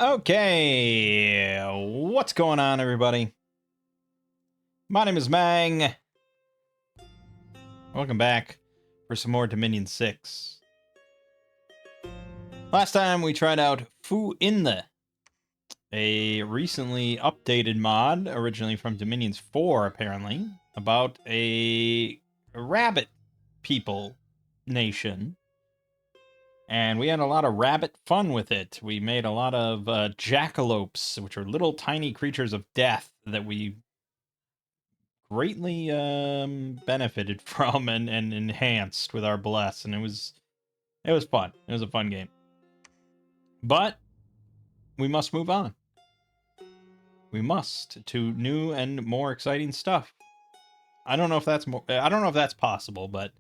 Okay, what's going on, everybody? My name is Mangg. Welcome back for some more Dominion 6. Last time we tried out Fu In The, a recently updated mod, originally from Dominions 4, apparently, about a rabbit people nation. And we had a lot of rabbit fun with it. We made a lot of jackalopes, which are little tiny creatures of death that we greatly benefited from and enhanced with our bless, and it was fun. It was a fun game. But we must move on. We must to new and more exciting stuff. I don't know if that's possible, but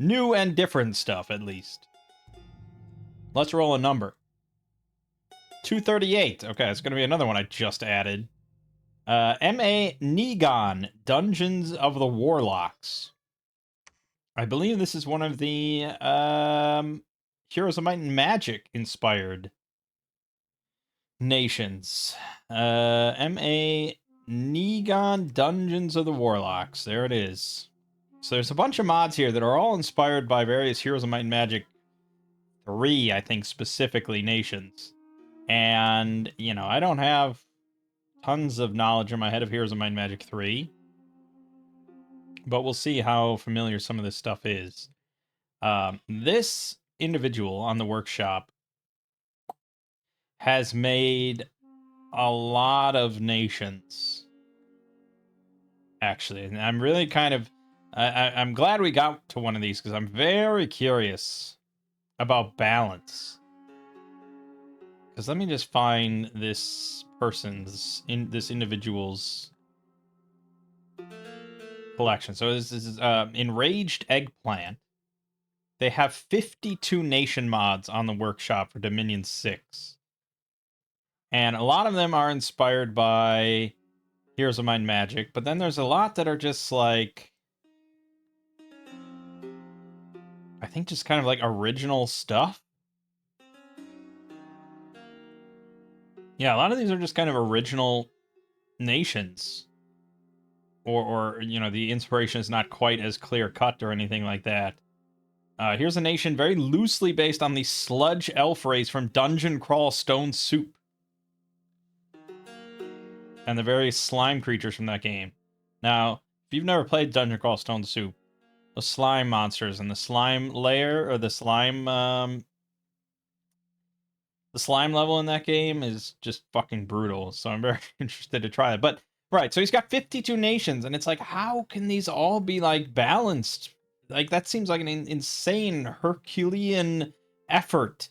new and different stuff at least. Let's roll a number. 238. Okay, it's going to be another one I just added. M.A. Nighon, Dungeons of the Warlocks. I believe this is one of the Heroes of Might and Magic inspired nations. M.A. Nighon, Dungeons of the Warlocks. There it is. So there's a bunch of mods here that are all inspired by various Heroes of Might and Magic 3, I think, specifically, nations. And, you know, I don't have tons of knowledge in my head of Heroes of Might and Magic 3. But we'll see how familiar some of this stuff is. This individual on the workshop has made a lot of nations, actually, and I'm really kind of I'm glad we got to one of these because I'm very curious about balance. Because let me just find this individual's collection. So this is Enraged Eggplant. They have 52 nation mods on the workshop for Dominion 6. And a lot of them are inspired by Heroes of Might and Magic, but then there's a lot that are just like, I think just kind of like original stuff. Yeah, a lot of these are just kind of original nations. Or you know, the inspiration is not quite as clear-cut or anything like that. Here's a nation very loosely based on the sludge elf race from Dungeon Crawl Stone Soup. And the various slime creatures from that game. Now, if you've never played Dungeon Crawl Stone Soup, the slime monsters and the slime layer, or the slime level in that game is just fucking brutal. So I'm very interested to try it. But right, so he's got 52 nations, and it's like, how can these all be like balanced? Like, that seems like an insane Herculean effort.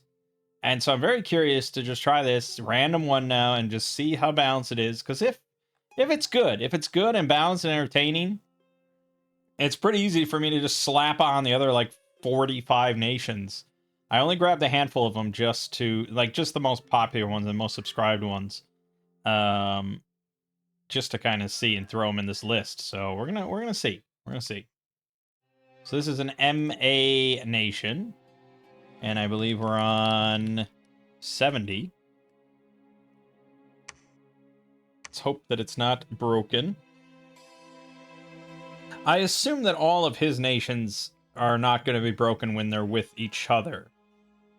And so I'm very curious to just try this random one now and just see how balanced it is. Because if it's good and balanced and entertaining, it's pretty easy for me to just slap on the other like 45 nations. I only grabbed a handful of them just to, like, just the most popular ones and most subscribed ones. Just to kind of see and throw them in this list. So we're gonna see. We're gonna see. So this is an MA nation. And I believe we're on 70. Let's hope that it's not broken. I assume that all of his nations are not going to be broken when they're with each other.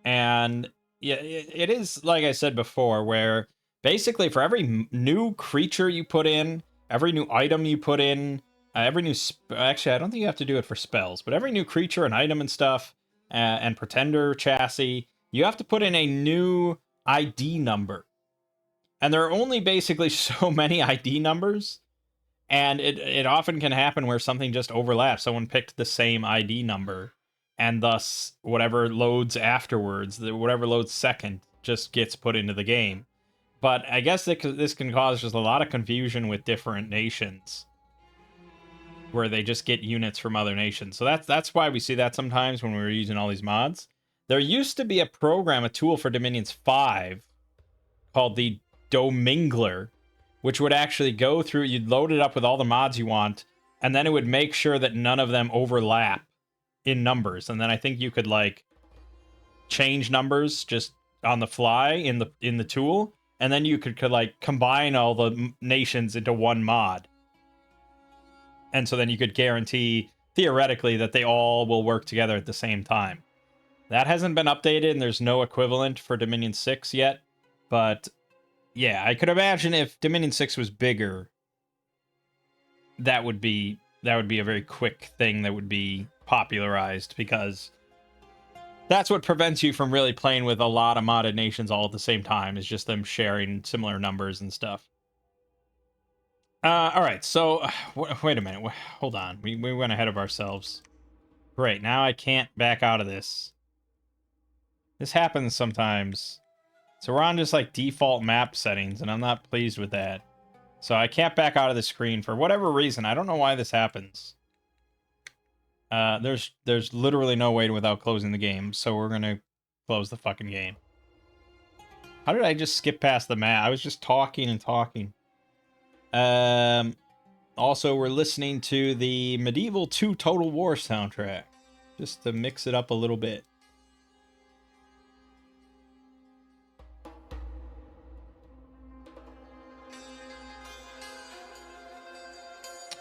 And yeah, it is, like I said before, where basically for every new creature you put in, every new item you put in, every new... Actually, I don't think you have to do it for spells, but every new creature and item and stuff, and pretender chassis, you have to put in a new ID number. And there are only basically so many ID numbers, and it often can happen where something just overlaps. Someone picked the same ID number, and thus whatever loads afterwards, whatever loads second, just gets put into the game. But I guess this can cause just a lot of confusion with different nations, where they just get units from other nations. So that's why we see that sometimes when we were using all these mods. There used to be a tool for Dominions 5 called the Domingler, which would actually go through, you'd load it up with all the mods you want, and then it would make sure that none of them overlap in numbers. And then I think you could like change numbers just on the fly in the tool, and then you could like combine all the nations into one mod. And so then you could guarantee, theoretically, that they all will work together at the same time. That hasn't been updated, and there's no equivalent for Dominion 6 yet. But yeah, I could imagine if Dominion 6 was bigger, that would be a very quick thing that would be popularized, because that's what prevents you from really playing with a lot of modded nations all at the same time, is just them sharing similar numbers and stuff. All right, so wait a minute. Hold on. We went ahead of ourselves. Great, now I can't back out of this. This happens sometimes. So we're on just like default map settings, and I'm not pleased with that. So I can't back out of the screen for whatever reason. I don't know why this happens. There's literally no way without closing the game, so we're gonna close the fucking game. How did I just skip past the map? I was just talking and talking. Also, we're listening to the Medieval 2 Total War soundtrack, just to mix it up a little bit.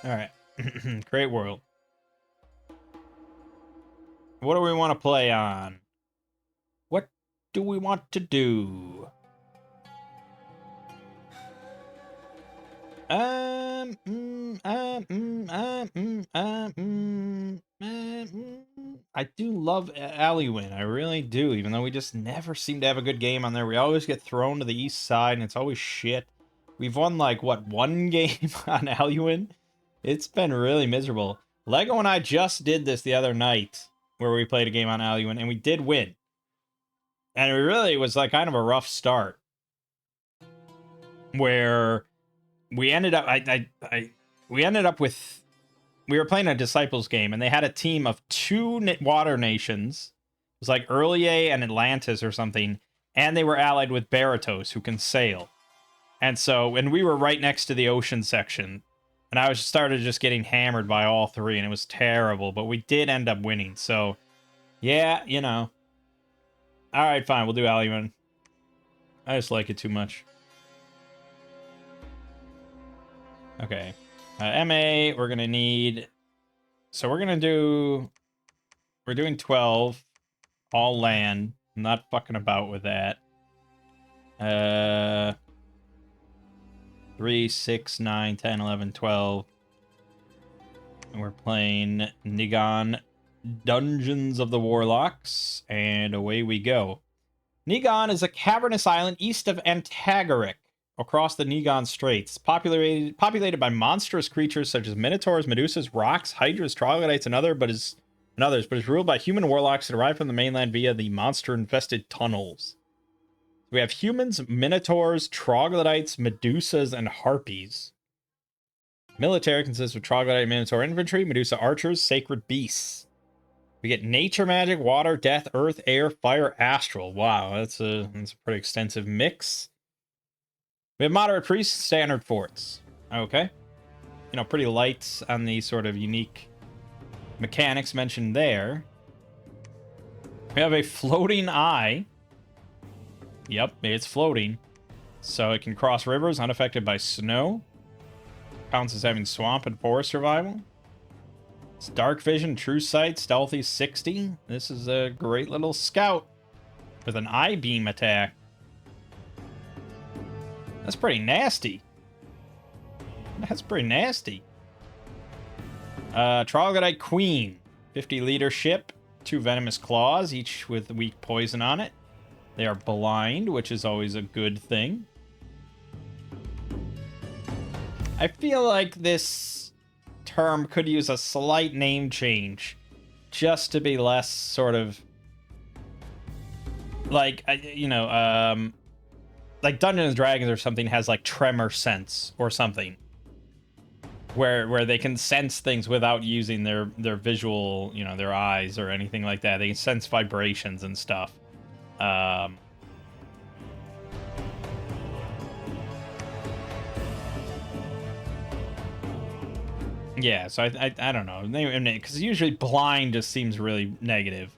All right. Great world. What do we want to play on? What do we want to do? I do love Alewin. I really do, even though we just never seem to have a good game on there. We always get thrown to the east side, and it's always shit. We've won, like, what, one game on Alewin? It's been really miserable. Lego and I just did this the other night, where we played a game on Alewin, and we did win. And it really was, like, kind of a rough start. Where we ended up, we ended up with, we were playing a Disciples game, and they had a team of 2 water nations. It was like Earlier and Atlantis or something, and they were allied with Baratos, who can sail. And so, and we were right next to the ocean section, and I started just getting hammered by all 3, and it was terrible, but we did end up winning, so, yeah, you know. Alright, fine, we'll do Alewin. I just like it too much. Okay. MA, we're gonna need... So we're gonna do... We're doing 12. All land. I'm not fucking about with that. 3, 6, 9, 10, 11, 12. And we're playing Nighon Dungeons of the Warlocks. And away we go. Nighon is a cavernous island east of Antagaric, across the Nighon Straits, populated by monstrous creatures such as minotaurs, medusas, rocks, hydras, troglodytes, and others, but is ruled by human warlocks that arrive from the mainland via the monster-infested tunnels. We have humans, minotaurs, troglodytes, medusas, and harpies. Military consists of troglodyte minotaur infantry, medusa archers, sacred beasts. We get nature magic, water, death, earth, air, fire, astral. Wow, that's a pretty extensive mix. We have moderate priests, standard forts. Okay. You know, pretty light on the sort of unique mechanics mentioned there. We have a floating eye. Yep, it's floating. So it can cross rivers unaffected by snow. Counts as having swamp and forest survival. It's dark vision, true sight, stealthy 60. This is a great little scout with an eye beam attack. That's pretty nasty. That's pretty nasty. Troglodyte Queen. 50 leadership. 2 venomous claws, each with weak poison on it. They are blind, which is always a good thing. I feel like this term could use a slight name change. Just to be less sort of... Like, you know, like Dungeons and Dragons or something has like tremor sense or something, where they can sense things without using their visual, you know, their eyes or anything like that. They can sense vibrations and stuff. Yeah, so I don't know, because usually blind just seems really negative.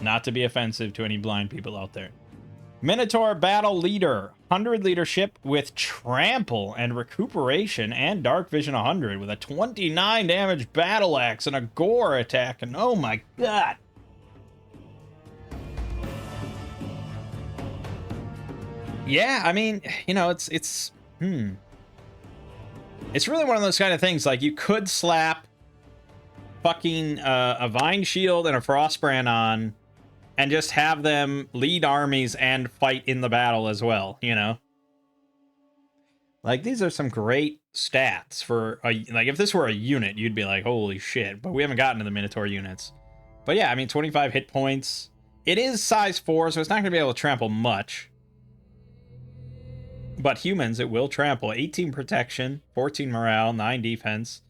Not to be offensive to any blind people out there. Minotaur Battle Leader. 100 leadership with Trample and Recuperation and Dark Vision 100 with a 29 damage Battle Axe and a Gore attack. And oh my god. Yeah, I mean, you know, it's really one of those kind of things. Like, you could slap fucking a Vine Shield and a Frostbrand on and just have them lead armies and fight in the battle as well, you know? Like, these are some great stats for, like, if this were a unit, you'd be like, holy shit. But we haven't gotten to the Minotaur units. But yeah, I mean, 25 hit points. It is size 4, so it's not going to be able to trample much. But humans, it will trample. 18 protection, 14 morale, 9 defense.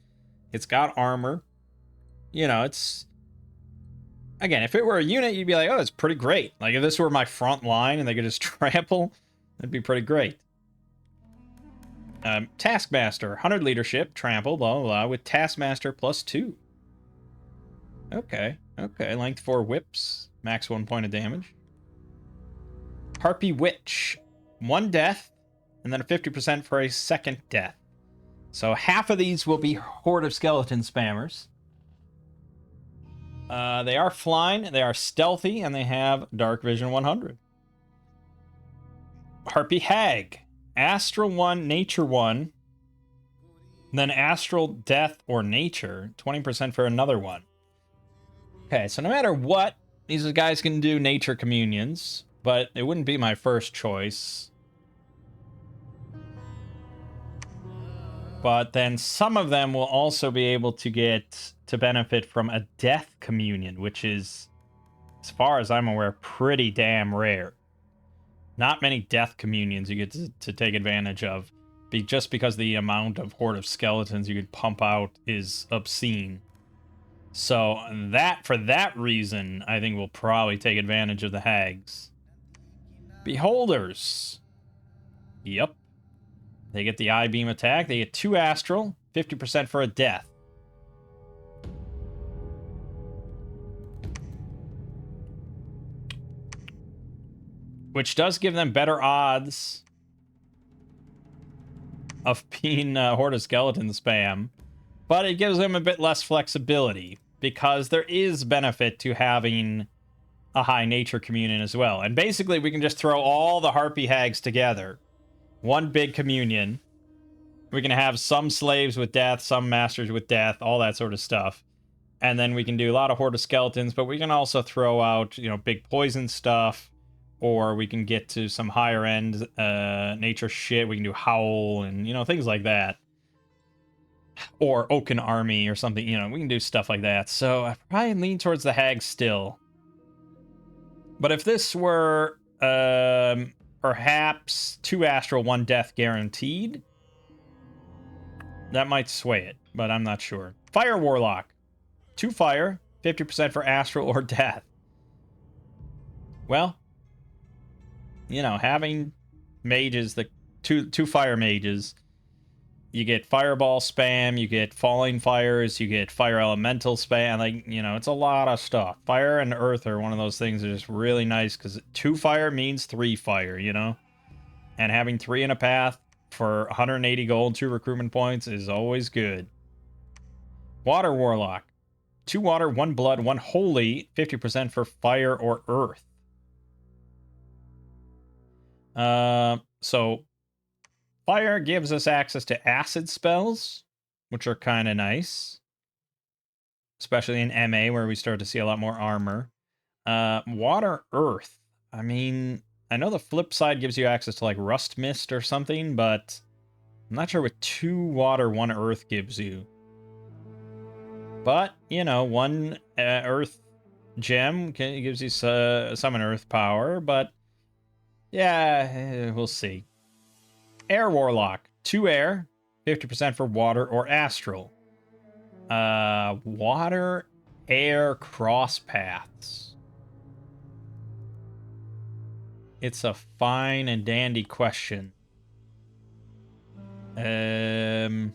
It's got armor. You know, it's... Again, if it were a unit, you'd be like, oh, it's pretty great. Like, if this were my front line and they could just trample, that'd be pretty great. Taskmaster, 100 leadership, trample, blah, blah, blah, with Taskmaster +2. Okay, okay. Length 4 whips, max 1 point of damage. Harpy Witch, 1 death, and then a 50% for a second death. So half of these will be Horde of Skeleton spammers. They are flying, they are stealthy, and they have Dark Vision 100. Harpy Hag. Astral 1, Nature 1. Then Astral Death or Nature. 20% for another one. Okay, so no matter what, these guys can do Nature Communions. But it wouldn't be my first choice. But then some of them will also be able to get to benefit from a Death Communion, which is, as far as I'm aware, pretty damn rare. Not many Death Communions you get to take advantage of, just because the amount of Horde of Skeletons you could pump out is obscene. So that, for that reason, I think we'll probably take advantage of the Hags. Beholders. Yep. They get the I-Beam attack. They get 2 Astral, 50% for a death. Which does give them better odds of being Horde of Skeleton spam. But it gives them a bit less flexibility, because there is benefit to having a high Nature Communion as well. And basically, we can just throw all the Harpy Hags together. One big communion. We can have some slaves with death, some masters with death, all that sort of stuff. And then we can do a lot of Horde of Skeletons, but we can also throw out, you know, big poison stuff. Or we can get to some higher end nature shit. We can do Howl and, you know, things like that. Or Oaken Army or something, you know, we can do stuff like that. So I probably lean towards the Hag still. But if this were perhaps 2 Astral, 1 Death guaranteed, that might sway it, but I'm not sure. Fire Warlock. 2 fire, 50% for Astral or Death. Well, you know, having mages, the two fire mages, you get Fireball spam, you get Falling Fires, you get Fire Elemental spam, like, you know, it's a lot of stuff. Fire and Earth are one of those things that are just really nice, because 2 fire means 3 fire, you know? And having 3 in a path for 180 gold, 2 recruitment points is always good. Water Warlock. 2 water, 1 blood, 1 holy, 50% for fire or earth. So fire gives us access to acid spells, which are kind of nice, especially in MA where we start to see a lot more armor. Water, earth. I mean, I know the flip side gives you access to like Rust Mist or something, but I'm not sure what 2 water, 1 earth gives you. But, you know, 1 earth gem gives you some earth power, but yeah, we'll see. Air Warlock. 2 air, 50% for water or astral. Water, air, cross paths. It's a fine and dandy question. There's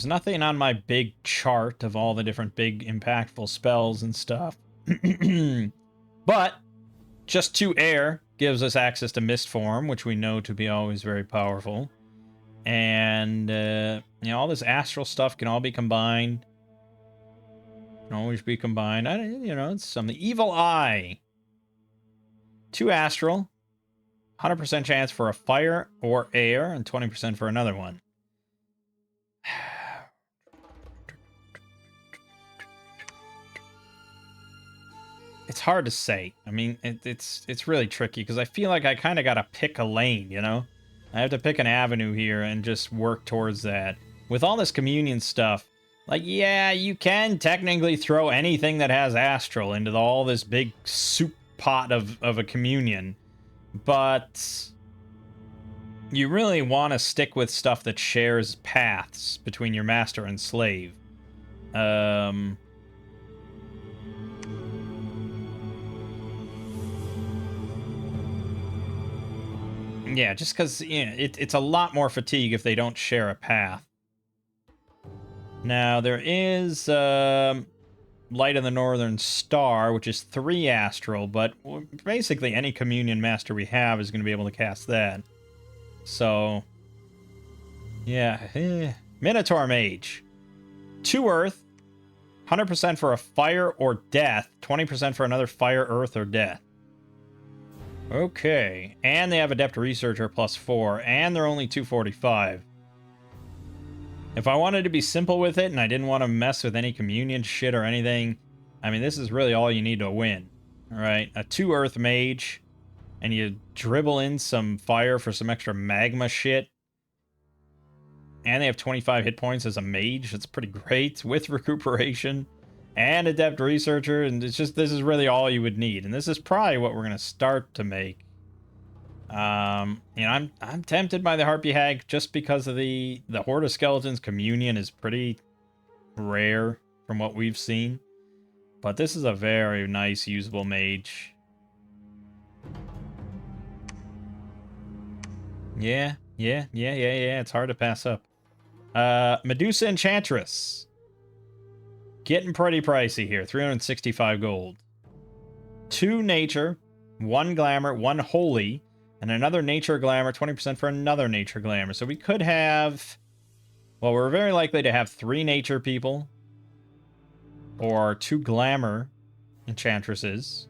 nothing on my big chart of all the different big impactful spells and stuff. But just 2 air gives us access to mist form, which we know to be always very powerful. And, all this astral stuff can all be combined. Can always be combined. It's something. Evil Eye. 2 astral. 100% chance for a fire or air, and 20% for another one. It's hard to say. I mean, it's really tricky, because I feel like I kind of got to pick a lane, you know? I have to pick an avenue here and just work towards that. With all this communion stuff, like, yeah, you can technically throw anything that has astral into all this big soup pot of a communion, but you really want to stick with stuff that shares paths between your master and slave. Yeah, just because it's a lot more fatigue if they don't share a path. Now, there is Light of the Northern Star, which is 3 astral, but basically any communion master we have is going to be able to cast that. So, yeah. Minotaur Mage. 2 earth, 100% for a fire or death, 20% for another fire, earth, or death. Okay, and they have Adept Researcher +4, and they're only 245. If I wanted to be simple with it, and I didn't want to mess with any communion shit or anything, I mean, this is really all you need to win. Alright, a 2 Earth Mage, and you dribble in some fire for some extra magma shit. And they have 25 hit points as a mage. That's pretty great, with recuperation. And Adept Researcher, and it's just, this is really all you would need. And this is probably what we're going to start to make. I'm tempted by the Harpy Hag just because of the Horde of Skeletons communion is pretty rare from what we've seen. But this is a very nice, usable mage. Yeah. It's hard to pass up. Medusa Enchantress. Getting pretty pricey here. 365 gold. 2 nature, 1 glamour, 1 holy, and another nature glamour, 20% for another nature glamour. So we could have... Well, we're very likely to have 3 nature people. Or 2 glamour enchantresses.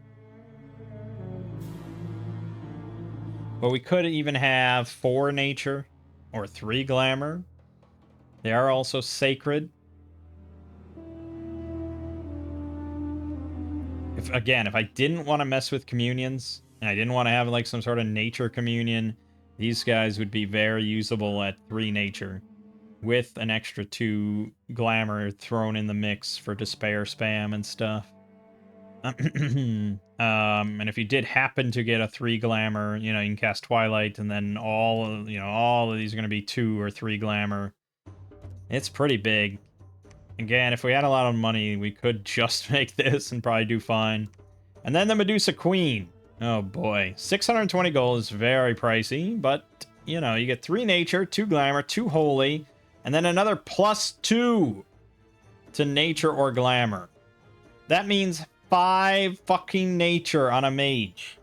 But we could even have 4 nature or 3 glamour. They are also sacred. If I didn't want to mess with communions, and I didn't want to have like some sort of nature communion, these guys would be very usable at 3 nature, with an extra 2 glamour thrown in the mix for despair spam and stuff. And if you did happen to get a 3 glamour, you can cast Twilight, and then all of these are going to be 2 or 3 glamour. It's pretty big. Again, if we had a lot of money, we could just make this and probably do fine. And then the Medusa Queen. Oh boy. 620 gold is very pricey, but, you get 3 nature, 2 glamour, 2 holy, and then another +2 to nature or glamour. That means 5 fucking nature on a mage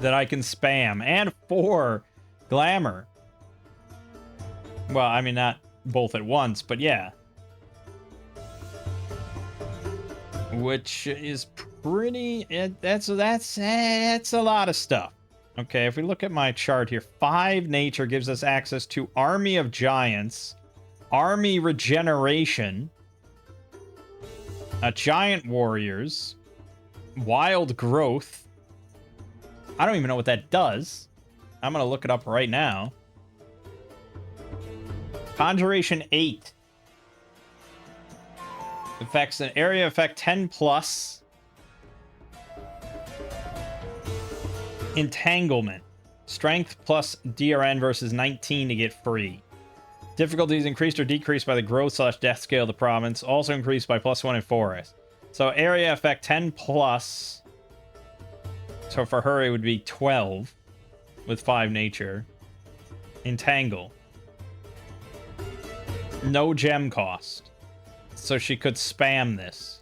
that I can spam, and 4 glamour. Well, I mean, not both at once, but yeah. Which is pretty... That's a lot of stuff. Okay, if we look at my chart here, 5 nature gives us access to Army of Giants, Army Regeneration, Giant Warriors, Wild Growth. I don't even know what that does. I'm going to look it up right now. Conjuration 8. Affects an area effect 10+. Entanglement. Strength plus DRN versus 19 to get free. Difficulty is increased or decreased by the growth/death scale of the province. Also increased by +1 in forest. So area effect 10+. So for her it would be 12 with 5 nature. Entangle. No gem cost. So she could spam this.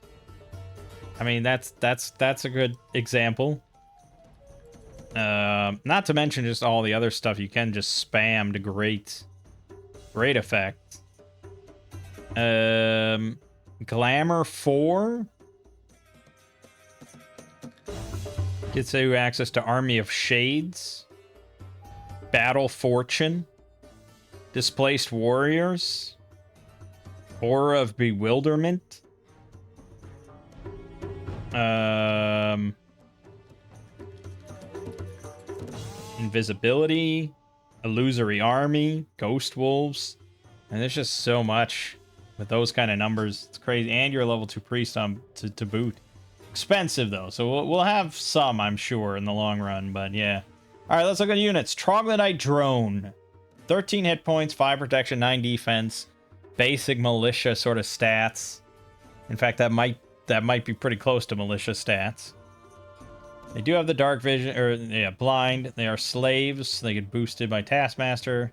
I mean, that's a good example. Not to mention just all the other stuff you can just spam to great effect. Glamour 4 gets you access to Army of Shades, Battle Fortune, Displaced Warriors, Aura of Bewilderment, Invisibility, Illusory Army, Ghost Wolves, and there's just so much with those kind of numbers. It's crazy, and you're a level 2 priest to boot. Expensive though, so we'll have some, I'm sure, in the long run. But yeah. All right, let's look at units. Troglodyte Drone, 13 hit points, 5 protection, 9 defense, basic militia sort of stats. In fact, that might be pretty close to militia stats. They do have the dark vision, or yeah, blind. They are slaves. They get boosted by Taskmaster.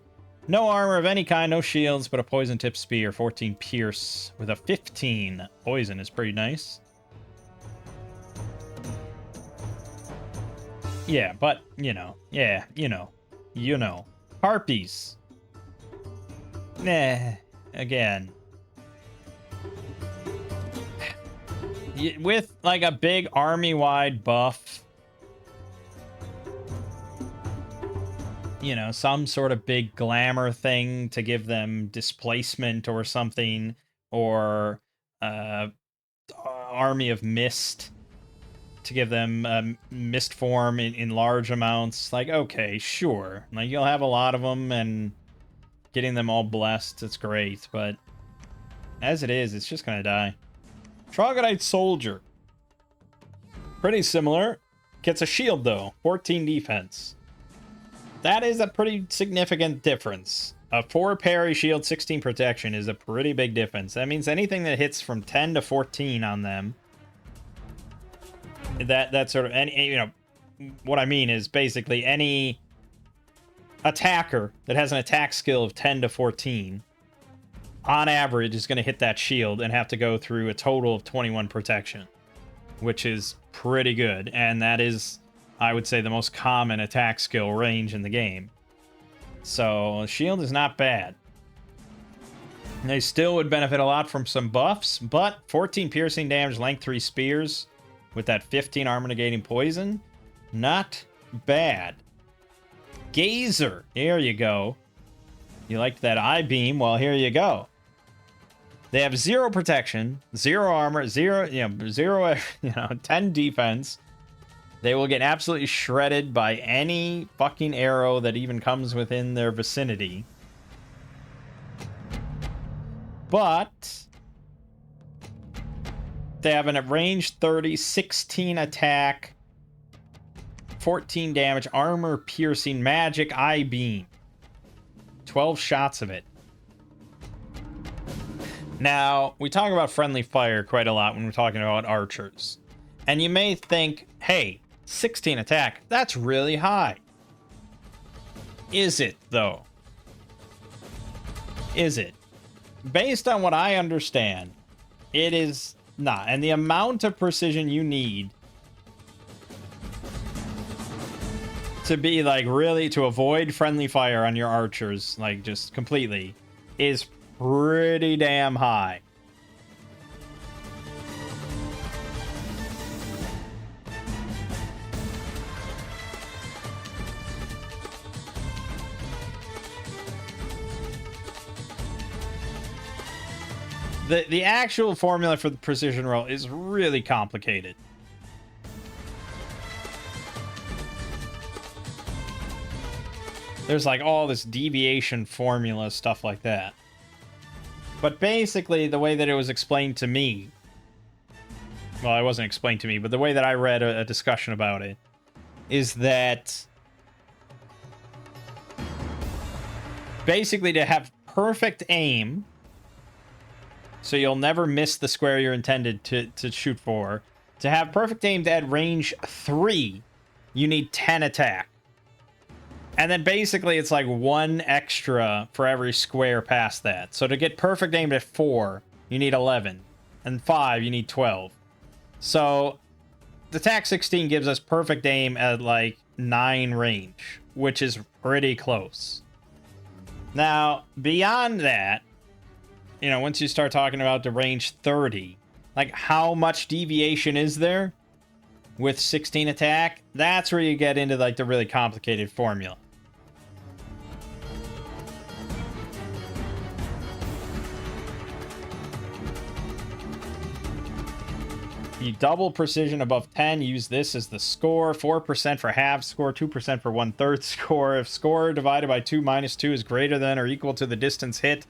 No armor of any kind, no shields, but a poison tip spear, 14 pierce with a 15 poison is pretty nice. Yeah, but Harpies. Nah, again. With like a big army-wide buff, some sort of big glamour thing to give them displacement or something, or Army of Mist to give them mist form in large amounts. Like, okay, sure. Like, you'll have a lot of them, and getting them all blessed, it's great. But as it is, it's just gonna die. Troglodyte Soldier. Pretty similar. Gets a shield, though. 14 defense. That is a pretty significant difference. A 4 parry shield, 16 protection is a pretty big difference. That means anything that hits from 10 to 14 on them, that sort of, any, what I mean is basically any attacker that has an attack skill of 10 to 14, on average, is going to hit that shield and have to go through a total of 21 protection, which is pretty good. And that is, I would say, the most common attack skill range in the game. So shield is not bad. They still would benefit a lot from some buffs, but 14 piercing damage, length 3 spears with that 15 armor negating poison, not bad. Gazer, here you go. You liked that eye beam? Well, here you go. They have 0 protection, 0 armor, 10 defense. They will get absolutely shredded by any fucking arrow that even comes within their vicinity. But they have a range 30, 16 attack, 14 damage, armor piercing, magic, eye beam. 12 shots of it. Now, we talk about friendly fire quite a lot when we're talking about archers. And you may think, hey, 16 attack, that's really high. Is it, though? Is it? Based on what I understand, it is not. And the amount of precision you need to be, like, really, to avoid friendly fire on your archers, like, just completely, is pretty damn high. The actual formula for the precision roll is really complicated. There's like all this deviation formula, stuff like that. But basically, the way that it was explained to me, well, it wasn't explained to me, but the way that I read a discussion about it, is that basically to have perfect aim, so you'll never miss the square you're intended to shoot for, to have perfect aim to add range 3, you need 10 attack. And then basically it's like 1 extra for every square past that. So to get perfect aim at 4, you need 11. And 5, you need 12. So the TAC 16 gives us perfect aim at like 9 range, which is pretty close. Now, beyond that, you know, once you start talking about the range 30, like how much deviation is there with 16 attack? That's where you get into like the really complicated formula. You double precision above 10, use this as the score. 4% for half score, 2% for 1/3 score. If score divided by 2 minus 2 is greater than or equal to the distance hit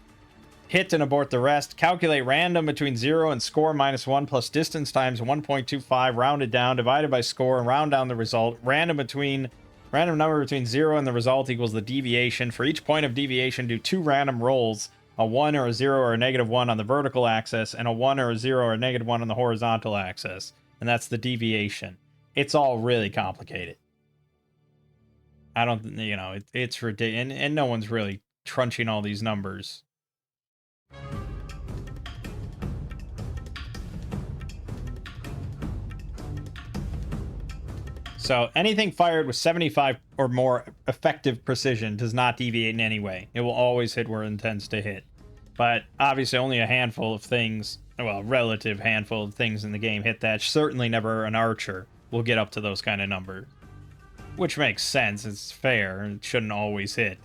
and abort the rest. Calculate random between 0 and score minus 1 plus distance times 1.25 rounded down divided by score and round down the result. Random number between 0 and the result equals the deviation. For each point of deviation, do 2 random rolls. A 1 or a 0 or a -1 on the vertical axis, and a 1 or a 0 or a -1 on the horizontal axis. And that's the deviation. It's all really complicated. I don't, you know, it's ridiculous. And no one's really crunching all these numbers. So anything fired with 75 or more effective precision does not deviate in any way. It will always hit where it intends to hit. But obviously only a handful of things, well, relative handful of things in the game hit that. Certainly never an archer will get up to those kind of numbers. Which makes sense. It's fair. It shouldn't always hit.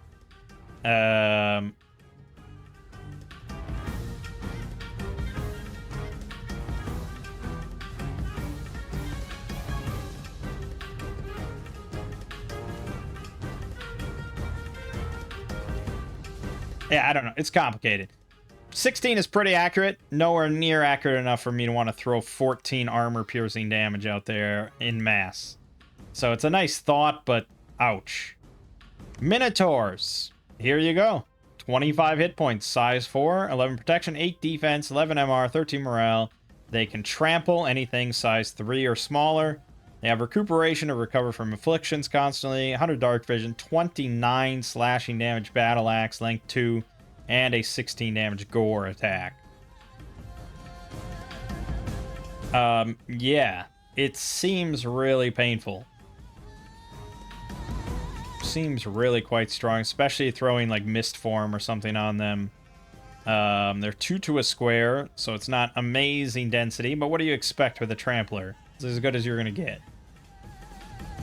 Yeah, I don't know. It's complicated. 16 is pretty accurate. Nowhere near accurate enough for me to want to throw 14 armor-piercing damage out there in mass. So it's a nice thought, but ouch. Minotaurs. Here you go. 25 hit points. Size 4, 11 protection, 8 defense, 11 MR, 13 morale. They can trample anything size 3 or smaller. They have recuperation to recover from afflictions constantly, 100 dark vision, 29 slashing damage battle axe, length 2, and a 16 damage gore attack. Yeah, it seems really painful. Seems really quite strong, especially throwing like mist form or something on them. They're 2 to a square, so it's not amazing density, but what do you expect with a trampler? It's as good as you're gonna get.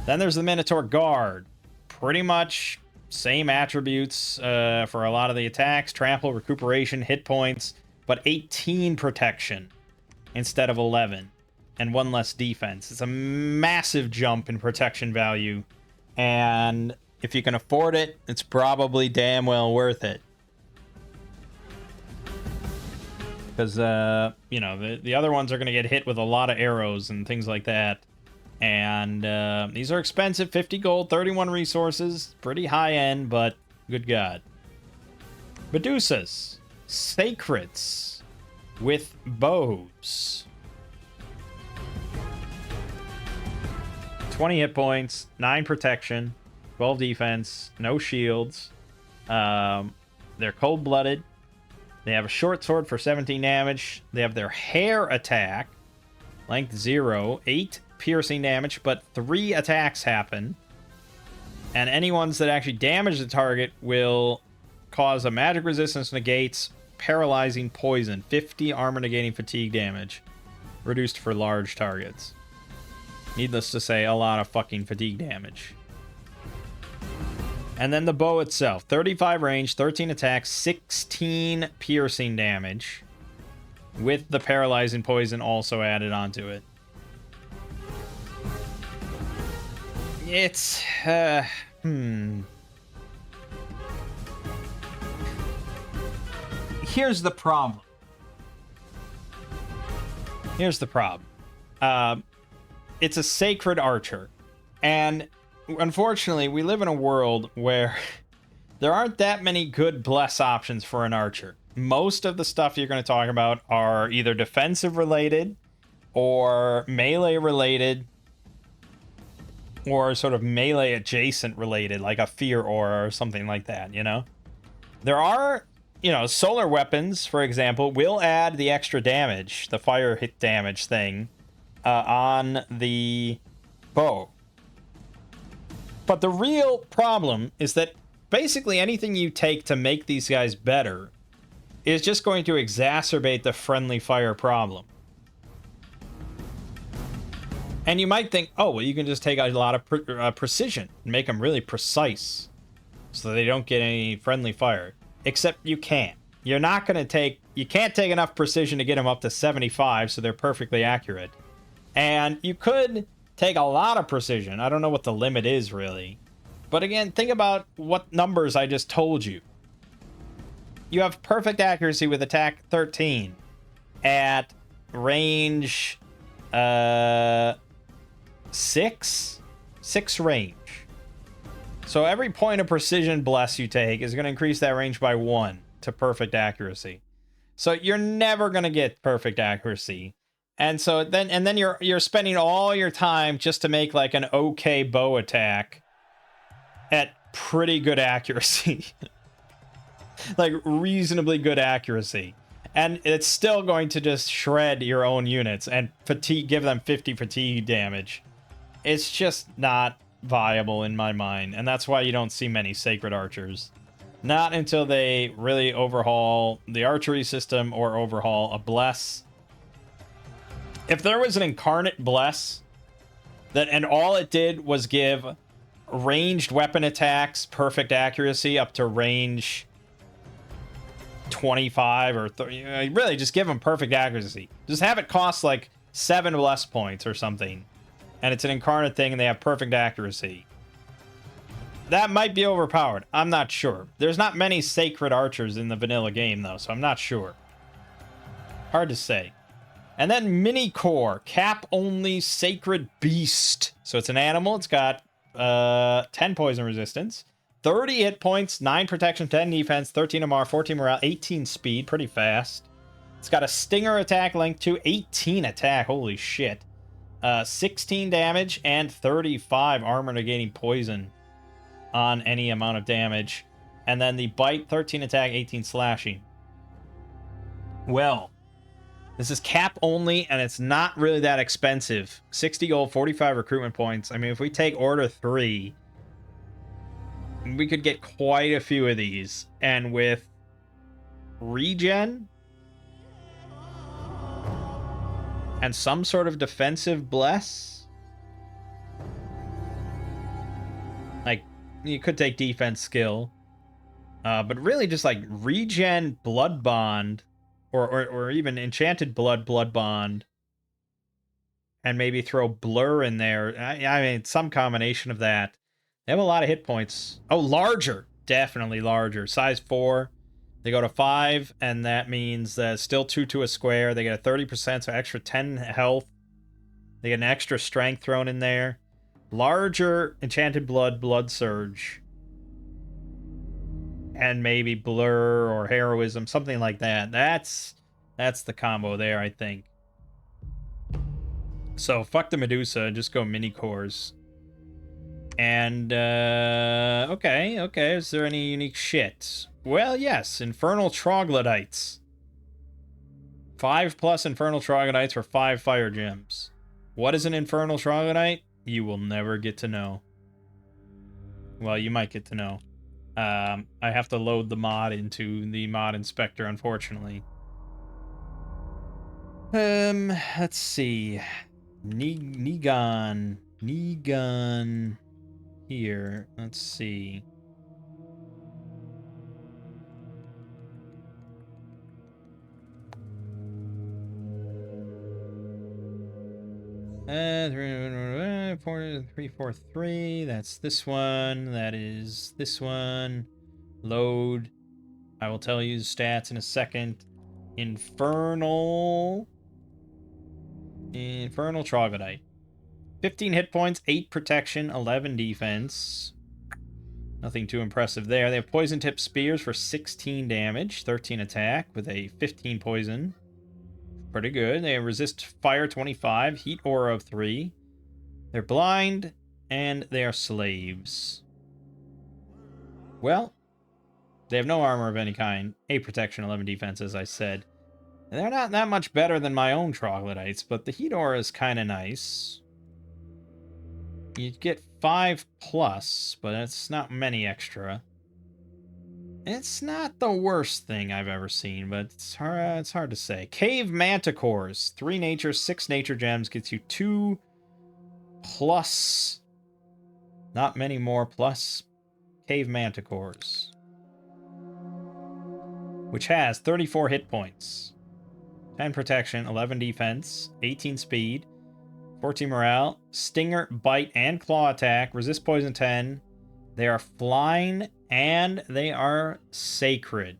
Then there's the Minotaur Guard. Pretty much same attributes for a lot of the attacks. Trample, recuperation, hit points, but 18 protection instead of 11. And 1 less defense. It's a massive jump in protection value. And if you can afford it, it's probably damn well worth it. Because, you know, the other ones are going to get hit with a lot of arrows and things like that. And these are expensive. 50 gold, 31 resources. Pretty high end, but good God. Medusas. Sacreds. With bows. 20 hit points. 9 protection. 12 defense. No shields. They're cold-blooded. They have a short sword for 17 damage. They have their hair attack. Length 0. 8 piercing damage, but 3 attacks happen. And any ones that actually damage the target will cause a magic resistance negates, paralyzing poison, 50 armor negating fatigue damage, reduced for large targets. Needless to say, a lot of fucking fatigue damage. And then the bow itself, 35 range, 13 attacks, 16 piercing damage, with the paralyzing poison also added onto it. It's, Here's the problem. It's a sacred archer. And unfortunately, we live in a world where there aren't that many good bless options for an archer. Most of the stuff you're going to talk about are either defensive related or melee related, or sort of melee adjacent related, like a fear aura or something like that, you know? There are, you know, solar weapons, for example, will add the extra damage, the fire hit damage thing, on the bow. But the real problem is that basically anything you take to make these guys better is just going to exacerbate the friendly fire problem. And you might think, oh, well, you can just take a lot of precision and make them really precise so they don't get any friendly fire. Except you can't. You're not going to take... You can't take enough precision to get them up to 75 so they're perfectly accurate. And you could take a lot of precision. I don't know what the limit is, really. But again, think about what numbers I just told you. You have perfect accuracy with attack 13 at range 6 range. So every point of precision bless you take is going to increase that range by 1 to perfect accuracy. So you're never going to get perfect accuracy. And so then you're spending all your time just to make like an okay bow attack at pretty good accuracy. Like reasonably good accuracy. And it's still going to just shred your own units and give them 50 fatigue damage. It's just not viable in my mind, and that's why you don't see many Sacred Archers. Not until they really overhaul the archery system or overhaul a Bless. If there was an Incarnate Bless, and all it did was give ranged weapon attacks perfect accuracy up to range 25 or 30, really just give them perfect accuracy. Just have it cost like 7 Bless points or something. And it's an incarnate thing and they have perfect accuracy. That might be overpowered. I'm not sure. There's not many Sacred Archers in the vanilla game, though, so I'm not sure. Hard to say. And then Mini Core, cap only Sacred Beast. So it's an animal. It's got 10 poison resistance, 30 hit points, 9 protection, 10 defense, 13 MR, 14 morale, 18 speed. Pretty fast. It's got a Stinger attack length 2, 18 attack. Holy shit. 16 damage and 35 armor negating poison on any amount of damage. And then the bite, 13 attack, 18 slashing. Well, this is cap only, and it's not really that expensive. 60 gold, 45 recruitment points. I mean, if we take order 3, we could get quite a few of these. And with regen and some sort of defensive bless, like, you could take defense skill, but really just like regen blood bond, or even enchanted blood bond, and maybe throw blur in there. I mean, some combination of that. They have a lot of hit points. Oh, larger, definitely larger. Size 4. They go to 5, and that means still 2 to a square. They get a 30%, so extra 10 health. They get an extra strength thrown in there. Larger enchanted blood surge. And maybe blur or heroism, something like that. That's the combo there, I think. So fuck the Medusa, just go mini cores. And okay, is there any unique shit? Well, yes, Infernal Troglodytes. 5+ Infernal Troglodytes for 5 fire gems. What is an Infernal Troglodyte? You will never get to know. Well, you might get to know. I have to load the mod into the mod inspector, unfortunately. Let's see. Nighon here. Let's see. Uh, 343. That's this one. That is this one. Load. I will tell you the stats in a second. Infernal Troglodyte. 15 hit points, 8 protection, 11 defense. Nothing too impressive there. They have poison tip spears for 16 damage, 13 attack with a 15 poison. Pretty good. They resist fire 25, heat aura of 3. They're blind, and they are slaves. Well, they have no armor of any kind. 8 protection, 11 defense, as I said. They're not that much better than my own troglodytes, but the heat aura is kind of nice. You get 5+, but it's not many extra. It's not the worst thing I've ever seen, but it's hard to say. Cave Manticores. 3 nature, 6 nature gems. Gets you 2+. Not many more plus Cave Manticores. Which has 34 hit points. 10 protection, 11 defense, 18 speed, 14 morale, stinger, bite, and claw attack. Resist poison 10. They are flying, and they are sacred.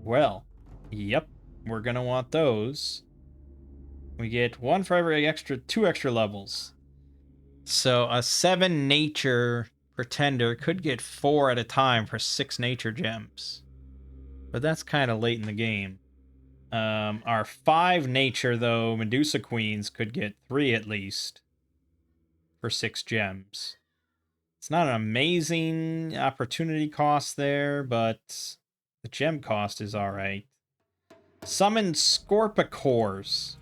Well, yep, we're gonna want those. We get 1 for every 2 extra levels. So a 7 nature pretender could get 4 at a time for 6 nature gems. But that's kind of late in the game. Our 5 nature, though, Medusa Queens could get 3 at least for 6 gems. It's not an amazing opportunity cost there, but the gem cost is alright. Summon Scorpicores.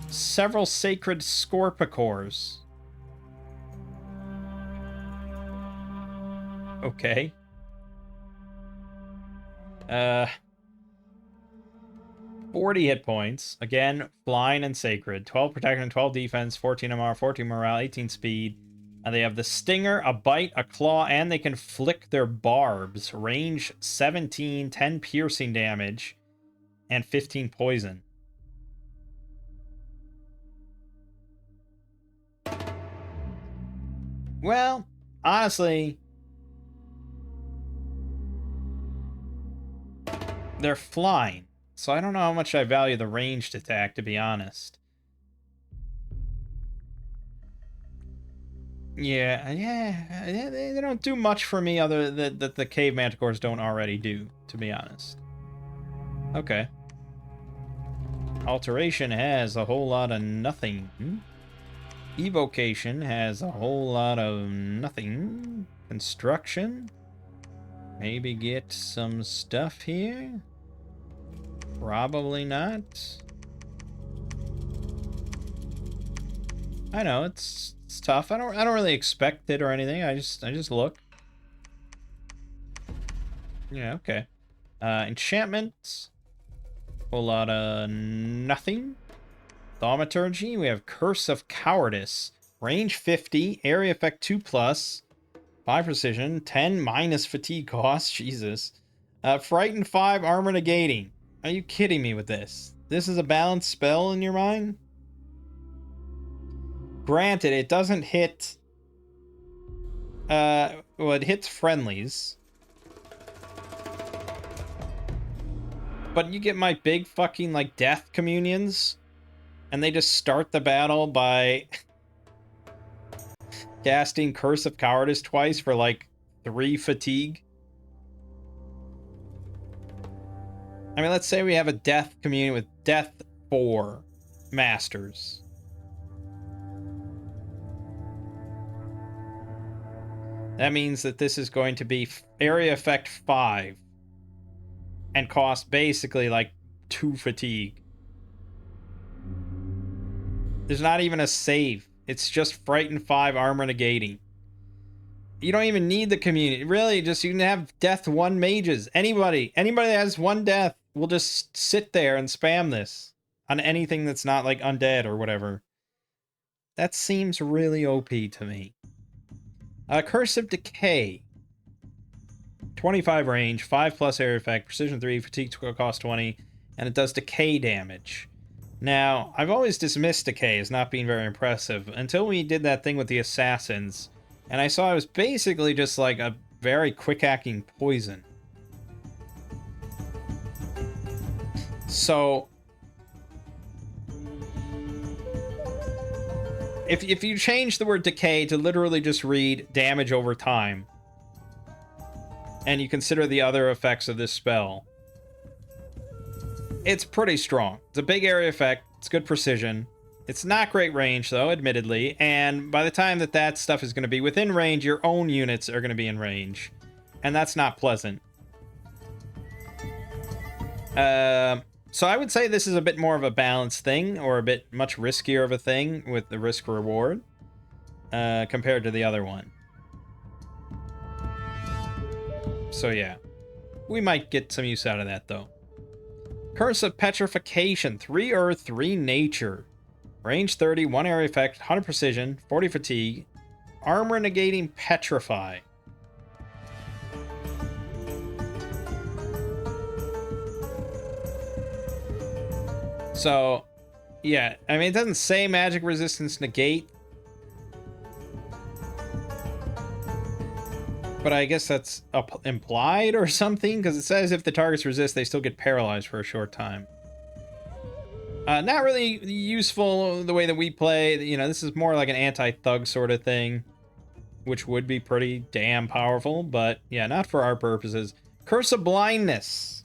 Several sacred Scorpicores. Okay. 40 hit points. Again, flying and sacred. 12 protection, 12 defense, 14 MR, 14 morale, 18 speed. And they have the stinger, a bite, a claw, and they can flick their barbs. Range 17, 10 piercing damage, and 15 poison. Well, honestly, they're flying. So I don't know how much I value the ranged attack, to be honest. Yeah, they don't do much for me other that the Cave Manticores don't already do, to be honest. Okay. Alteration has a whole lot of nothing. Evocation has a whole lot of nothing. Construction. Maybe get some stuff here. Probably not. I know it's tough. I don't really expect it or anything. I just look. Yeah, okay. Enchantments. Whole lot of nothing. Thaumaturgy. We have Curse of Cowardice. Range 50. Area effect 2+. 5 precision. 10 minus fatigue cost. Jesus. Frighten 5. Armor negating. Are you kidding me with this? This is a balanced spell in your mind? Granted, it doesn't hit... well, it hits friendlies. But you get my big fucking, like, death communions, and they just start the battle by casting Curse of Cowardice twice for, like, 3 fatigue. I mean, let's say we have a death communion with death 4 masters. That means that this is going to be area effect 5 and cost basically like 2 fatigue. There's not even a save. It's just Frighten 5 armor negating. You don't even need the community. Really, just you can have death 1 mages. Anybody that has 1 death will just sit there and spam this on anything that's not like undead or whatever. That seems really OP to me. Curse of Decay. 25 range, 5+ area effect, precision 3, fatigue cost 20, and it does decay damage. Now, I've always dismissed decay as not being very impressive until we did that thing with the assassins, and I saw it was basically just like a very quick-acting poison. So, if you change the word decay to literally just read damage over time, and you consider the other effects of this spell, it's pretty strong. It's a big area effect, it's good precision. It's not great range, though, admittedly, and by the time that stuff is going to be within range, your own units are going to be in range. and that's not pleasant. So I would say this is a bit more of a balanced thing, or a bit much riskier of a thing with the risk reward compared to the other one. So yeah, we might get some use out of that though. Curse of Petrification, 3 Earth, 3 Nature. Range 30, 1 area effect, 100 precision, 40 fatigue, armor negating Petrify. So, yeah, I mean, it doesn't say magic resistance negate, but I guess that's implied or something, because it says if the targets resist, they still get paralyzed for a short time. Not really useful the way that we play. You know, this is more like an anti-thug sort of thing, which would be pretty damn powerful, but yeah, not for our purposes. Curse of Blindness.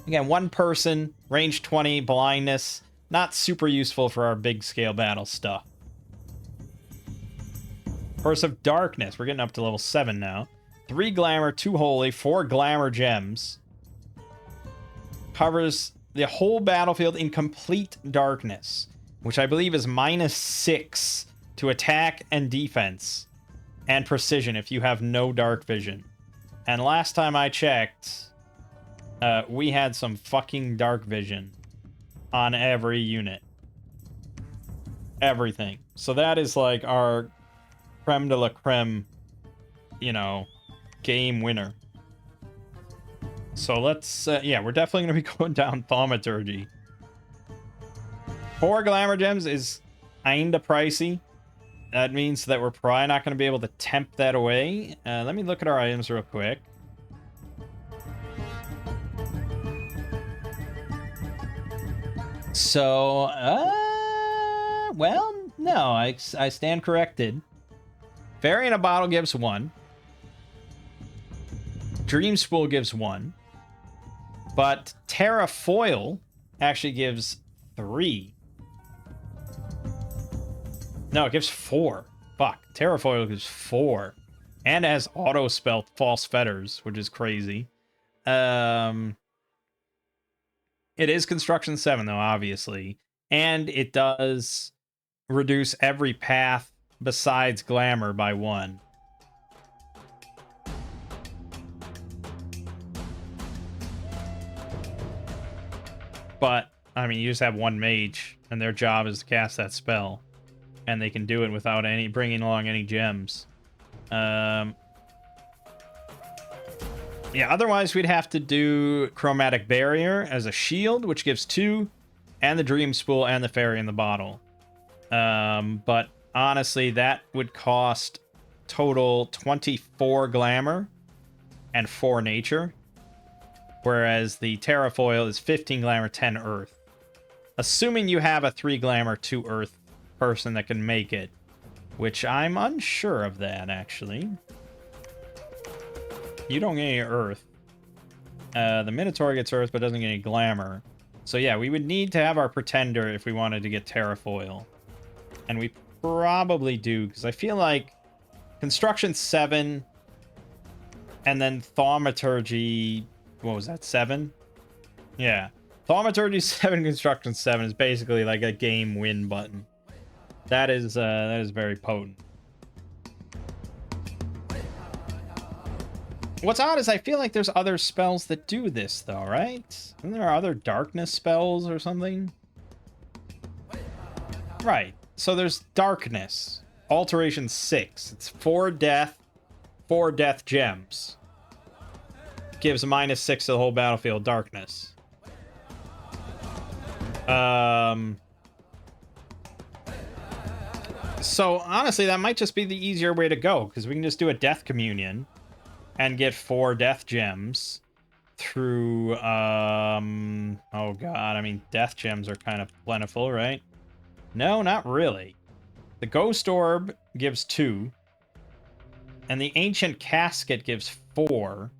Again, 1 person, range 20, blindness. Not super useful for our big scale battle stuff. Curse of Darkness. We're getting up to level 7 now. 3 glamour, 2 holy, 4 glamour gems. Covers the whole battlefield in complete darkness, which I believe is -6 to attack and defense, and precision if you have no dark vision. And last time I checked, we had some fucking dark vision on every unit. Everything. So that is like our creme de la creme, you know, game winner. So let's, yeah, we're definitely going to be going down Thaumaturgy. 4 glamour gems is kinda pricey. That means that we're probably not going to be able to tempt that away. Let me look at our items real quick. So, well, no, I stand corrected. Fairy in a Bottle gives 1. Dream Spool gives 1. But Terrafoil actually gives 3. No, it gives 4. Fuck. Terrafoil gives 4. And it has auto spell False Fetters, which is crazy. It is Construction 7, though, obviously. And it does reduce every path besides Glamour by 1. But, I mean, you just have 1 mage, and their job is to cast that spell. And they can do it without bringing along any gems. Yeah, otherwise we'd have to do Chromatic Barrier as a shield, which gives 2, and the Dream Spool and the Fairy in the Bottle. But honestly, that would cost total 24 Glamour and 4 Nature. Whereas the Terrafoil is 15 Glamour, 10 Earth. Assuming you have a 3 Glamour, 2 Earth person that can make it. Which I'm unsure of that, actually. You don't get any Earth. The Minotaur gets Earth, but doesn't get any Glamour. So yeah, we would need to have our Pretender if we wanted to get Terrafoil. And we probably do, because I feel like Construction 7 and then Thaumaturgy... What was that, 7? Yeah. Thaumaturgy 7, Construction 7 is basically like a game win button. That is very potent. What's odd is I feel like there's other spells that do this, though, right? Isn't there other darkness spells or something? Right. So there's Darkness. Alteration 6. It's 4 death, 4 death gems. Gives -6 to the whole battlefield darkness. So honestly, that might just be the easier way to go, because we can just do a Death Communion and get 4 death gems through oh god, I mean, death gems are kind of plentiful, right? No, not really. The Ghost Orb gives 2, and the Ancient Casket gives 4.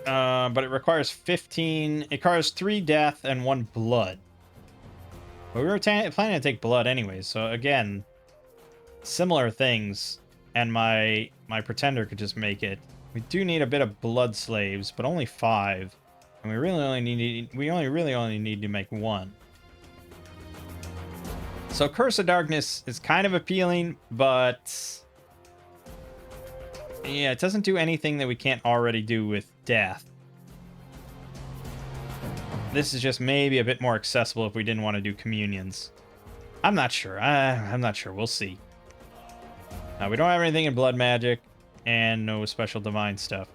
But it requires 15... It requires 3 death and 1 blood. But we were planning to take blood anyways, so again, similar things, and my pretender could just make it. We do need a bit of blood slaves, but only 5. And we really only need to make 1. So Curse of Darkness is kind of appealing, but yeah, it doesn't do anything that we can't already do with Death. This is just maybe a bit more accessible if we didn't want to do communions. I'm not sure. I'm not sure. We'll see. We don't have anything in blood magic, and no special divine stuff.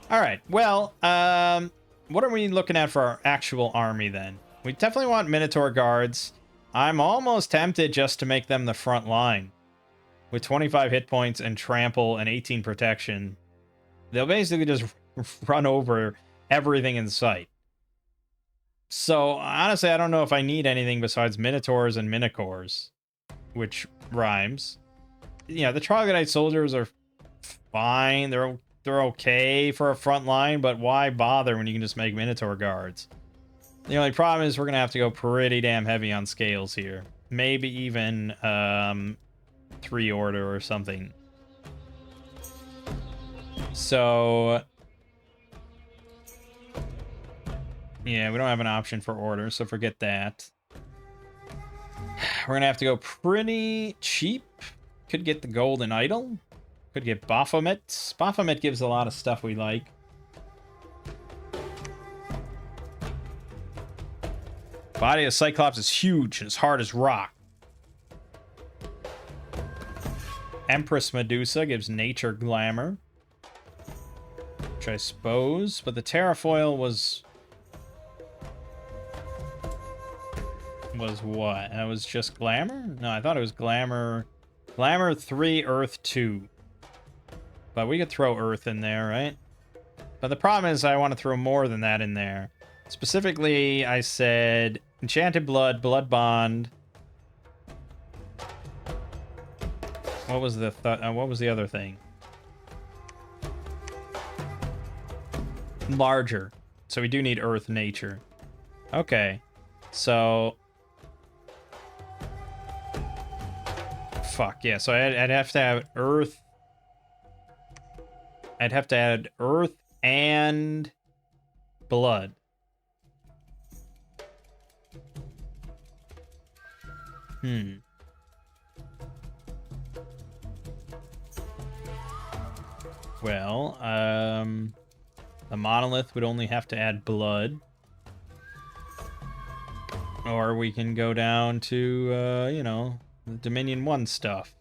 All right. Well, what are we looking at for our actual army then? We definitely want Minotaur guards. I'm almost tempted just to make them the front line. With 25 hit points and trample and 18 protection, they'll basically just run over everything in sight. So, honestly, I don't know if I need anything besides Minotaurs and Minotaurs, which rhymes. Yeah, the Troglodyte soldiers are fine. They're okay for a front line, but why bother when you can just make Minotaur guards? The only problem is we're going to have to go pretty damn heavy on scales here. Maybe even 3 order or something. So yeah, we don't have an option for order, so forget that. We're going to have to go pretty cheap. Could get the Golden Idol. Could get Baphomet. Baphomet gives a lot of stuff we like. Body of Cyclops is huge and as hard as rock. Empress Medusa gives nature glamour. Which I suppose, but the Terrafoil was what? That was just glamour? No, I thought it was glamour. Glamour 3, Earth 2. But we could throw Earth in there, right? But the problem is I want to throw more than that in there. Specifically, I said Enchanted Blood, Blood Bond. What was the other thing? Larger. So we do need Earth Nature. Okay. So fuck, yeah. So I'd have to have Earth. I'd have to add Earth and Blood. Well, the Monolith would only have to add Blood. Or we can go down to, you know, the Dominion 1 stuff.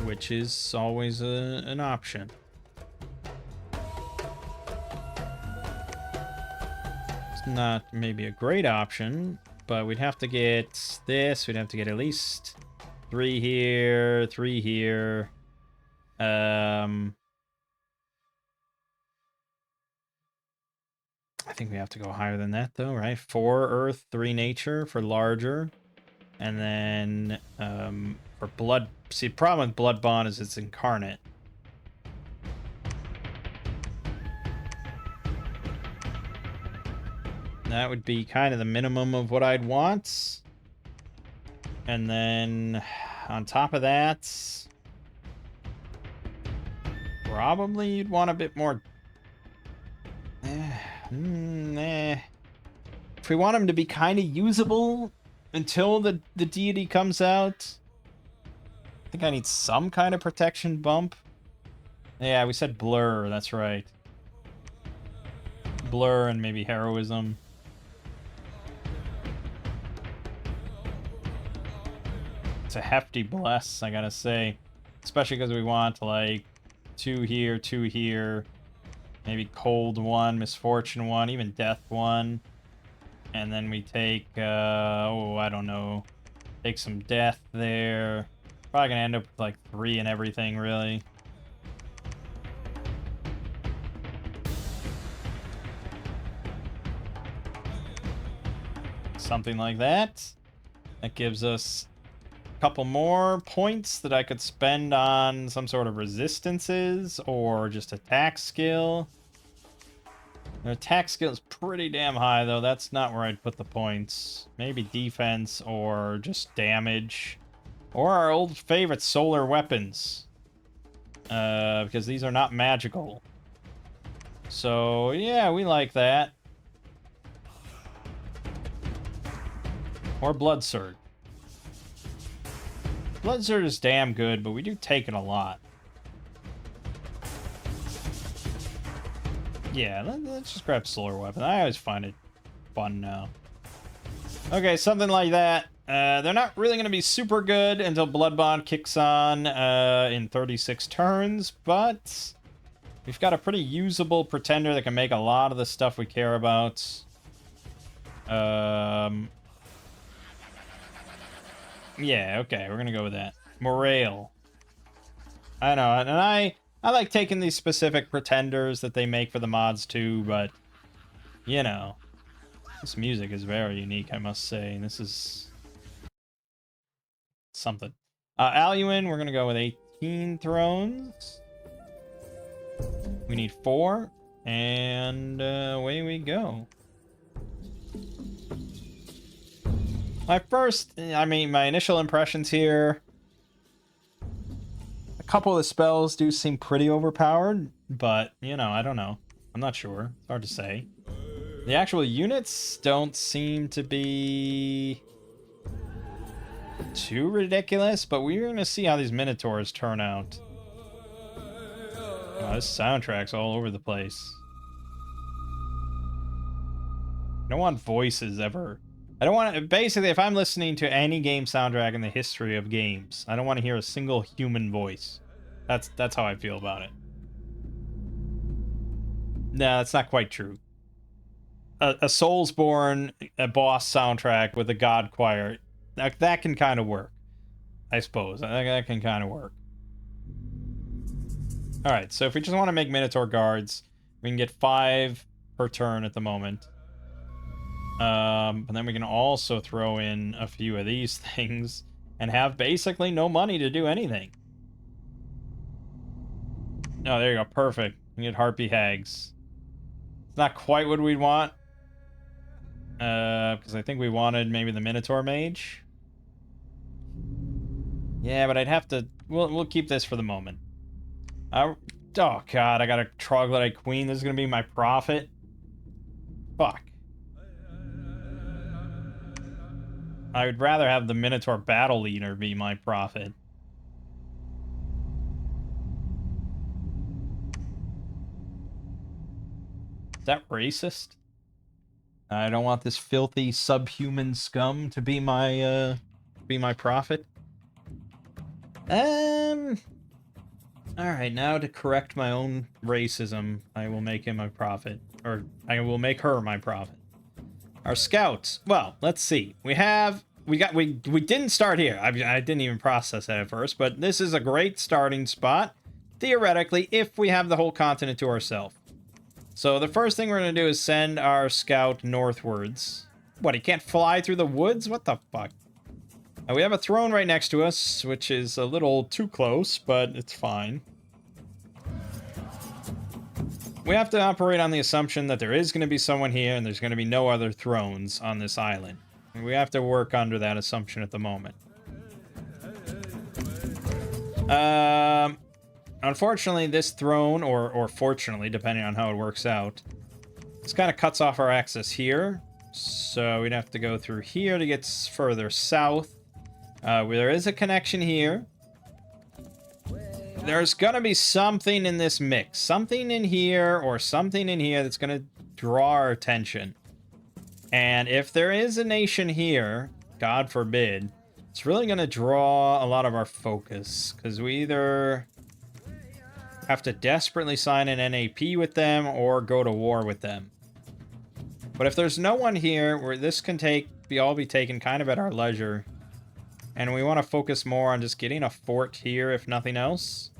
Which is always an option. It's not maybe a great option, but we'd have to get this. We'd have to get at least 3 here, 3 here. I think we have to go higher than that, though, right? 4 Earth, 3 Nature for larger. And then for Blood... See, the problem with Blood Bond is it's incarnate. That would be kind of the minimum of what I'd want. And then on top of that... Probably you'd want a bit more... If we want him to be kind of usable until the deity comes out, I think I need some kind of protection bump. Yeah, we said blur, that's right. Blur and maybe heroism. It's a hefty bless, I gotta say. Especially because we want, like, 2 here, 2 here. Maybe cold 1, misfortune 1, even death 1. And then we take, I don't know. Take some death there. Probably gonna end up with like 3 and everything, really. Something like that. That gives us a couple more points that I could spend on some sort of resistances or just attack skill. Their attack skill is pretty damn high, though. That's not where I'd put the points. Maybe defense or just damage. Or our old favorite, solar weapons. Because these are not magical. So, yeah, we like that. Or Blood Surge. Blood Surge is damn good, but we do take it a lot. Yeah, let's just grab Solar Weapon. I always find it fun now. Okay, something like that. They're not really going to be super good until Blood Bond kicks on in 36 turns, but we've got a pretty usable Pretender that can make a lot of the stuff we care about. Yeah, okay, we're going to go with that. Morale. I know, and I like taking these specific Pretenders that they make for the mods too, but, you know, this music is very unique, I must say. This is something. Aluin, we're going to go with 18 thrones. We need 4, and away we go. My initial impressions here, a couple of the spells do seem pretty overpowered, but, you know, I don't know. I'm not sure. It's hard to say. The actual units don't seem to be too ridiculous, but we're going to see how these Minotaurs turn out. Wow, this soundtrack's all over the place. I don't want voices ever. I don't want to... Basically, if I'm listening to any game soundtrack in the history of games, I don't want to hear a single human voice. That's how I feel about it. No, that's not quite true. A Soulsborne, a boss soundtrack with a god choir, that can kind of work. I suppose. That can kind of work. Alright, so if we just want to make Minotaur guards, we can get 5 per turn at the moment. But then we can also throw in a few of these things and have basically no money to do anything. Oh, there you go. Perfect. We get Harpy Hags. It's not quite what we'd want. Because I think we wanted maybe the Minotaur Mage. Yeah, but I'd have to... We'll keep this for the moment. Oh, God. I got a Troglodyte Queen. This is going to be my prophet. Fuck. I would rather have the Minotaur Battle Leader be my prophet. Is that racist? I don't want this filthy subhuman scum to be my prophet. Alright, now to correct my own racism, I will make him my prophet. Or, I will make her my prophet. Our scouts. Well, let's see. We didn't start here. I didn't even process that at first, but this is a great starting spot, theoretically, if we have the whole continent to ourselves. So the first thing we're going to do is send our scout northwards. What, he can't fly through the woods? What the fuck? We have a throne right next to us, which is a little too close, but it's fine. We have to operate on the assumption that there is going to be someone here and there's going to be no other thrones on this island. We have to work under that assumption at the moment. Unfortunately, this throne, or fortunately, depending on how it works out, this kind of cuts off our access here. So we'd have to go through here to get further south. There is a connection here. There's gonna be something in this mix. Something in here or something in here that's gonna draw our attention. And if there is a nation here, God forbid, it's really gonna draw a lot of our focus. Because we either have to desperately sign an NAP with them or go to war with them. But if there's no one here, where this can all be taken kind of at our leisure. And we want to focus more on just getting a fort here, if nothing else.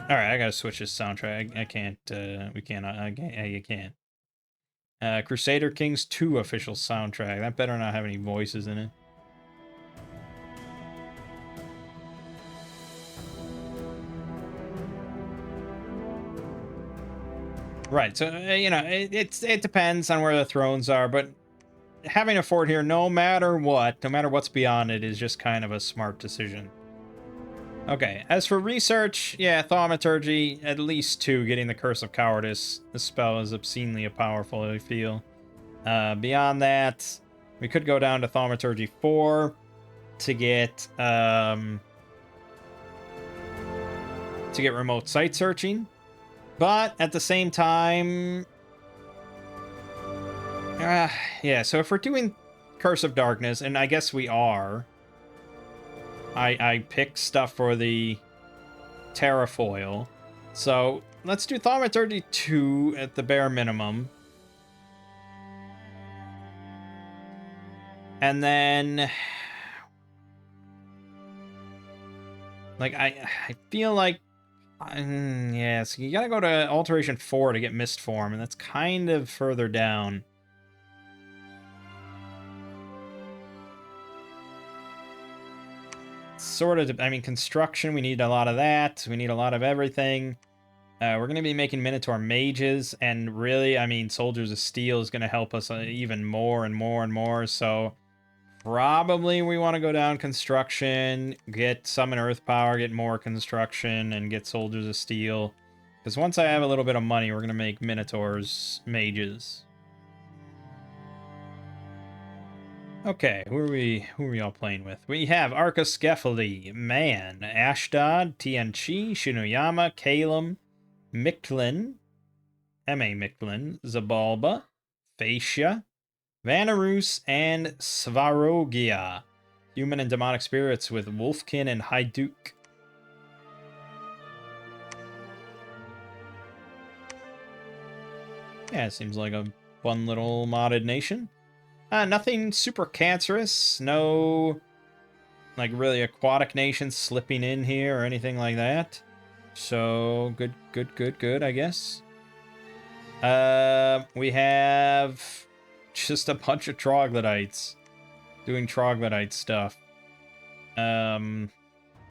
Alright, I gotta switch this soundtrack. I can't, you can't. Crusader Kings 2 official soundtrack. That better not have any voices in it. Right, so, you know, it depends on where the thrones are, but having a fort here, no matter what, no matter what's beyond it, is just kind of a smart decision. Okay, as for research, yeah, thaumaturgy, at least 2, getting the Curse of Cowardice. This spell is obscenely powerful, I feel. Beyond that, we could go down to thaumaturgy 4 to get remote sight searching. But at the same time, yeah, so if we're doing Curse of Darkness, and I guess we are, I picked stuff for the Terrafoil. So let's do Thaumaturgy 2 at the bare minimum. And then, like, I feel like, yeah, so you gotta go to Alteration 4 to get Mist Form, and that's kind of further down. Sort of, I mean, construction, we need a lot of that. We need a lot of everything. We're going to be making Minotaur mages, and really, I mean, Soldiers of Steel is going to help us even more and more and more, so probably we want to go down construction, get Summon Earth Power, get more construction, and get Soldiers of Steel. Because once I have a little bit of money, we're going to make Minotaurs mages. Okay, who are we all playing with? We have Arcoscephali, Man, Ashdod, Tianchi, Shinoyama, Kalem, Mictlan, M.A. Mictlan, Zabalba, Phaecia, Vanarus, and Svarogia. Human and demonic spirits with Wolfkin and Haiduk. Yeah, it seems like a fun little modded nation. Nothing super cancerous. No, like, really aquatic nations slipping in here or anything like that. So, good, I guess. We have just a bunch of troglodytes doing troglodyte stuff. Boy,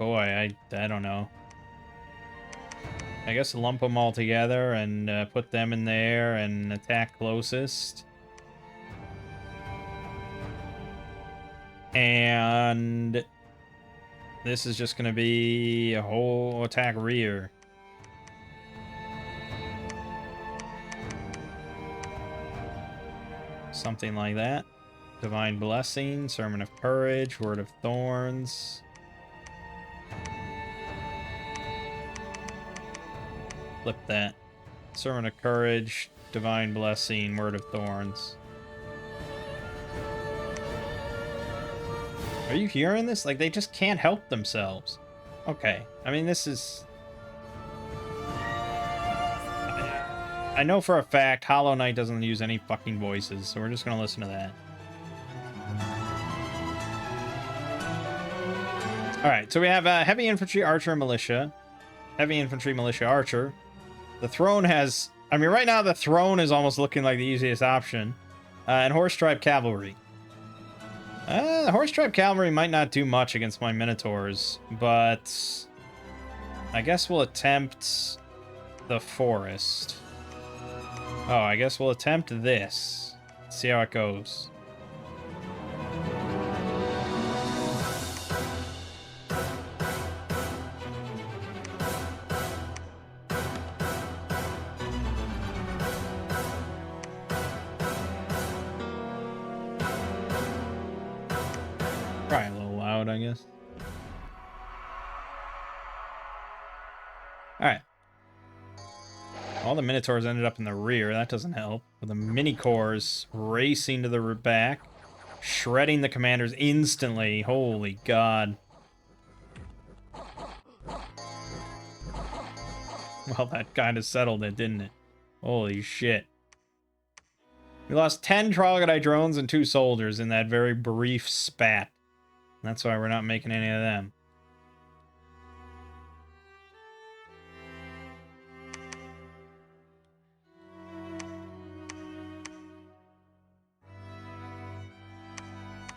I don't know. I guess lump them all together and put them in there and attack closest. And this is just going to be a whole attack rear. Something like that. Divine Blessing, Sermon of Courage, Word of Thorns. Flip that. Sermon of Courage, Divine Blessing, Word of Thorns. Are you hearing this? Like, they just can't help themselves. Okay. I mean, this is... I know for a fact Hollow Knight doesn't use any fucking voices, so we're just gonna listen to that. Alright, so we have Heavy Infantry, Archer, Militia. Heavy Infantry, Militia, Archer. The Throne has... I mean, right now the Throne is almost looking like the easiest option. And Horse Tribe Cavalry. The Horse Tribe Cavalry might not do much against my Minotaurs, but... I guess we'll attempt the Forest. Oh, I guess we'll attempt this. See how it goes. Probably a little loud, I guess. Alright. All the Minotaurs ended up in the rear. That doesn't help. With the Mini-Cores racing to the back. Shredding the commanders instantly. Holy God. Well, that kind of settled it, didn't it? Holy shit. We lost 10 Troglodyte drones and 2 soldiers in that very brief spat. That's why we're not making any of them.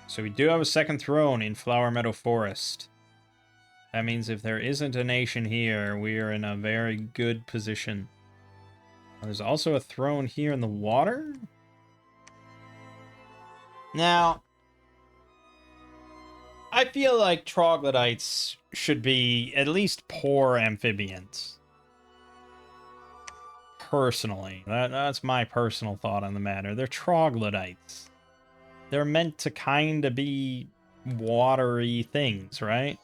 So we do have a second throne in Flower Meadow Forest. That means if there isn't a nation here, we are in a very good position. There's also a throne here in the water. Now, I feel like troglodytes should be at least poor amphibians. Personally, that's my personal thought on the matter. They're troglodytes. They're meant to kind of be watery things, right?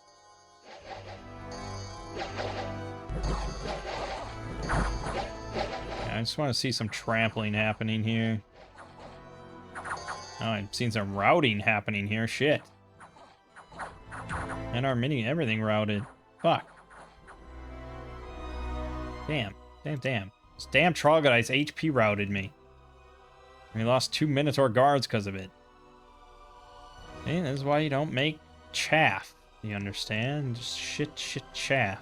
I just want to see some trampling happening here. Oh, I've seen some routing happening here. Shit. And our mini, everything routed. Fuck. Damn. Damn. Those damn troglodytes HP routed me. We lost 2 Minotaur guards because of it. And this is why you don't make chaff. You understand? Just shit chaff.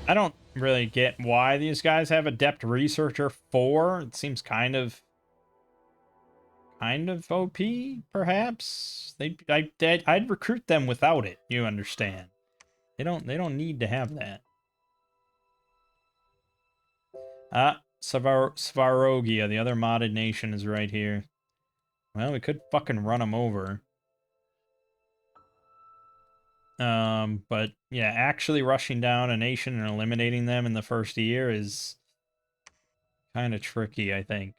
I don't really get why these guys have Adept Researcher 4. It seems kind of OP, perhaps. I'd recruit them without it. You understand? They don't need to have that. Svarogia, the other modded nation, is right here. Well, we could fucking run them over. But yeah, actually rushing down a nation and eliminating them in the first year is kind of tricky, I think.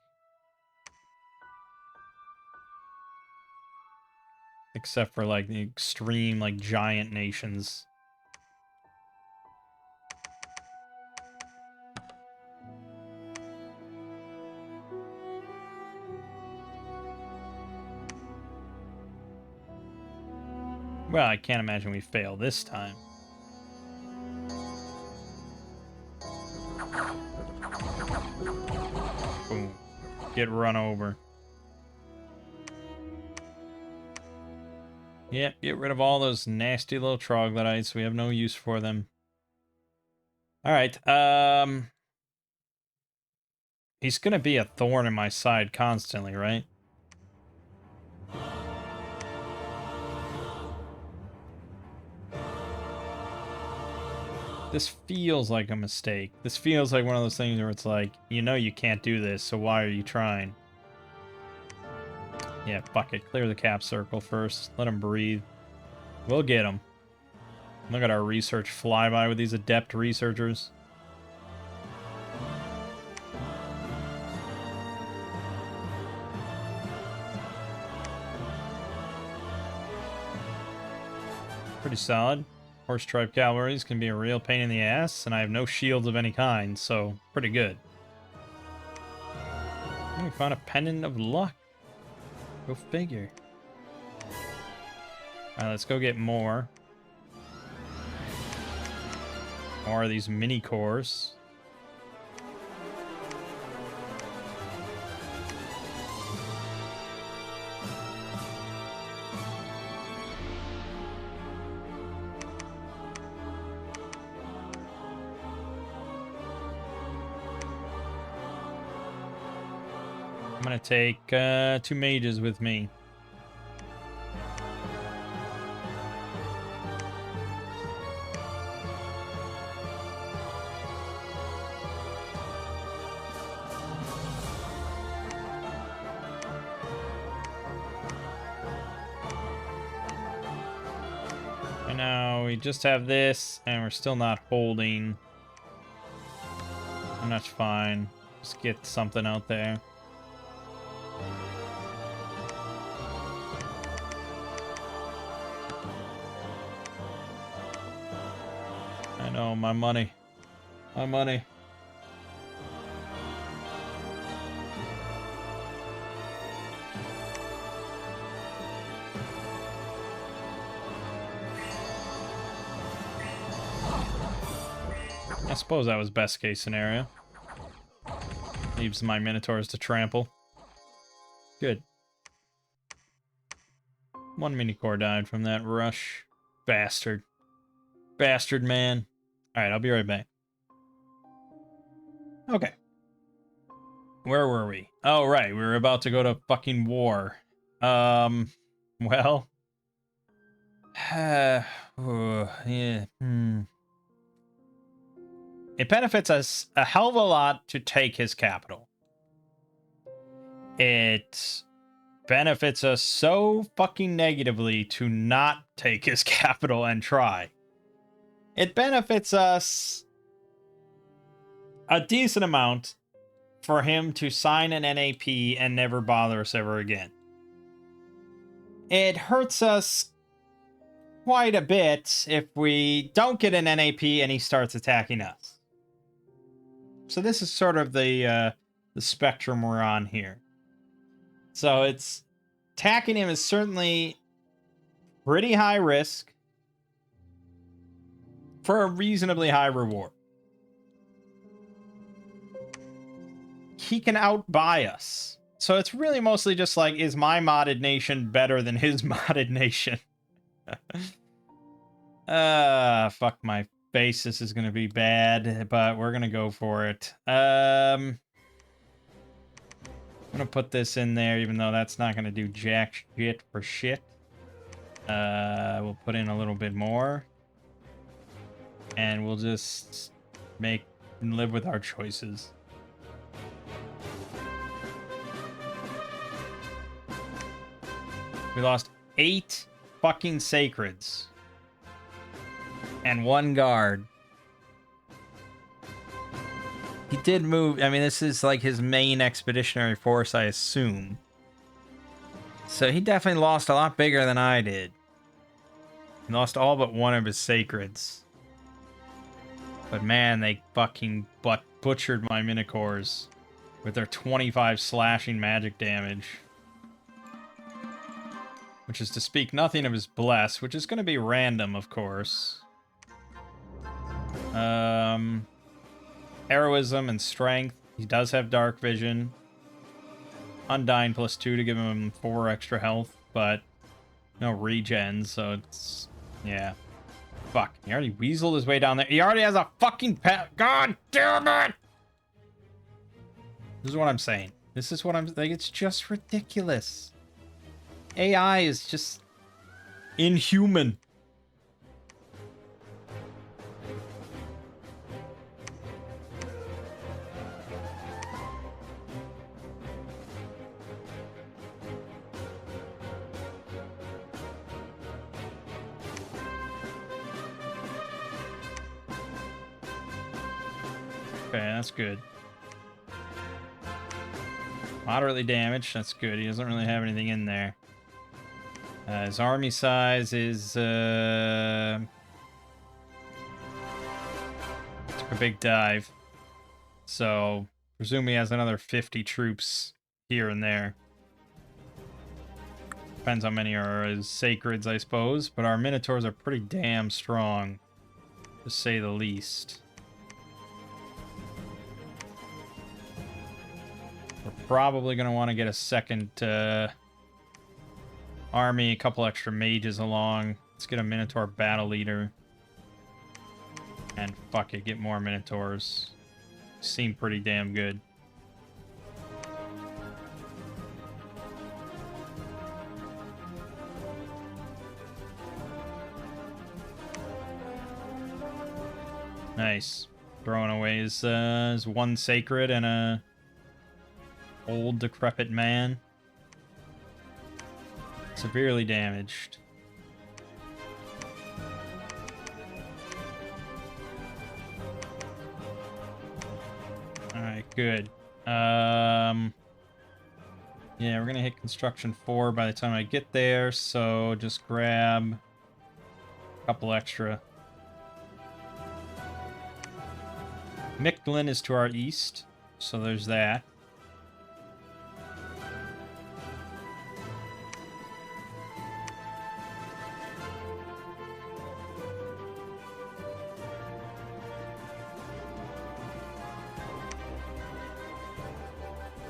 Except for like the extreme, like giant nations. Well, I can't imagine we fail this time. Boom. Get run over. Yep, get rid of all those nasty little troglodytes. We have no use for them. Alright, he's gonna be a thorn in my side constantly, right? This feels like a mistake. This feels like one of those things where it's like, you know you can't do this, so why are you trying? Yeah, fuck it. Clear the cap circle first. Let him breathe. We'll get him. Look at our research flyby with these adept researchers. Pretty solid. Horse tribe cavalries can be a real pain in the ass, and I have no shields of any kind, so pretty good. We found a pendant of luck. Go figure. Alright, let's go get more. More of these mini cores. I'm gonna take 2 mages with me. And now we just have this, and we're still not holding. And that's fine. Just get something out there. I know, my money. My money. I suppose that was best case scenario. Leaves my minotaurs to trample. Good. One mini core died from that rush. Bastard. Bastard, man. Alright, I'll be right back. Okay. Where were we? Oh, right. We were about to go to fucking war. Well. Yeah. It benefits us a hell of a lot to take his capital. It benefits us so fucking negatively to not take his capital and try. It benefits us a decent amount for him to sign an NAP and never bother us ever again. It hurts us quite a bit if we don't get an NAP and he starts attacking us. So this is sort of the spectrum we're on here. So it's attacking him is certainly pretty high risk for a reasonably high reward. He can outbuy us. So it's really mostly just like, is my modded nation better than his modded nation? Fuck my face. This is going to be bad, but we're going to go for it. I'm going to put this in there, even though that's not going to do jack shit for shit. We'll put in a little bit more. And we'll just make and live with our choices. We lost 8 fucking sacreds. And 1 guard. He did move. I mean, this is like his main expeditionary force, I assume. So he definitely lost a lot bigger than I did. He lost all but 1 of his sacreds. But man, they fucking butchered my Minotaurs with their 25 slashing magic damage. Which is to speak nothing of his bless, which is going to be random, of course. Heroism and strength. He does have dark vision. Undying +2 to give him 4 extra health, but no regen, so it's... yeah. Fuck. He already weaseled his way down there. He already has a fucking pet. God damn it! This is what I'm saying. This is what I'm... like, it's just ridiculous. AI is just inhuman. Okay, that's good. Moderately damaged, that's good. He doesn't really have anything in there. His army size is, took a big dive. So, presume he has another 50 troops here and there. Depends how many are his sacreds, I suppose. But our Minotaurs are pretty damn strong, to say the least. We're probably going to want to get a second army, a couple extra mages along. Let's get a Minotaur battle leader. And fuck it, get more Minotaurs. Seem pretty damn good. Nice. Throwing away his 1 sacred and a old decrepit man. Severely damaged. Alright, good. Yeah, we're gonna hit construction 4 by the time I get there, so just grab a couple extra. Mictlin is to our east, so there's that.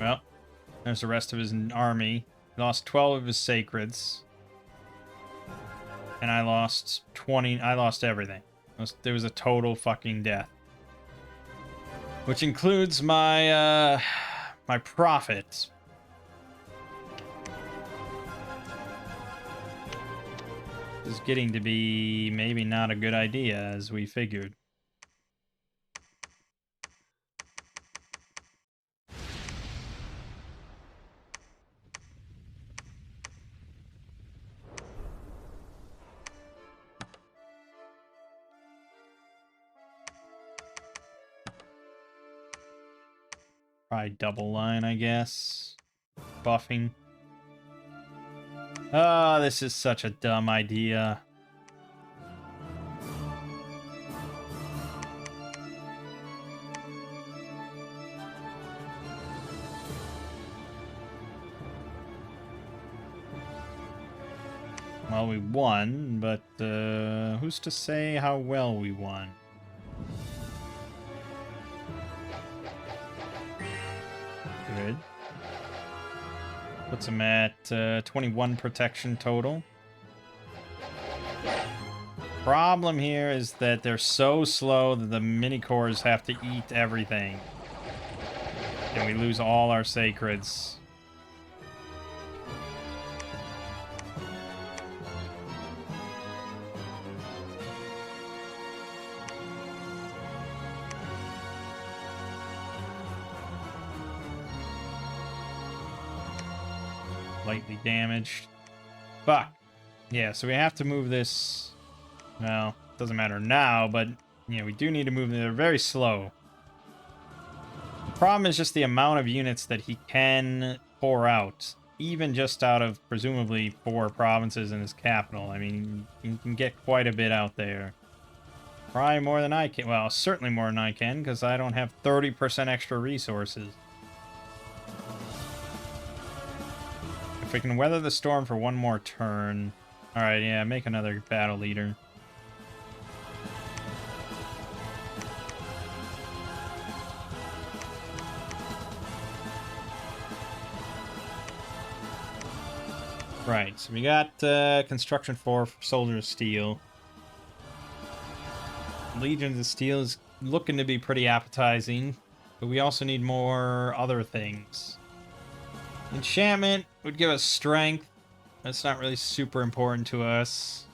Well, There's the rest of his army. He lost 12 of his sacreds. And I lost 20. I lost everything. There was a total fucking death. Which includes my, my profit. This is getting to be maybe not a good idea, as we figured. Probably double line, I guess. Buffing. Oh, this is such a dumb idea. Well, we won, but who's to say how well we won? Good. Puts him at 21 protection total. Problem here is that they're so slow that the mini cores have to eat everything. And we lose all our sacreds. Lightly damaged. Fuck. Yeah, so we have to move this. Well, doesn't matter now, but you know, we do need to move them. They're very slow. The problem is just the amount of units that he can pour out, even just out of presumably 4 provinces in his capital. I mean, you can get quite a bit out there. Probably more than I can. Well, certainly more than I can, because I don't have 30% extra resources. If we can weather the storm for one more turn. Alright, yeah, make another battle leader. Right, so we got Construction 4 for Soldier of Steel. Legions of Steel is looking to be pretty appetizing, but we also need more other things. Enchantment would give us strength. That's not really super important to us.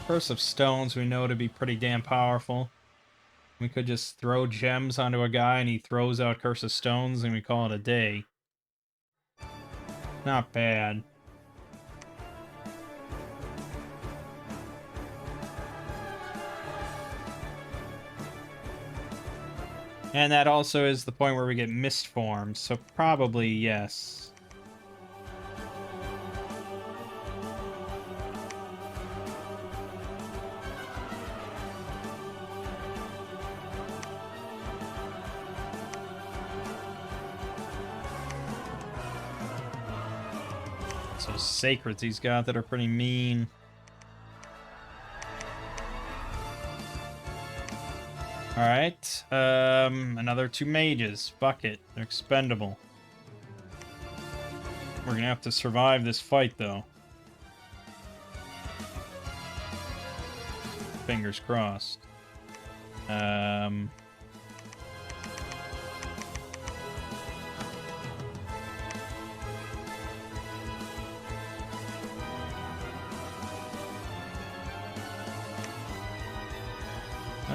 Curse of Stones we know to be pretty damn powerful. We could just throw gems onto a guy and he throws out Curse of Stones and we call it a day. Not bad. And that also is the point where we get mist forms, so probably yes. So sacreds he's got that are pretty mean. Alright, another 2 mages. Bucket. They're expendable. We're gonna have to survive this fight, though. Fingers crossed.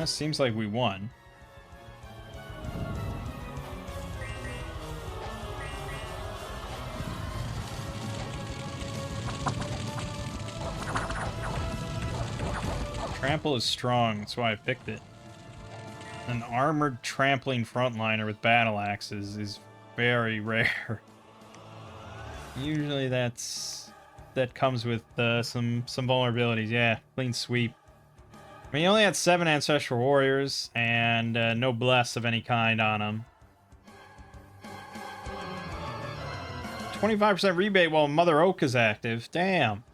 Seems like we won. Trample is strong, that's why I picked it. An armored trampling frontliner with battle axes is very rare. Usually that comes with some vulnerabilities. Yeah, clean sweep. I mean, he only had 7 Ancestral Warriors, and no bless of any kind on him. 25% rebate while Mother Oak is active. Damn.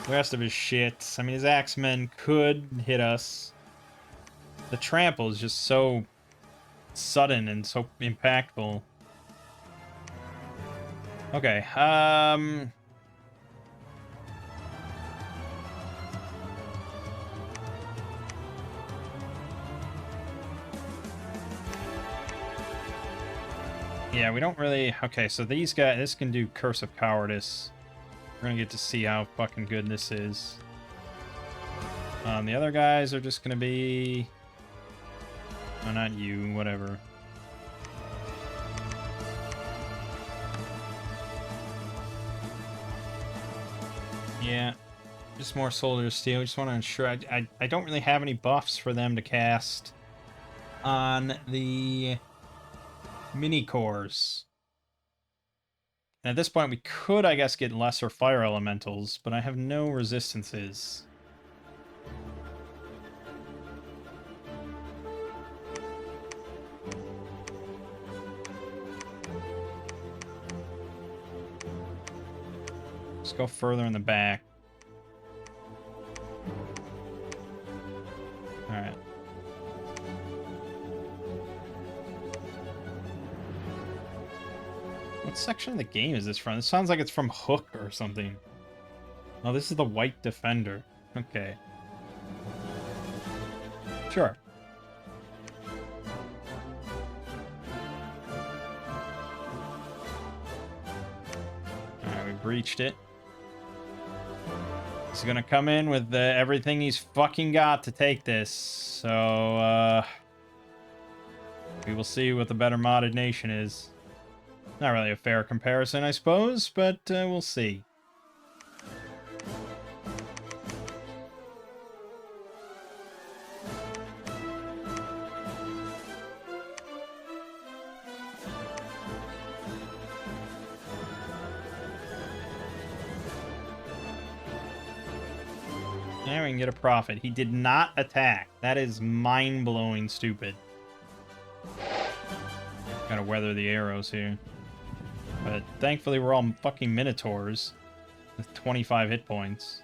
The rest of his shit. I mean, his Axemen could hit us. The Trample is just so sudden and so impactful. Okay, yeah, we don't really... Okay, so these guys... This can do Curse of Cowardice. We're gonna get to see how fucking good this is. The other guys are just gonna be... Oh, not you, whatever. Yeah, just more Soldier of Steel. Just want to ensure... I don't really have any buffs for them to cast on the mini cores. And at this point, we could, I guess, get lesser fire elementals, but I have no resistances. Let's go further in the back. Alright. What section of the game is this from? This sounds like it's from Hook or something. Oh, this is the White Defender. Okay. Sure. Alright, we breached it. He's gonna come in with everything he's fucking got to take this. So, we will see what the better modded nation is. Not really a fair comparison, I suppose, but we'll see. Now we can get a profit. He did not attack. That is mind-blowing stupid. Gotta weather the arrows here. But thankfully we're all fucking Minotaurs with 25 hit points.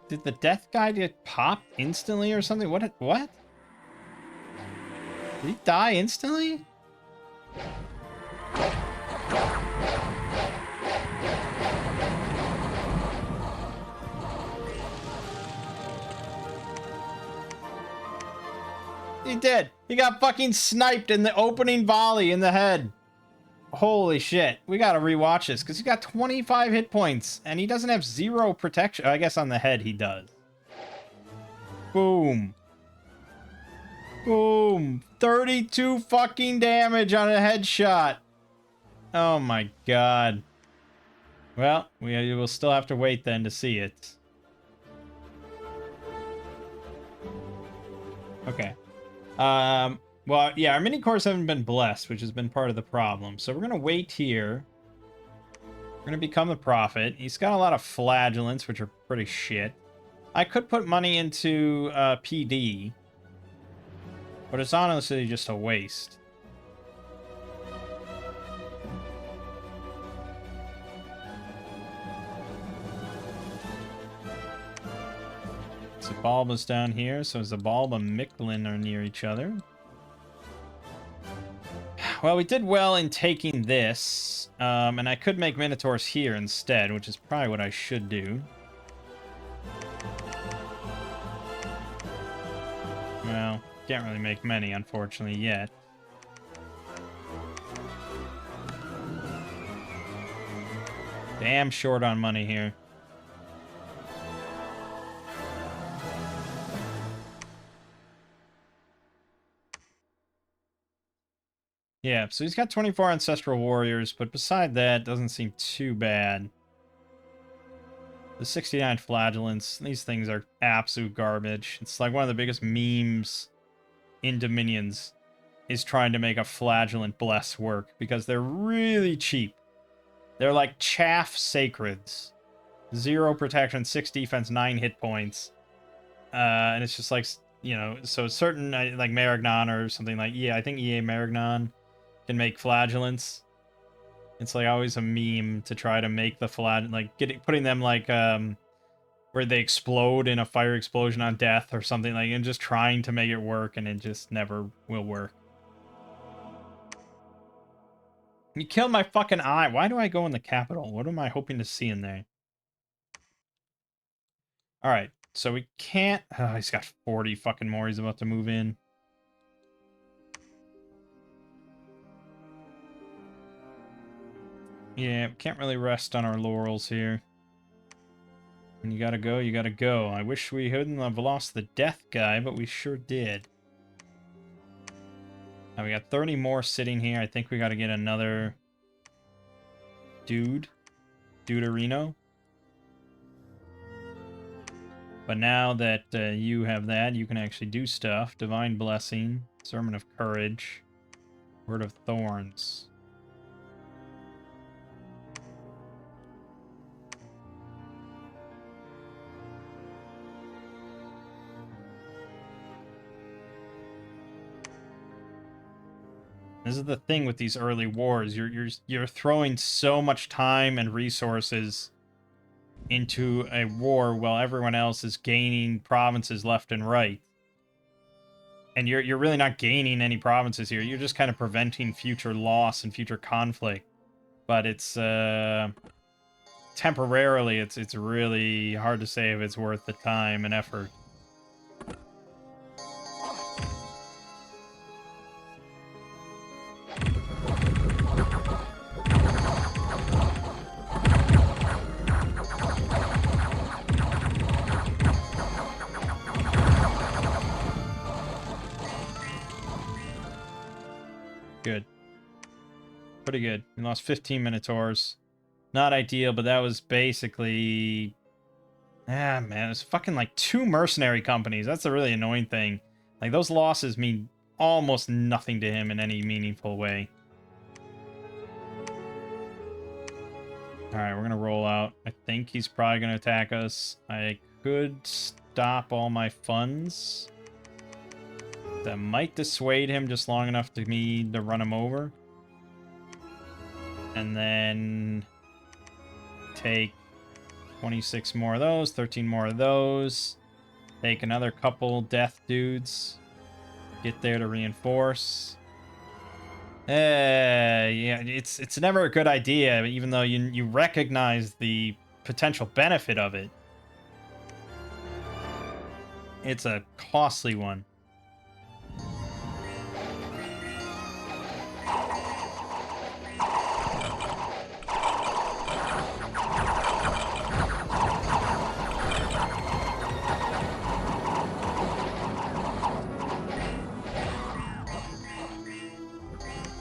Did the death guy get popped instantly or something? What? Did he die instantly? He did. He got fucking sniped in the opening volley in the head. Holy shit. We gotta rewatch this, because he got 25 hit points, and he doesn't have 0 protection. I guess on the head he does. Boom. Boom. 32 fucking damage on a headshot. Oh my god. Well, we will still have to wait then to see it. Okay. Well, yeah, our mini cores haven't been blessed, which has been part of the problem. So we're going to wait here. We're going to become the prophet. He's got a lot of flagellants, which are pretty shit. I could put money into PD, but it's honestly just a waste. Zabalba's down here, so Zabalba and Micklin are near each other. Well, we did well in taking this, and I could make Minotaurs here instead, which is probably what I should do. Well, can't really make many, unfortunately, yet. Damn short on money here. Yeah, so he's got 24 Ancestral Warriors, but beside that, doesn't seem too bad. The 69 Flagellants, these things are absolute garbage. It's like one of the biggest memes in Dominions is trying to make a Flagellant Bless work, because they're really cheap. They're like chaff sacreds. 0 protection, 6 defense, 9 hit points. And it's just like you know, so certain like Marignon or something like, yeah, I think EA Marignon can make flagellants. It's like always a meme to try to make the like putting them like where they explode in a fire explosion on death or something like, and just trying to make it work, and it just never will work. You killed my fucking eye. Why do I go in the capital? What am I hoping to see in there? All right, so we can't. Oh, he's got 40 fucking more. He's about to move in. Yeah, can't really rest on our laurels here. When you gotta go, you gotta go. I wish we hadn't have lost the death guy, but we sure did. Now we got 30 more sitting here. I think we gotta get another Duderino. But now that you have that, you can actually do stuff. Divine Blessing, Sermon of Courage, Word of Thorns. This is the thing with these early wars. You're throwing so much time and resources into a war while everyone else is gaining provinces left and right. And you're really not gaining any provinces here. You're just kind of preventing future loss and future conflict. But it's temporarily it's really hard to say if it's worth the time and effort. Good. Pretty good. We lost 15 Minotaurs. Not ideal, but that was basically... Ah, man, it's fucking like 2 mercenary companies. That's a really annoying thing. Like, those losses mean almost nothing to him in any meaningful way. Alright, we're gonna roll out. I think he's probably gonna attack us. I could stop all my funds. That might dissuade him just long enough to me to run him over. And then take 26 more of those, 13 more of those. Take another couple death dudes. Get there to reinforce. Yeah, it's never a good idea, even though you recognize the potential benefit of it. It's a costly one.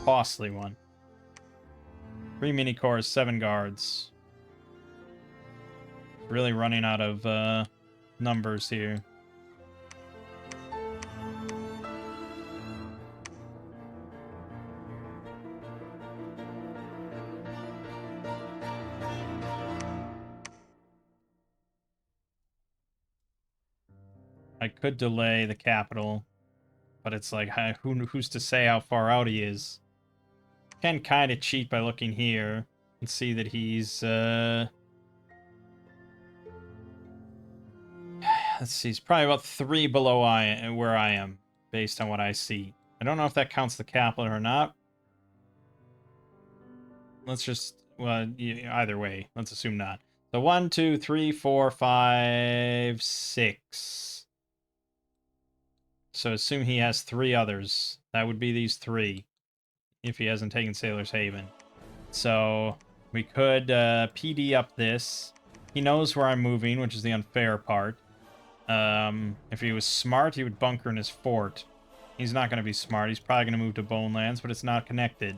Costly one. 3 mini cores, 7 guards. Really running out of numbers here. I could delay the capital, but it's like, who's to say how far out he is? Can kind of cheat by looking here and see that he's let's see, he's probably about 3 below where I am, based on what I see. I don't know if that counts the capital or not. Let's just, well, either way, let's assume not. So 1, 2, 3, 4, 5, 6. So assume he has 3 others. That would be these 3. If he hasn't taken Sailor's Haven. So we could PD up this. He knows where I'm moving, which is the unfair part. If he was smart, he would bunker in his fort. He's not going to be smart. He's probably going to move to Bonelands, but it's not connected.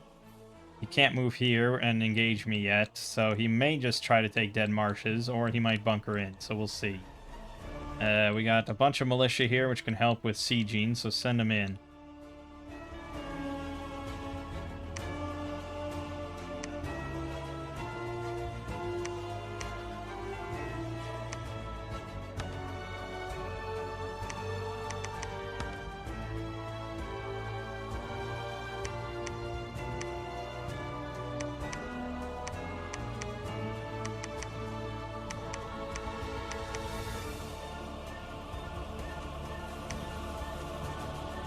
He can't move here and engage me yet, so he may just try to take Dead Marshes, or he might bunker in, so we'll see. We got a bunch of militia here, which can help with sieging, so send them in.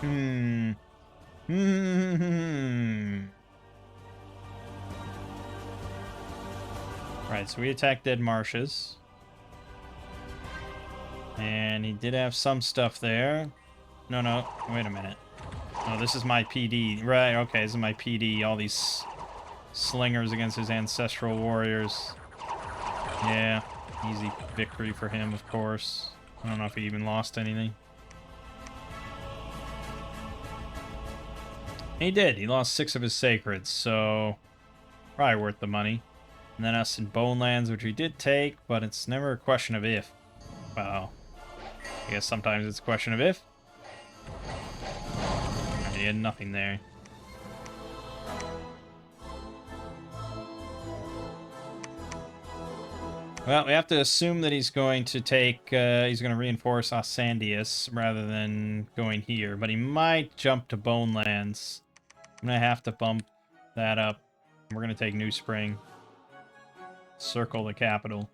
Hmm. Hmm. Right, so we attacked Dead Marshes. And he did have some stuff there. No, wait a minute. Oh, this is my PD. Right, okay, this is my PD. All these slingers against his ancestral warriors. Yeah, easy victory for him, of course. I don't know if he even lost anything. He did. He lost 6 of his sacreds, so probably worth the money. And then us in Bone Lands, which we did take, but it's never a question of if. Well, I guess sometimes it's a question of if. He had nothing there. Well, we have to assume that he's going to take, he's going to reinforce Osandius rather than going here, but he might jump to Bone Lands. I'm going to have to bump that up. We're going to take New Spring. Circle the capital.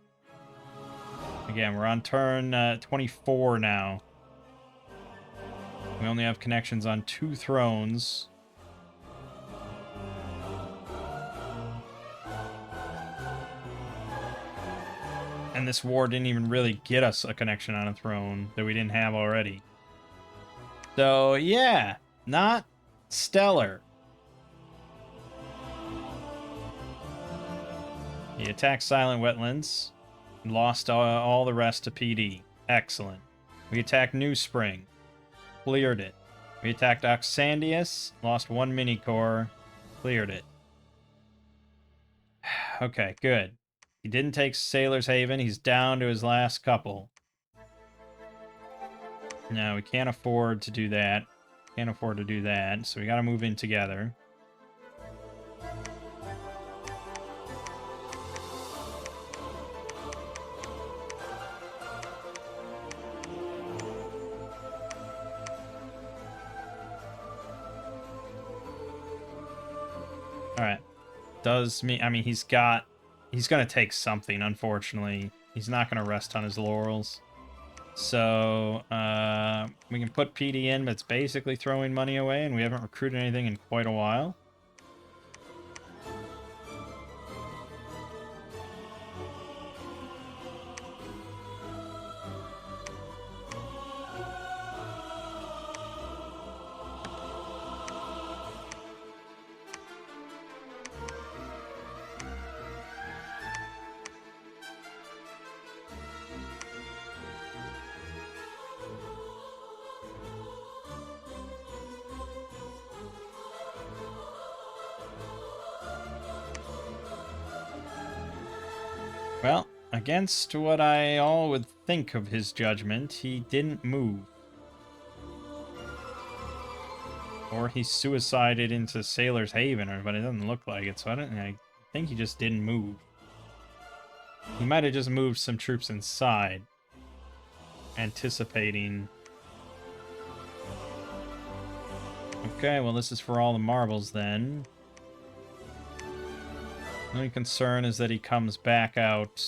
Again, we're on turn 24 now. We only have connections on 2 thrones. And this war didn't even really get us a connection on a throne that we didn't have already. So, yeah, not stellar. He attacked Silent Wetlands, lost all the rest to PD. Excellent. We attacked New Spring, cleared it. We attacked Oxandius, lost 1 mini-core, cleared it. Okay, good. He didn't take Sailor's Haven. He's down to his last couple. No, we can't afford to do that. Can't afford to do that, so we gotta move in together. Alright. I mean, he's gonna take something, unfortunately. He's not gonna rest on his laurels. So, we can put PD in, but it's basically throwing money away, and we haven't recruited anything in quite a while. Well, against what I all would think of his judgment, he didn't move. Or he suicided into Sailor's Haven, but it doesn't look like it, so I think he just didn't move. He might have just moved some troops inside, anticipating. Okay, well this is for all the marbles then. The only concern is that he comes back out.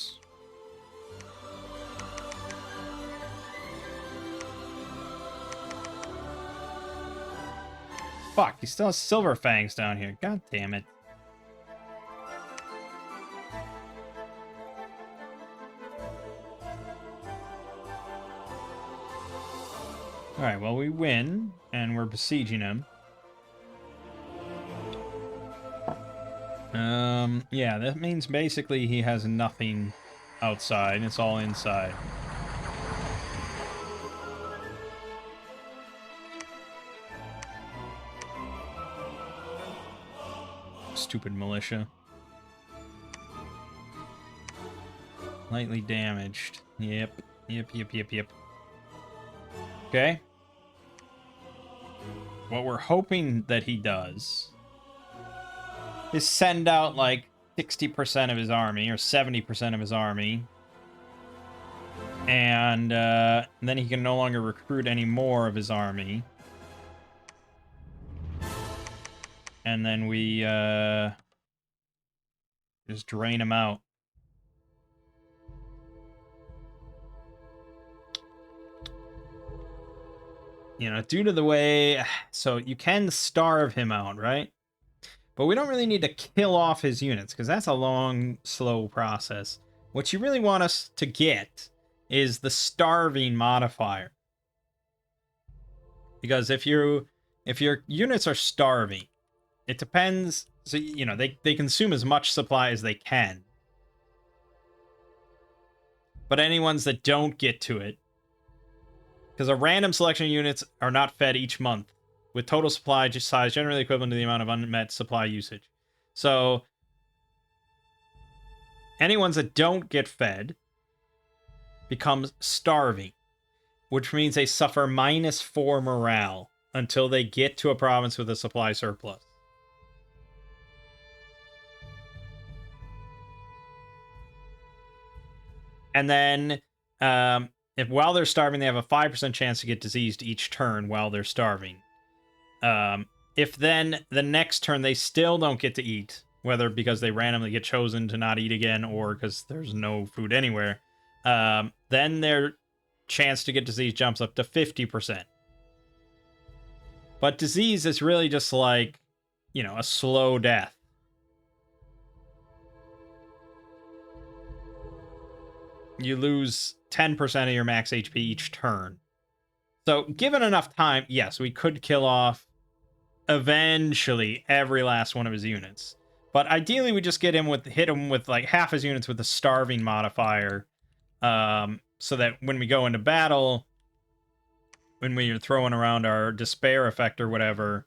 Fuck, he still has Silver Fangs down here. God damn it. Alright, well we win, and we're besieging him. Yeah, that means basically he has nothing outside, it's all inside. Stupid militia. Lightly damaged. Yep. Okay. What we're hoping that he does is send out like 60% of his army or 70% of his army, and then he can no longer recruit any more of his army, and then we just drain him out. You know, due to the way... So you can starve him out, right? But we don't really need to kill off his units, because that's a long, slow process. What you really want us to get is the starving modifier. Because if your units are starving, it depends... So, you know, they consume as much supply as they can. But any ones that don't get to it... Because a random selection of units are not fed each month, with total supply size generally equivalent to the amount of unmet supply usage. So, any ones that don't get fed become starving, which means they suffer -4 morale until they get to a province with a supply surplus. And then, if while they're starving, they have a 5% chance to get diseased each turn while they're starving. If then the next turn they still don't get to eat, whether because they randomly get chosen to not eat again or because there's no food anywhere, then their chance to get disease jumps up to 50%. But disease is really just like, you know, a slow death. You lose 10% of your max HP each turn. So, given enough time, yes, we could kill off eventually every last one of his units. But ideally, we just hit him with like half his units with the starving modifier, so that when we go into battle, when we are throwing around our despair effect or whatever,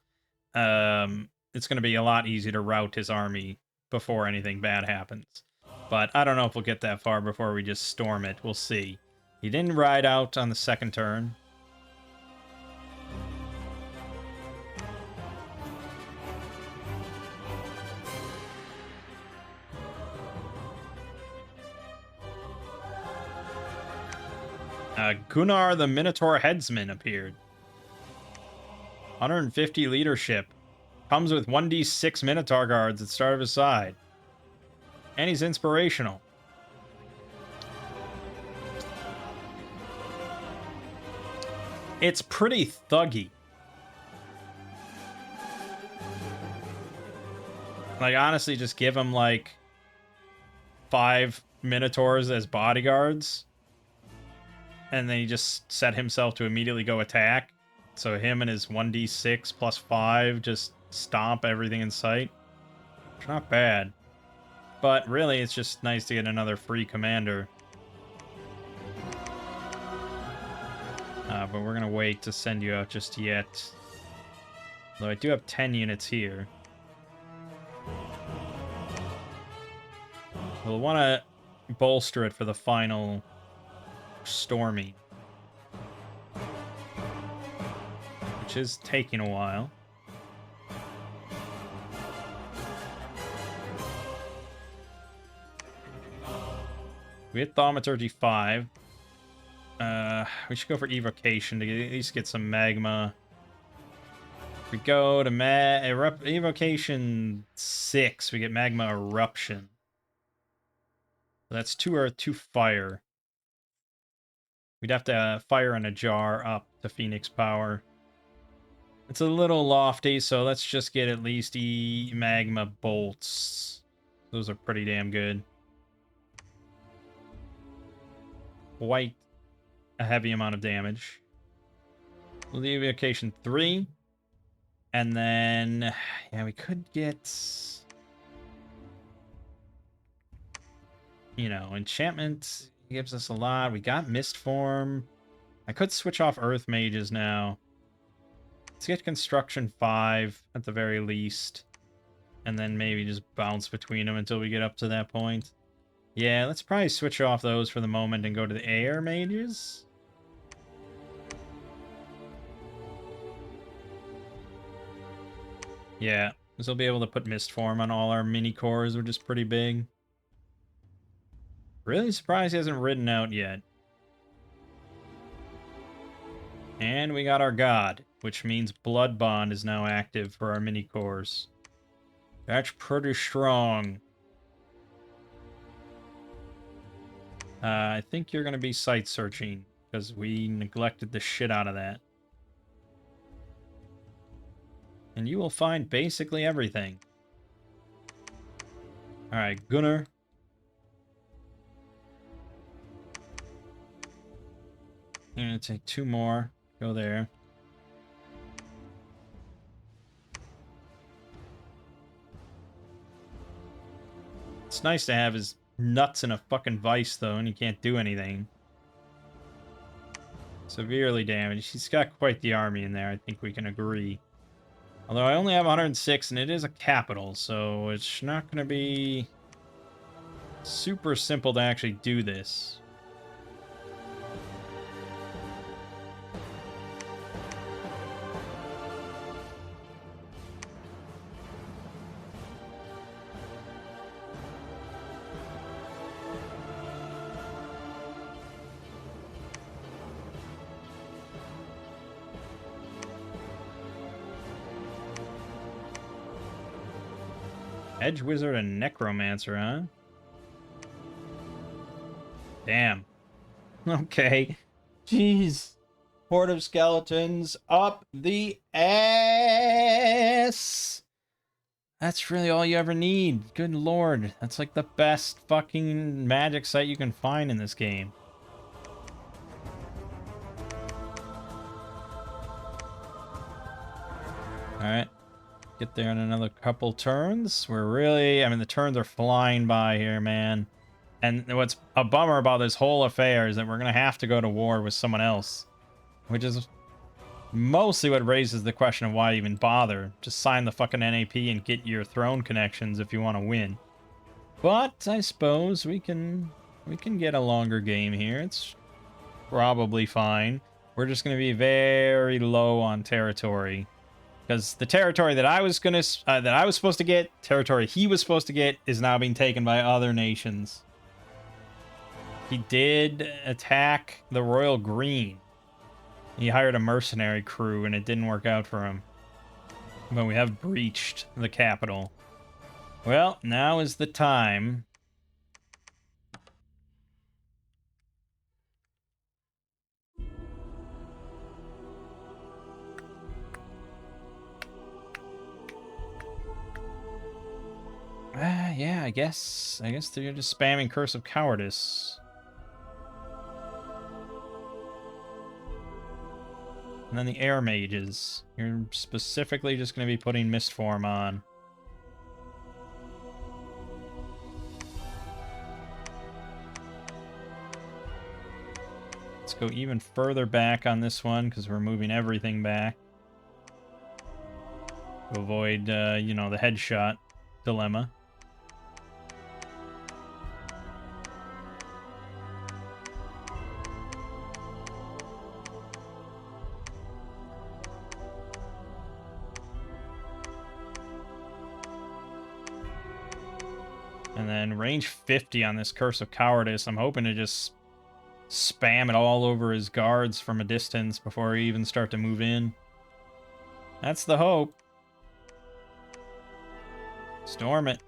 it's going to be a lot easier to rout his army before anything bad happens. But I don't know if we'll get that far before we just storm it. We'll see. He didn't ride out on the second turn. Gunnar the Minotaur Headsman appeared. 150 leadership. Comes with 1d6 Minotaur guards at the start of his side. And he's inspirational. It's pretty thuggy. Like, honestly, just give him, like, 5 Minotaurs as bodyguards. And then he just set himself to immediately go attack. So him and his 1d6 plus 5 just stomp everything in sight. It's not bad. But really, it's just nice to get another free commander. But we're going to wait to send you out just yet. Though I do have 10 units here. We'll want to bolster it for the final storming. Which is taking a while. We hit Thaumaturgy 5. We should go for Evocation to at least get some magma. If we go to Evocation 6, we get Magma Eruption. So that's 2 earth, 2 fire. We'd have to fire in a jar up to Phoenix Power. It's a little lofty, so let's just get at least Magma Bolts. Those are pretty damn good. Quite a heavy amount of damage. We'll do Evocation 3. And then, yeah, we could get, you know, Enchantment gives us a lot. We got Mist Form. I could switch off Earth Mages now. Let's get Construction 5 at the very least. And then maybe just bounce between them until we get up to that point. Yeah, let's probably switch off those for the moment and go to the Air Mages. Yeah, this will be able to put Mist Form on all our mini cores, which is pretty big. Really surprised he hasn't ridden out yet. And we got our God, which means Blood Bond is now active for our mini cores. That's pretty strong. I think you're going to be site searching, because we neglected the shit out of that. and you will find basically everything. Alright, Gunnar. I'm gonna take 2 more. Go there. It's nice to have his nuts in a fucking vice, though, and he can't do anything. Severely damaged. He's got quite the army in there, I think we can agree. Although I only have 106, and it is a capital, so it's not going to be super simple to actually do this. Edge Wizard and Necromancer, huh? Damn. Okay. Jeez. Horde of Skeletons up the ass! That's really all you ever need. Good lord. That's like the best fucking magic site you can find in this game. Alright. Get there in another couple turns. We're really... I mean, the turns are flying by here, man. And what's a bummer about this whole affair is that we're going to have to go to war with someone else. Which is mostly what raises the question of why even bother. Just sign the fucking NAP and get your throne connections if you want to win. But I suppose we can get a longer game here. It's probably fine. We're just going to be very low on territory. Because the territory that I was supposed to get, territory he was supposed to get, is now being taken by other nations. He did attack the Royal Green. He hired a mercenary crew, and it didn't work out for him. But we have breached the capital. Well, now is the time. Yeah, I guess they're just spamming Curse of Cowardice. And then the Air Mages. You're specifically just going to be putting Mist Form on. Let's go even further back on this one, because we're moving everything back. To avoid, you know, the headshot dilemma. And then range 50 on this Curse of Cowardice. I'm hoping to just spam it all over his guards from a distance before he even start to move in. That's the hope. Storm it.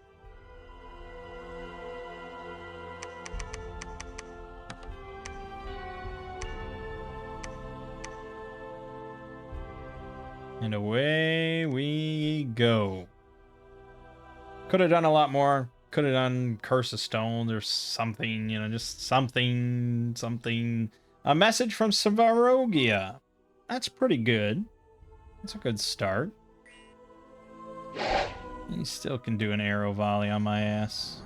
And away we go. Could have done a lot more. Could have done Curse of Stones or something, you know, just something. A message from Savarogia. That's pretty good. That's a good start. He still can do an arrow volley on my ass.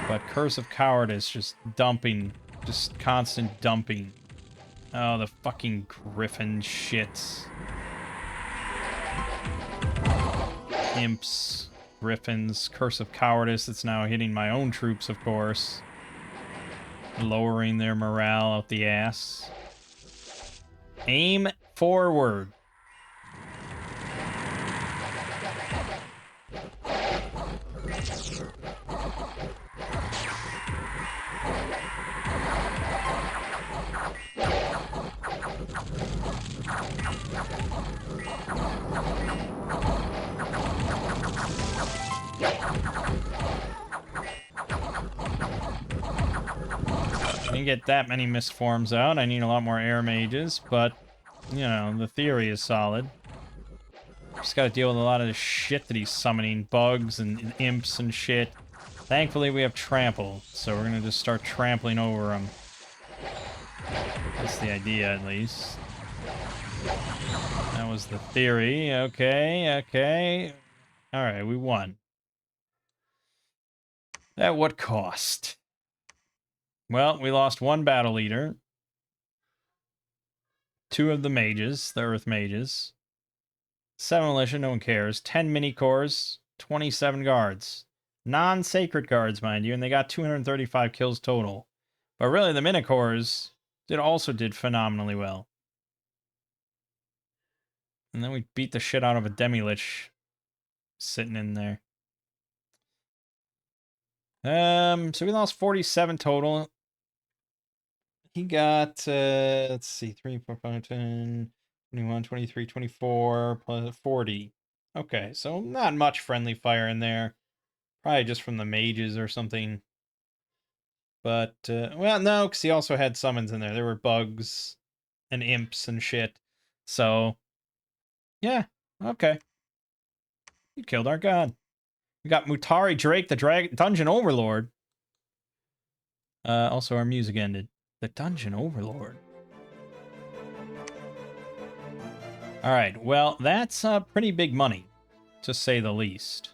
But Curse of Cowardice, just dumping. Just constant dumping. Oh, the fucking Griffin shits. Imps. Griffins, Curse of Cowardice, it's now hitting my own troops, of course. Lowering their morale out the ass. Aim forward. Didn't get that many misforms out. I need a lot more air mages, but, you know, the theory is solid. Just gotta deal with a lot of the shit that he's summoning. Bugs and imps and shit. Thankfully, we have trample, so we're gonna just start trampling over him. That's the idea, at least. That was the theory. Okay, okay. Alright, we won. At what cost? Well, we lost one battle leader. 2 of the mages, the earth mages. 7 militia, no one cares. 10 mini cores, 27 guards. Non-sacred guards, mind you, and they got 235 kills total. But really, the Minicores also did phenomenally well. And then we beat the shit out of a Demi-Lich sitting in there. So we lost 47 total. He got, let's see, 3, 4, 5, 10, 21, 23, 24, plus 40. Okay, so not much friendly fire in there. Probably just from the mages or something. But, well, no, because he also had summons in there. There were bugs and imps and shit. So, yeah, okay. You killed our god. We got Mutari Drake, the Dungeon Overlord. Also, our music ended. The Dungeon Overlord. Alright, well, that's pretty big money, to say the least.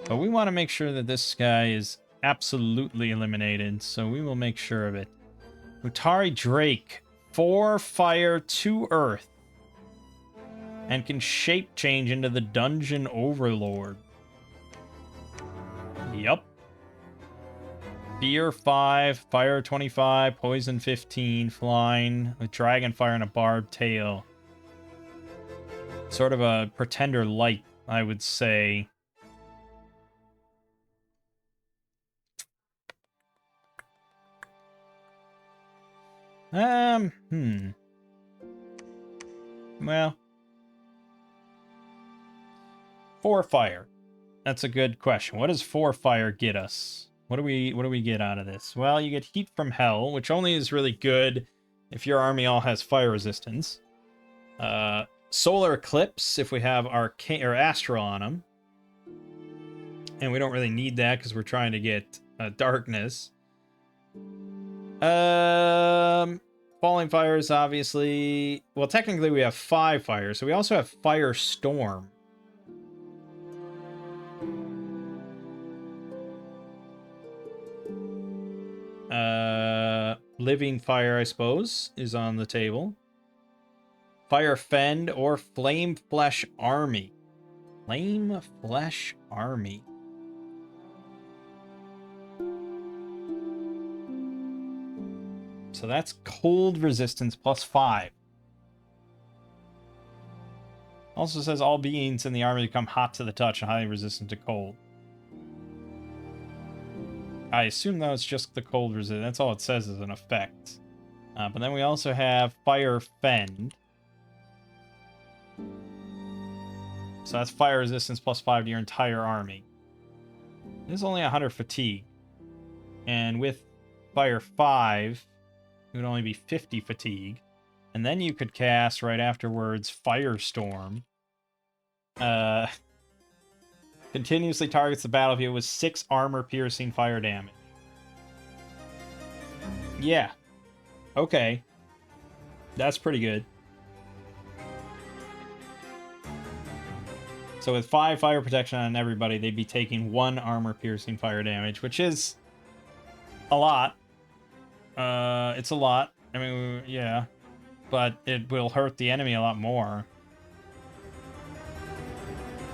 But we want to make sure that this guy is absolutely eliminated, so we will make sure of it. Mutari Drake, 4 fire, 2 earth, and can shape change into the Dungeon Overlord. Yup. Fear 5, fire 25, poison 15, flying, with dragon fire and a barbed tail. Sort of a pretender light, I would say. Well. 4 fire. That's a good question. What does 4 fire get us? What do we get out of this? Well, you get heat from hell, which only is really good if your army all has fire resistance. Solar eclipse if we have arcane or astral on them. And we don't really need that because we're trying to get darkness. Falling fires, obviously. Well, technically we have 5 fires, so we also have fire storm. Living fire, I suppose, is on the table. Fire fend or flame flesh army. Flame flesh army. So that's cold resistance plus 5. Also says all beings in the army become hot to the touch and highly resistant to cold. I assume that it's just the cold resistance. That's all it says as an effect. But then we also have fire fend. So that's fire resistance plus 5 to your entire army. This is only 100 fatigue. And with fire 5, it would only be 50 fatigue. And then you could cast right afterwards Firestorm. Continuously targets the battlefield with 6 armor-piercing fire damage. Yeah. Okay. That's pretty good. So with 5 fire protection on everybody, they'd be taking 1 armor-piercing fire damage, which is a lot. It's a lot. I mean, yeah. But it will hurt the enemy a lot more.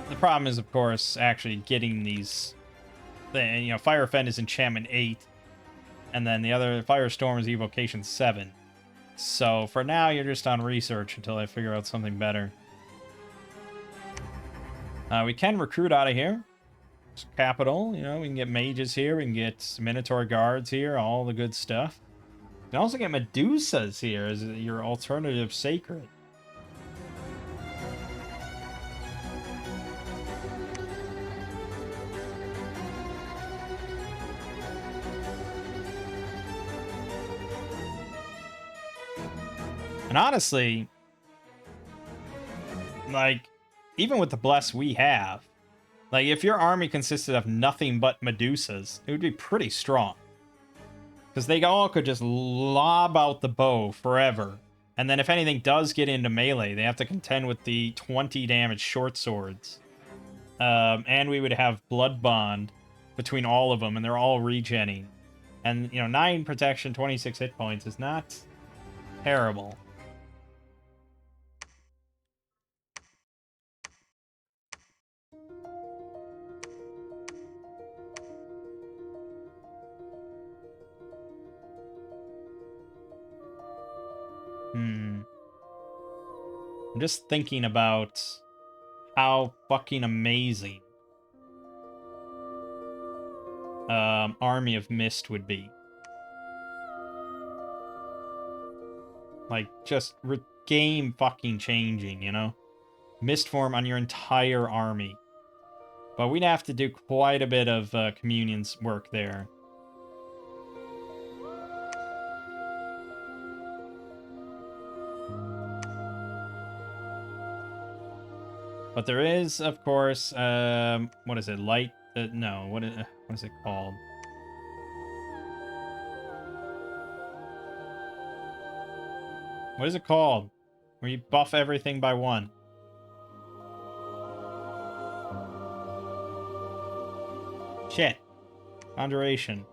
The problem is, of course, actually getting these... You know, Fire Fend is enchantment 8. And then the other Firestorm is evocation 7. So for now, you're just on research until I figure out something better. We can recruit out of here. It's capital, you know, we can get mages here, we can get Minotaur guards here, all the good stuff. You can also get Medusas here as your alternative sacred. And honestly, like, even with the bless we have, like, if your army consisted of nothing but Medusas, it would be pretty strong. Because they all could just lob out the bow forever. And then if anything does get into melee, they have to contend with the 20 damage short swords. And we would have Blood Bond between all of them, and they're all regenning. And, 9 protection, 26 hit points is not terrible. I'm just thinking about how fucking amazing Army of Mist would be. Like, just game fucking changing, Mist form on your entire army. But we'd have to do quite a bit of Communion's work there. But there is, of course, what is it? Light? No, what is it called? What is it called? Where you buff everything by 1. Shit. Conjuration.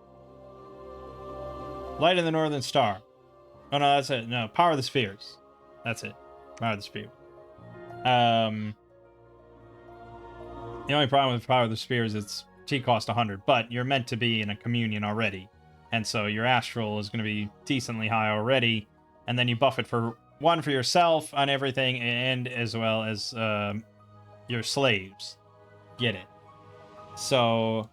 Light of the Northern Star. Oh, no, that's it. No, Power of the Spheres. That's it. Power of the Spheres. The only problem with Power of the Spheres is its T cost 100, but you're meant to be in a communion already. And so your Astral is going to be decently high already. And then you buff it for 1 for yourself on everything, and as well as your slaves. Get it? So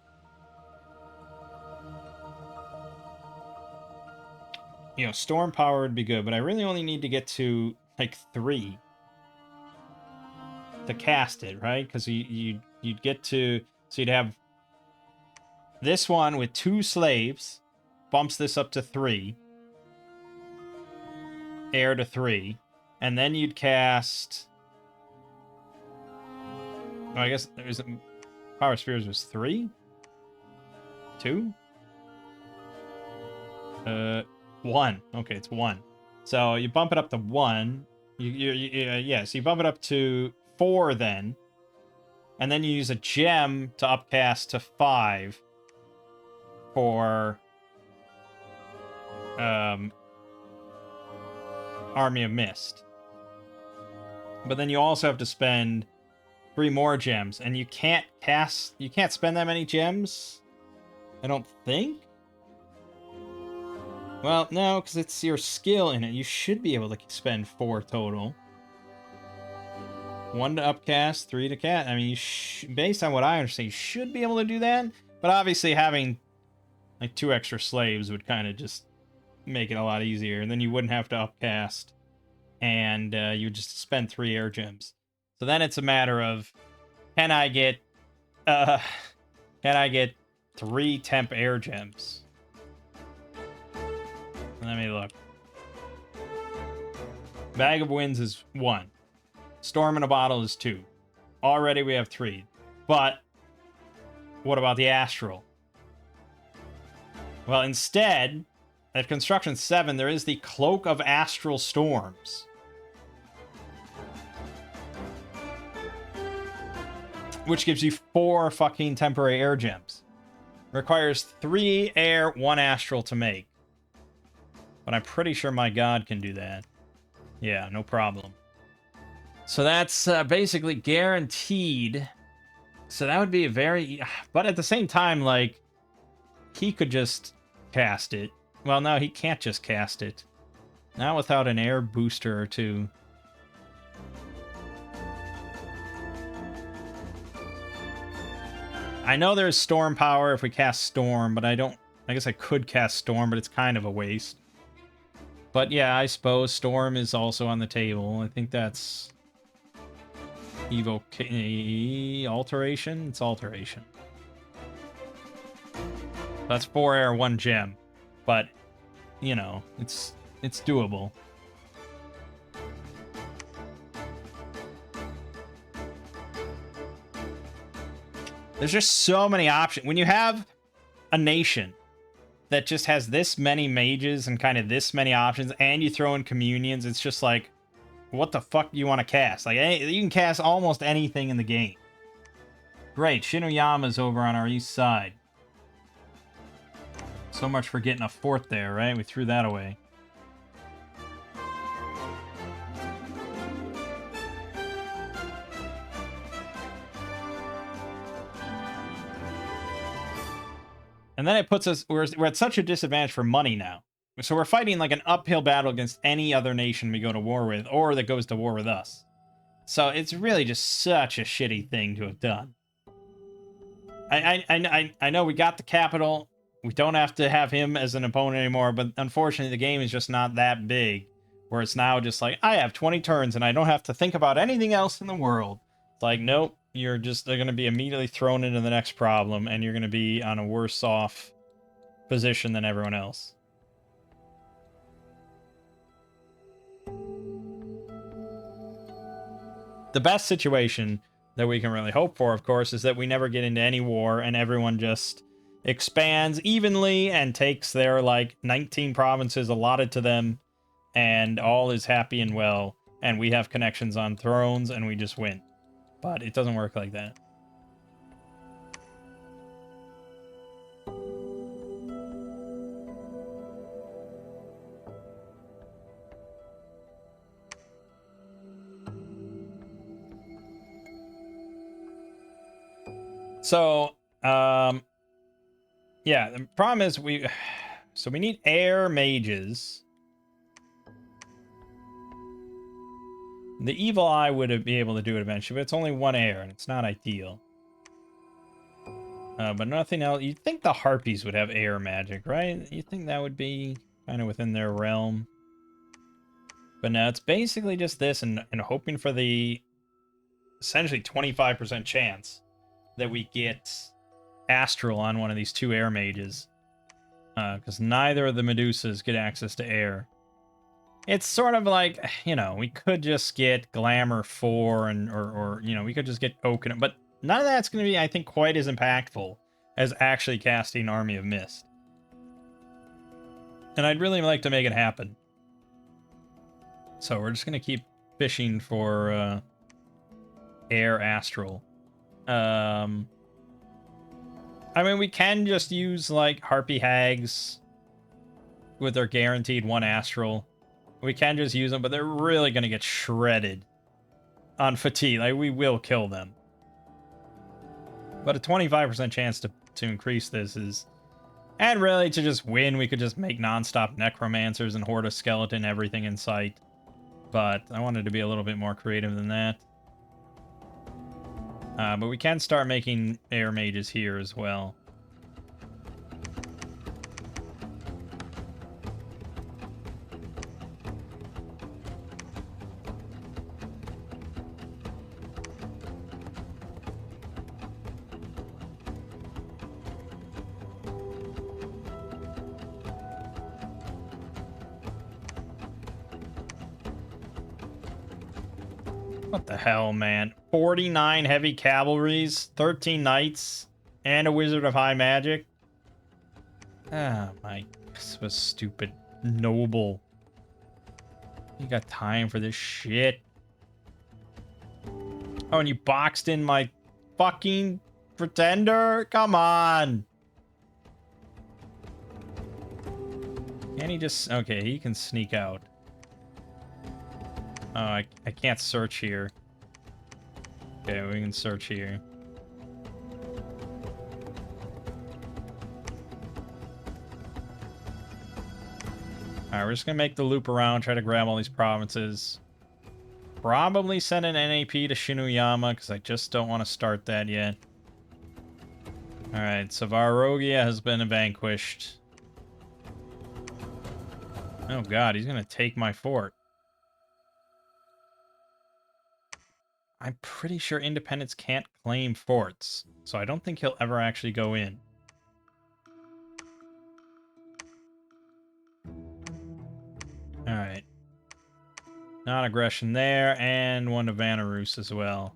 Storm Power would be good, but I really only need to get to, like, 3 to cast it, right? Because you'd get to... So you'd have this one with 2 slaves, bumps this up to 3. Air to 3. And then you'd cast... Oh, I guess there's... Power Spheres was 3? 2? 1. Okay, it's 1. So you bump it up to 1. So you bump it up to 4 then. And then you use a gem to upcast to 5 for Army of Mist. But then you also have to spend 3 more gems, and you can't spend that many gems, I don't think. Well, no, because it's your skill in it. You should be able to spend 4 total. 1 to upcast, 3 to cast. I mean, based on what I understand, you should be able to do that. But obviously having, like, 2 extra slaves would kind of just make it a lot easier. And then you wouldn't have to upcast. And you would just spend 3 air gems. So then it's a matter of, can I get 3 temp air gems? Let me look. Bag of Winds is 1. Storm in a Bottle is 2. Already we have 3. But what about the Astral? Well, instead, at Construction 7, there is the Cloak of Astral Storms. Which gives you 4 fucking temporary air gems. Requires 3 air, 1 astral to make. But I'm pretty sure my god can do that. Yeah, no problem. So that's basically guaranteed. So that would be a very... But at the same time, like, he could just cast it. Well, no, he can't just cast it. Not without an air booster or 2. I know there's Storm Power if we cast Storm, but I guess I could cast Storm, but it's kind of a waste. But yeah, I suppose Storm is also on the table. I think that's... Alteration? It's Alteration. That's 4 air, 1 gem. But, it's doable. There's just so many options. When you have a nation that just has this many mages and kind of this many options, and you throw in communions, it's just like, what the fuck do you want to cast? Like, you can cast almost anything in the game. Great, Shinoyama's over on our east side. So much for getting a fort there, right? We threw that away. And then it puts us, we're at such a disadvantage for money now. So we're fighting like an uphill battle against any other nation we go to war with, or that goes to war with us. So it's really just such a shitty thing to have done. I know we got the capital. We don't have to have him as an opponent anymore, but unfortunately the game is just not that big, where it's now just like, I have 20 turns and I don't have to think about anything else in the world. It's like, nope, they're going to be immediately thrown into the next problem, and you're going to be on a worse off position than everyone else. The best situation that we can really hope for, of course, is that we never get into any war and everyone just expands evenly and takes their, like, 19 provinces allotted to them, and all is happy and well, and we have connections on thrones and we just win. But it doesn't work like that. So, yeah, the problem is we need air mages. The Evil Eye would be able to do it eventually, but it's only one air, and it's not ideal. But nothing else. You'd think the Harpies would have air magic, right? You think that would be kind of within their realm. But no, it's basically just this, and hoping for the essentially 25% chance that we get Astral on one of these two air mages. Because neither of the Medusas get access to air. It's sort of like, you know, we could just get Glamour 4 or you know, we could just get Oaken, but none of that's going to be, I think, quite as impactful as actually casting Army of Mist. And I'd really like to make it happen. So we're just going to keep fishing for Air Astral. I mean, we can just use, like, Harpy Hags with their guaranteed 1 Astral. We can just use them, but they're really going to get shredded on fatigue. Like, we will kill them. But a 25% chance to increase this is... And really, to just win, we could just make non-stop Necromancers and Horde a Skeleton, everything in sight. But I wanted to be a little bit more creative than that. But we can start making air mages here as well. What the hell, man? 49 heavy cavalries, 13 knights, and a wizard of high magic? Ah, my... This was stupid. Noble. You got time for this shit. Oh, and you boxed in my fucking pretender? Come on! Can he just... Okay, he can sneak out. Oh, I can't search here. Okay, we can search here. Alright, we're just gonna make the loop around, try to grab all these provinces. Probably send an NAP to Shinoyama, because I just don't want to start that yet. Alright, so Varogia has been vanquished. Oh god, he's gonna take my fort. I'm pretty sure independents can't claim forts, so I don't think he'll ever actually go in. Alright. Non-aggression there, and one to Vanarus as well.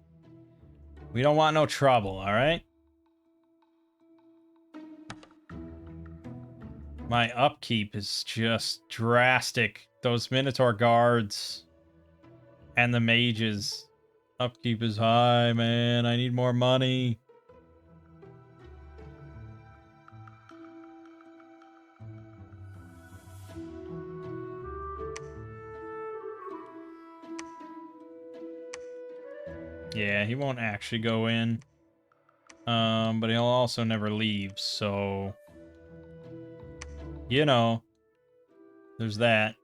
We don't want no trouble, alright? My upkeep is just drastic. Those Minotaur guards and the mages. Upkeep is high, man. I need more money. Yeah, he won't actually go in. But he'll also never leave, so... You know. There's that.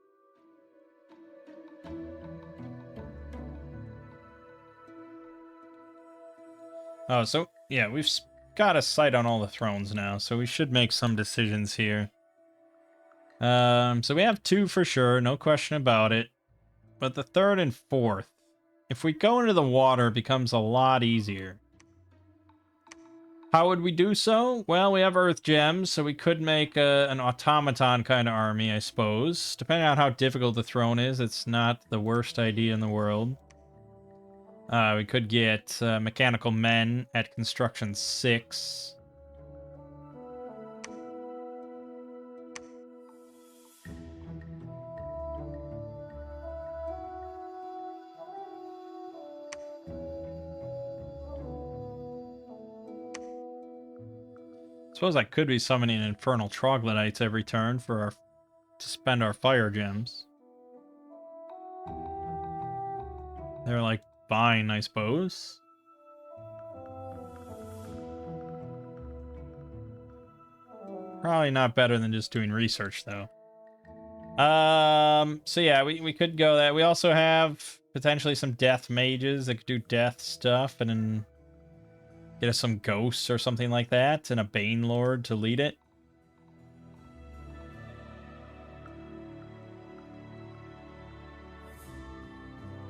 Oh, so, yeah, we've got a sight on all the thrones now, so we should make some decisions here. So we have 2 for sure, no question about it. But the 3rd and 4th, if we go into the water, it becomes a lot easier. How would we do so? Well, we have Earth Gems, so we could make an automaton kind of army, I suppose. Depending on how difficult the throne is, it's not the worst idea in the world. We could get mechanical men at construction 6. Suppose I could be summoning infernal troglodytes every turn for our to spend our fire gems. They're like fine, I suppose. Probably not better than just doing research though. So yeah, we could go that. We also have potentially some death mages that could do death stuff and then get us some ghosts or something like that, and a Bane Lord to lead it.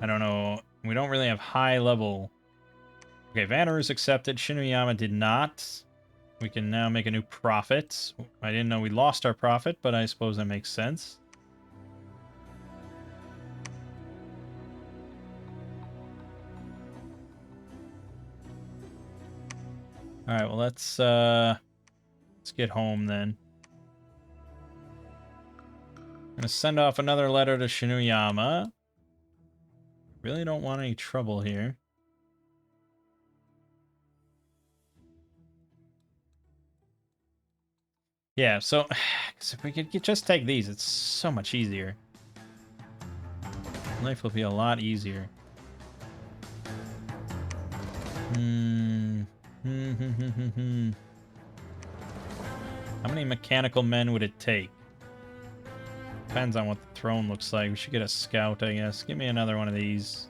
I don't know. We don't really have high level. Okay, Vanneru's accepted. Shinuyama did not. We can now make a new prophet. I didn't know we lost our prophet, but I suppose that makes sense. All right, well let's get home then. I'm gonna send off another letter to Shinuyama. Really don't want any trouble here. Yeah, so if we could just take these, it's so much easier. Life will be a lot easier. How many mechanical men would it take? Depends on what the throne looks like. We should get a scout, I guess. Give me another one of these.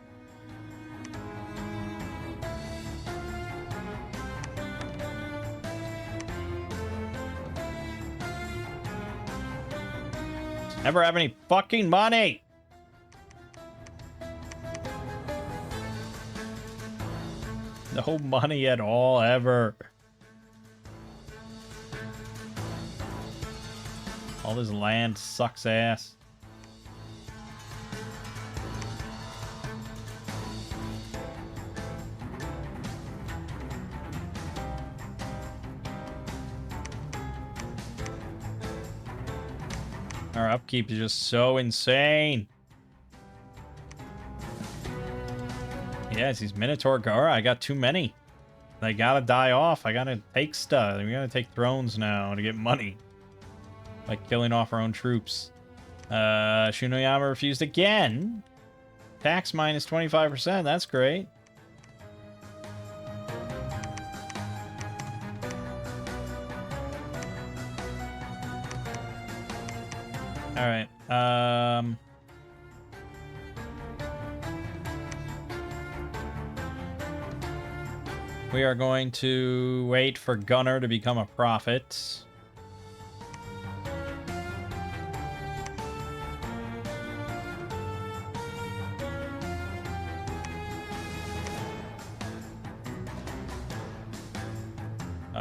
Never have any fucking money! No money at all, ever. All this land sucks ass. Our upkeep is just so insane. Yes, these Minotaur Gara, I got too many. They gotta die off. I gotta take stuff. We gotta take thrones now to get money. By killing off our own troops. Shinuyama refused again. Tax minus 25%. That's great. All right. We are going to wait for Gunner to become a prophet.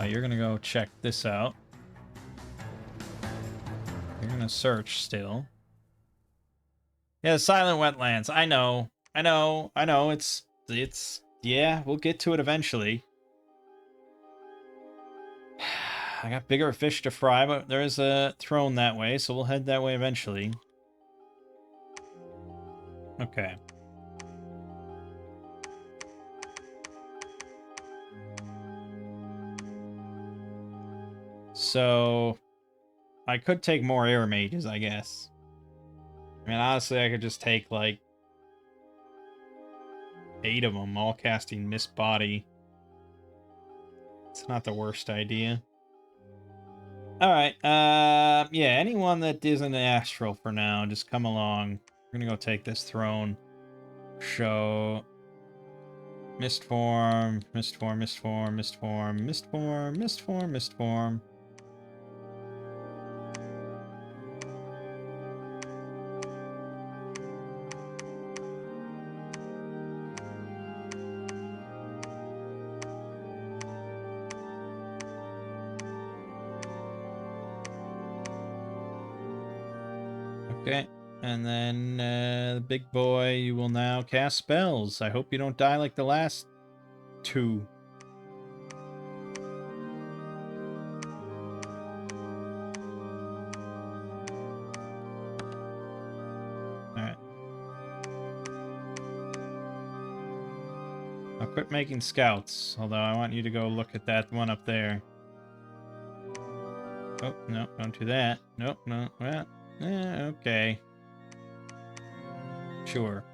You're gonna go check this out. You're gonna search still. Yeah, Silent Wetlands. I know. It's yeah, we'll get to it eventually. I got bigger fish to fry, but there is a throne that way, so we'll head that way eventually. Okay. So, I could take more air mages, I guess. I mean, honestly, I could just take, like, 8 of them, all casting Mist Body. It's not the worst idea. Alright, yeah, anyone that isn't astral for now, just come along. We're gonna go take this throne. Show... Mist form, mist form, mist form, mist form, mist form, mist form, mist form. Okay, and then the big boy, you will now cast spells. I hope you don't die like the last 2. Alright. I'll quit making scouts, although I want you to go look at that one up there. Oh, no, don't do that. Nope, no, well, okay. Sure.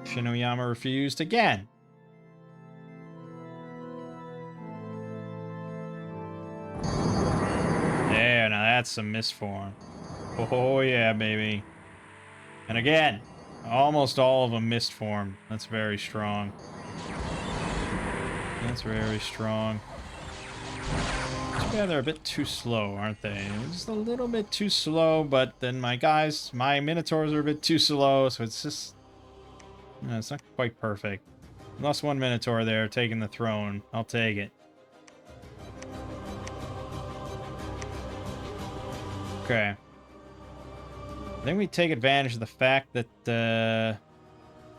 Shinoyama refused again. There, now that's some misform. Oh yeah, baby. And again, almost all of them misformed. That's very strong. That's very strong. Too bad they're a bit too slow, aren't they? Just a little bit too slow, but then my Minotaurs are a bit too slow, so it's just... No, it's not quite perfect. Lost one Minotaur there, taking the throne. I'll take it. Okay. I think we take advantage of the fact that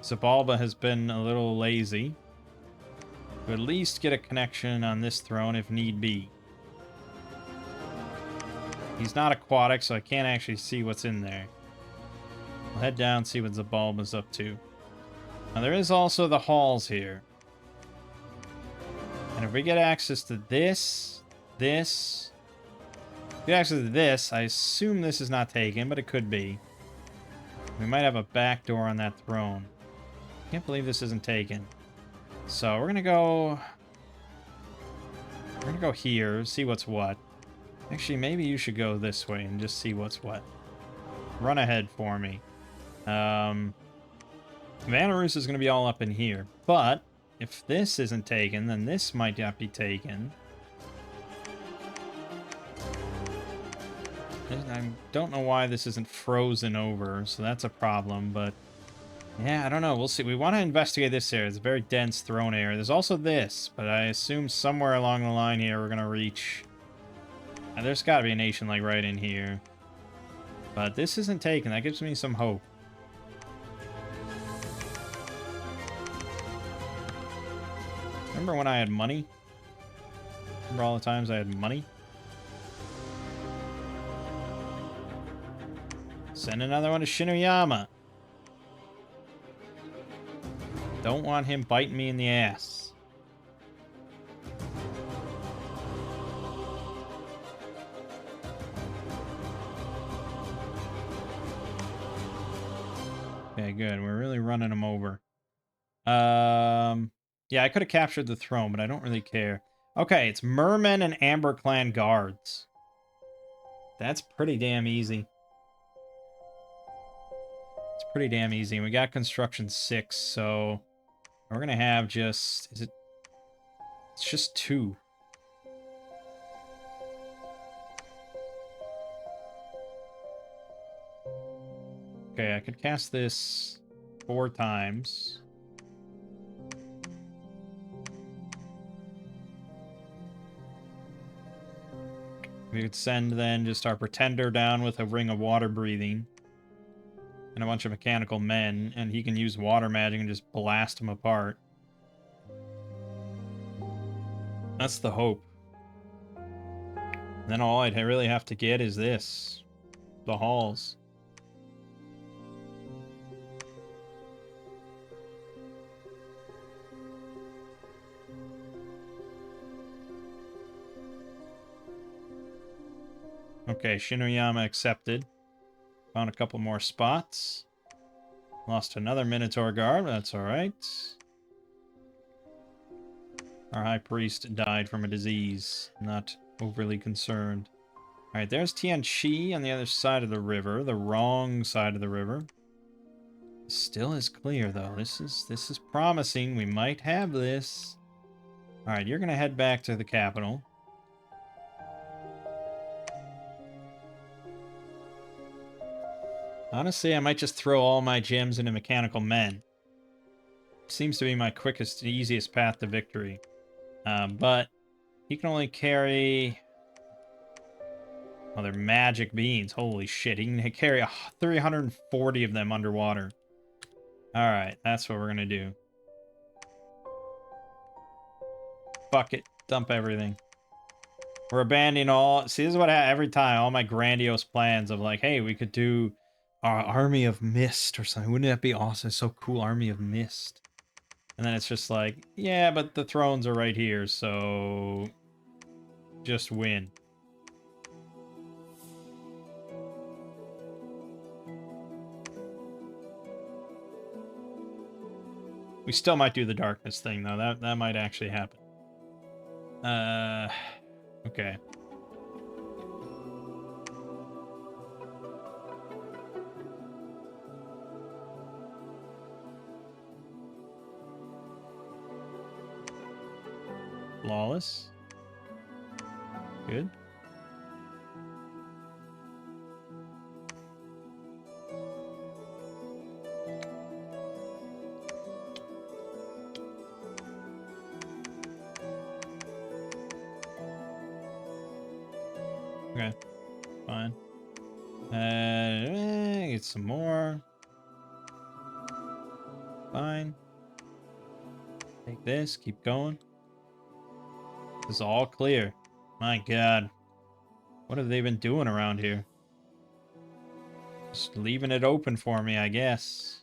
Zabalba has been a little lazy. To at least get a connection on this throne if need be. He's not aquatic, so I can't actually see what's in there. I'll head down and see what Zabalba's up to. Now there is also the halls here. And if we get access to this, get access to this, I assume this is not taken, but it could be. We might have a back door on that throne. Can't believe this isn't taken. So we're gonna go here, see what's what. Actually, maybe you should go this way and just see what's what. Run ahead for me. Vanarus is going to be all up in here. But if this isn't taken, then this might not be taken. I don't know why this isn't frozen over, so that's a problem, but... Yeah, I don't know. We'll see. We want to investigate this area. It's a very dense throne area. There's also this, but I assume somewhere along the line here we're going to reach... And there's got to be a nation, like, right in here. But this isn't taken. That gives me some hope. Remember when I had money? Remember all the times I had money? Send another one to Shinoyama. Don't want him biting me in the ass. Okay, good. We're really running him over. Yeah, I could have captured the throne, but I don't really care. Okay, it's Mermen and Amber Clan guards. That's pretty damn easy. It's pretty damn easy. And we got construction 6, so we're gonna have just... It's just 2. Okay, I could cast this 4 times. We could send then just our pretender down with a ring of water breathing and a bunch of mechanical men, and he can use water magic and just blast them apart. That's the hope. Then all I'd really have to get is this. The halls. Okay, Shinoyama accepted. Found a couple more spots. Lost another Minotaur guard, but that's alright. Our high priest died from a disease. Not overly concerned. Alright, there's Tianchi on the other side of the river. The wrong side of the river. Still is clear, though. This is promising. We might have this. Alright, you're gonna head back to the capital. Honestly, I might just throw all my gems into mechanical men. Seems to be my quickest and easiest path to victory. But he can only carry... Oh, they're magic beans. Holy shit. He can carry 340 of them underwater. Alright, that's what we're gonna do. Fuck it. Dump everything. We're abandoning all... See, this is what I every time. All my grandiose plans of like, hey, we could do our Army of Mist or something. Wouldn't that be awesome? It's so cool, Army of Mist. And then it's just like, yeah, but the thrones are right here, so... just win. We still might do the darkness thing, though. That might actually happen. Okay. Flawless. Good. Okay. Fine. Get some more. Fine. Take this. Keep going. This is all clear. My god. What have they been doing around here? Just leaving it open for me, I guess.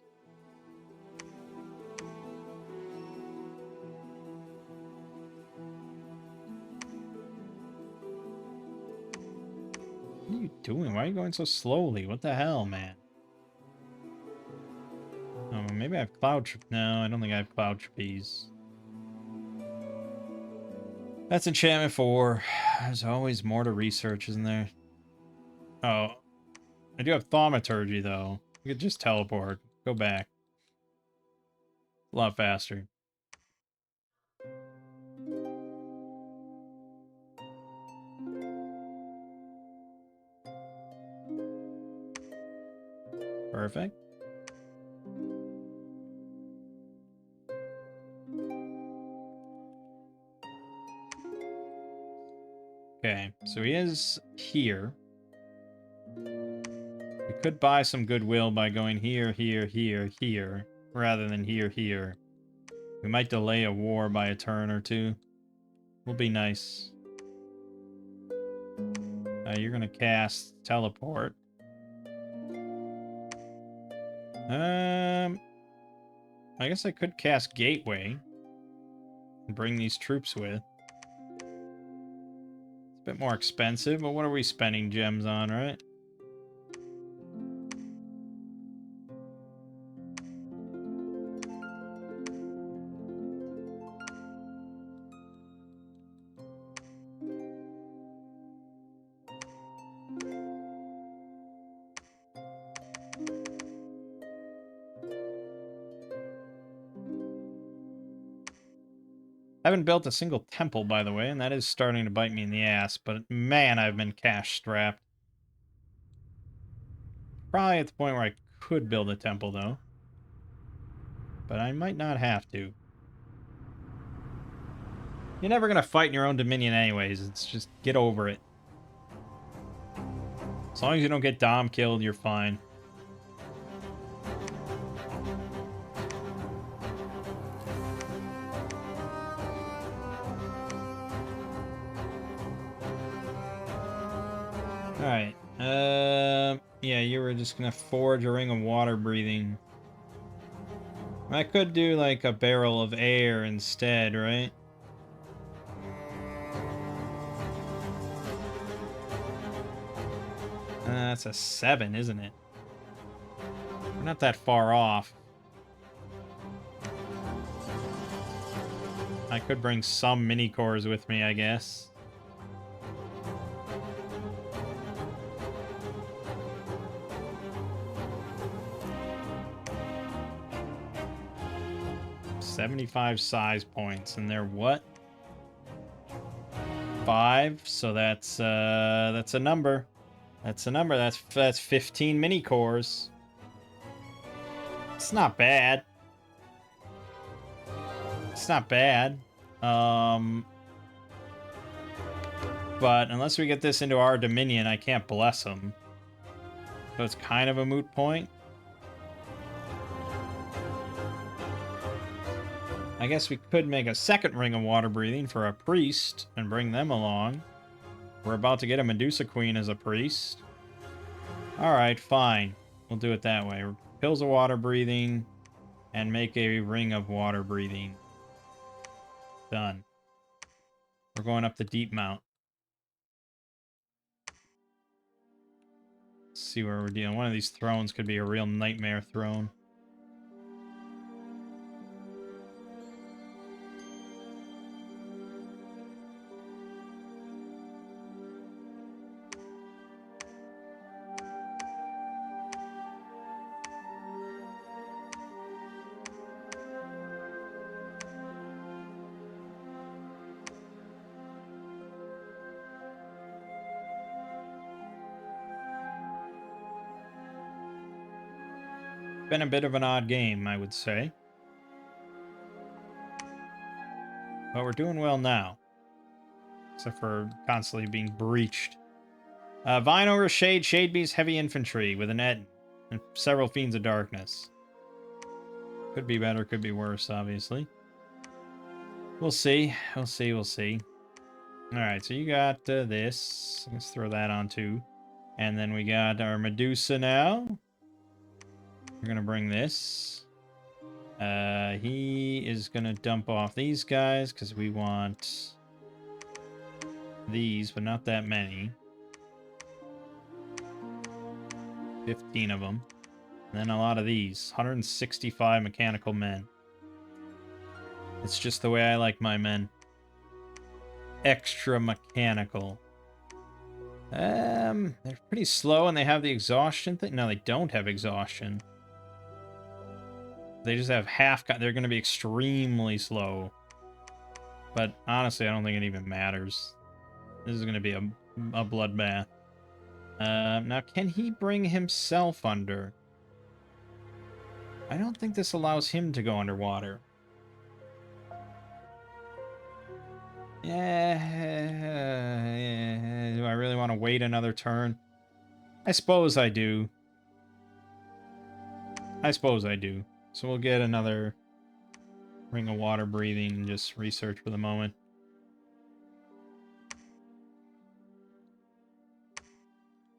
What are you doing? Why are you going so slowly? What the hell, man? Oh, maybe I have cloud... No, I don't think I have cloud trapeze. That's enchantment 4. There's always more to research, isn't there? Oh. I do have thaumaturgy, though. We could just teleport. Go back. A lot faster. Perfect. Okay, so he is here. We could buy some goodwill by going here, here, here, here, rather than here, here. We might delay a war by a turn or two. Will be nice. You're gonna cast teleport. I guess I could cast gateway and bring these troops with. It's a bit more expensive, but what are we spending gems on, right? I haven't built a single temple, by the way, and that is starting to bite me in the ass, but man, I've been cash-strapped. Probably at the point where I could build a temple, though. But I might not have to. You're never gonna fight in your own dominion anyways, it's just get over it. As long as you don't get Dom killed, you're fine. Alright. Yeah, you were just gonna forge a ring of water breathing. I could do like a barrel of air instead, right? That's a 7, isn't it? We're not that far off. I could bring some mini cores with me, I guess. $75 size points, and they're what? 5, so that's a number. That's a number. That's 15 mini cores. It's not bad. It's not bad. But unless we get this into our dominion, I can't bless them. So it's kind of a moot point. I guess we could make a second ring of water breathing for a priest and bring them along. We're about to get a Medusa Queen as a priest. Alright, fine. We'll do it that way. Pills of water breathing and make a ring of water breathing. Done. We're going up the deep mount. Let's see where we're dealing. One of these thrones could be a real nightmare throne. Been a bit of an odd game, I would say. But we're doing well now. Except for constantly being breached. Vine over Shade, Shade Beast Heavy Infantry with an Ed and several Fiends of Darkness. Could be better, could be worse, obviously. We'll see. We'll see, we'll see. Alright, so you got this. Let's throw that on too. And then we got our Medusa now. We're gonna bring this. He is gonna dump off these guys because we want these, but not that many. 15 of them. And then a lot of these. 165 mechanical men. It's just the way I like my men. Extra mechanical. They're pretty slow and they have the exhaustion thing. No, they don't have exhaustion. They just have half. They're going to be extremely slow. But honestly, I don't think it even matters. This is going to be a bloodbath. Now, can he bring himself under? I don't think this allows him to go underwater. Yeah. Do I really want to wait another turn? I suppose I do. I suppose I do. So we'll get another ring of water breathing and just research for the moment.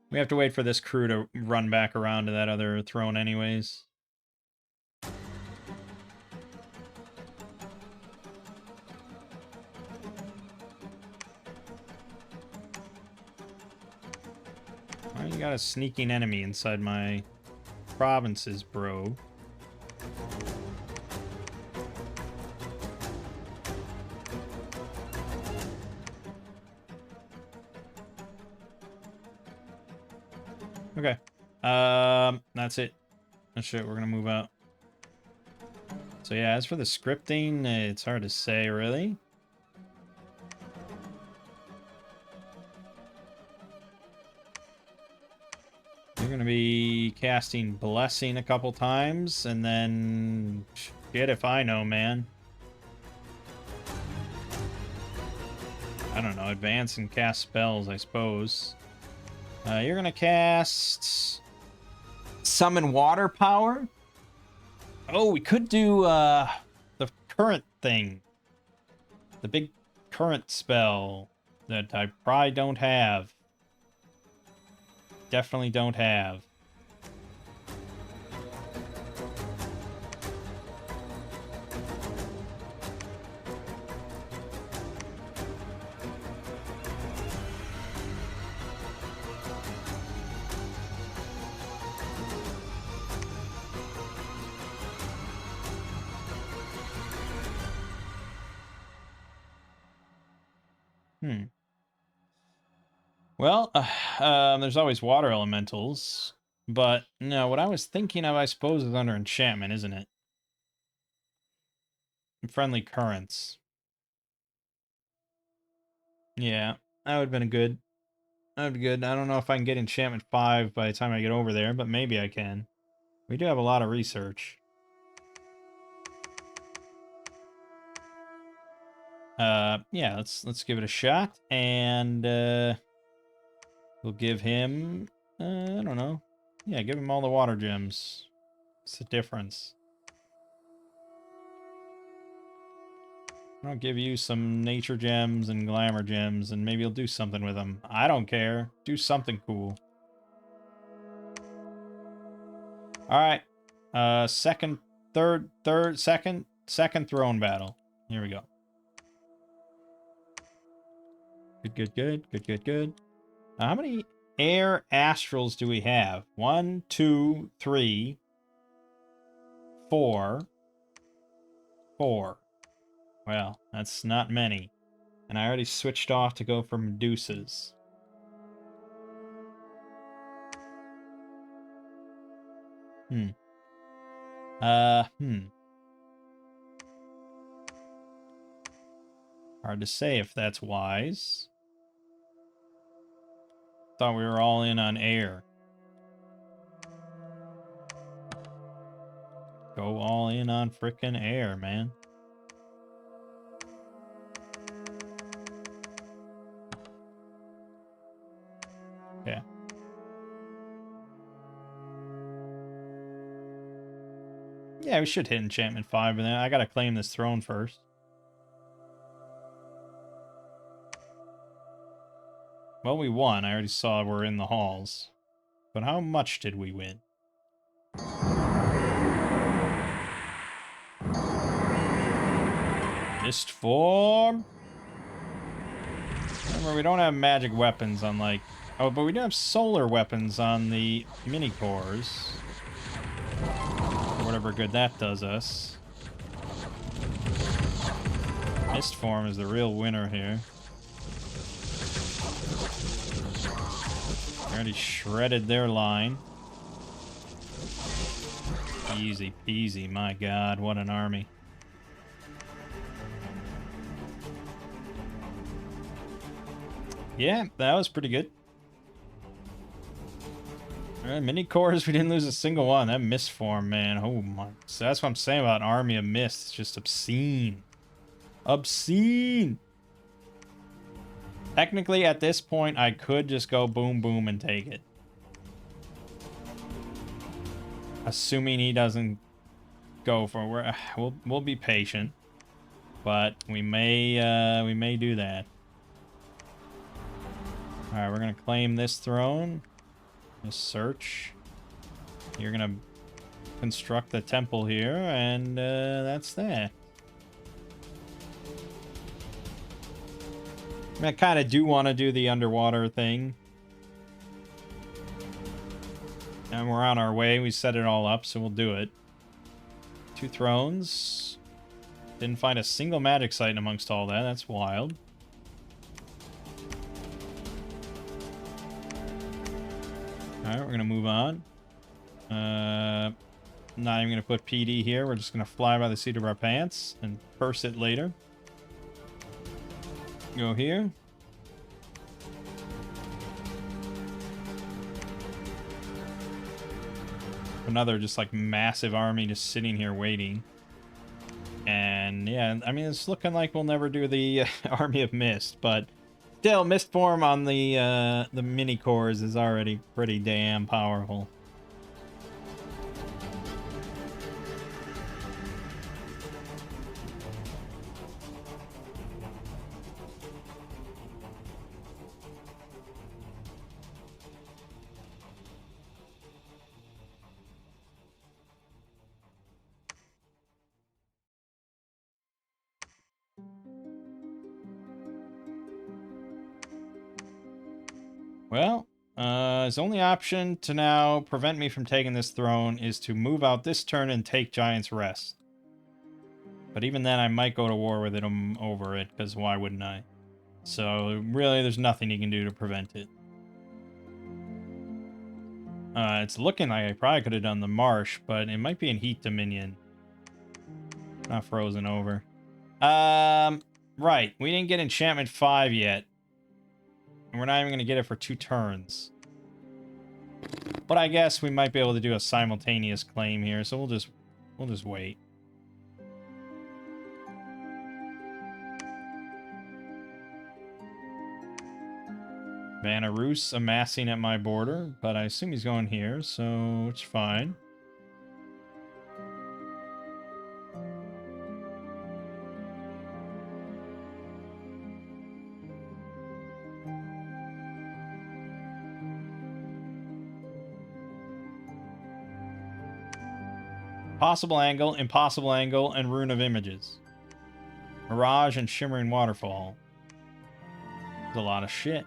We have to wait for this crew to run back around to that other throne anyways. Well, you got a sneaking enemy inside my provinces, bro. Okay. That's it. That's it. We're gonna move out. So yeah, as for the scripting, it's hard to say, really. You're gonna be casting Blessing a couple times, and then shit if I know, man. I don't know, advance and cast spells, I suppose. You're gonna cast Summon Water Power. Oh, we could do the current thing. The big current spell that I probably don't have. Definitely don't have. Well, there's always water elementals, but no, what I was thinking of, I suppose, is under enchantment, isn't it? Friendly currents. Yeah, that would have been good. That would be good. I don't know if I can get enchantment 5 by the time I get over there, but maybe I can. We do have a lot of research. Yeah, let's give it a shot, and we'll give him, I don't know. Yeah, give him all the water gems. What's the difference? I'll give you some nature gems and glamour gems, and maybe you'll do something with them. I don't care. Do something cool. All right. Second throne battle. Here we go. Good. How many air astrals do we have? 1, 2, 3, 4. 4. Well, that's not many. And I already switched off to go for Medusas. Hard to say if that's wise. Thought we were all in on air. Go all in on frickin' air, man. Yeah. Yeah, we should hit enchantment 5, but then I gotta claim this throne first. Well, we won. I already saw we're in the halls. But how much did we win? Mist form. Remember, we don't have magic weapons on, like... Oh, but we do have solar weapons on the mini cores. For whatever good that does us. Mist form is the real winner here. Already shredded their line. Easy peasy, my god, what an army. Yeah, that was pretty good. Alright, mini cores, we didn't lose a single one. That mist form, man. Oh my. So that's what I'm saying about Army of Mist. It's just obscene. Obscene! Technically, at this point, I could just go boom boom and take it. Assuming he doesn't go for... We'll be patient. But we may do that. Alright, we're gonna claim this throne. Let's search. You're gonna construct the temple here, and that's that. I kind of do want to do the underwater thing. And we're on our way. We set it all up, so we'll do it. 2 thrones. Didn't find a single magic site amongst all that. That's wild. Alright, we're going to move on. Not even going to put PD here. We're just going to fly by the seat of our pants and purse it later. Go here. Another just like massive army just sitting here waiting. And yeah, I mean, it's looking like we'll never do the Army of Mist, but still, mist form on the mini cores is already pretty damn powerful. Well, his only option to now prevent me from taking this throne is to move out this turn and take Giant's Rest. But even then, I might go to war with him over it, because why wouldn't I? So, really, there's nothing he can do to prevent it. It's looking like I probably could have done the Marsh, but it might be in Heat Dominion. Not frozen over. Right. We didn't get Enchantment 5 yet. And we're not even going to get it for 2 turns. But I guess we might be able to do a simultaneous claim here, so we'll just wait. Vanarus amassing at my border, but I assume he's going here, so it's fine. Possible angle, impossible angle, and Rune of Images. Mirage and Shimmering Waterfall. There's a lot of shit.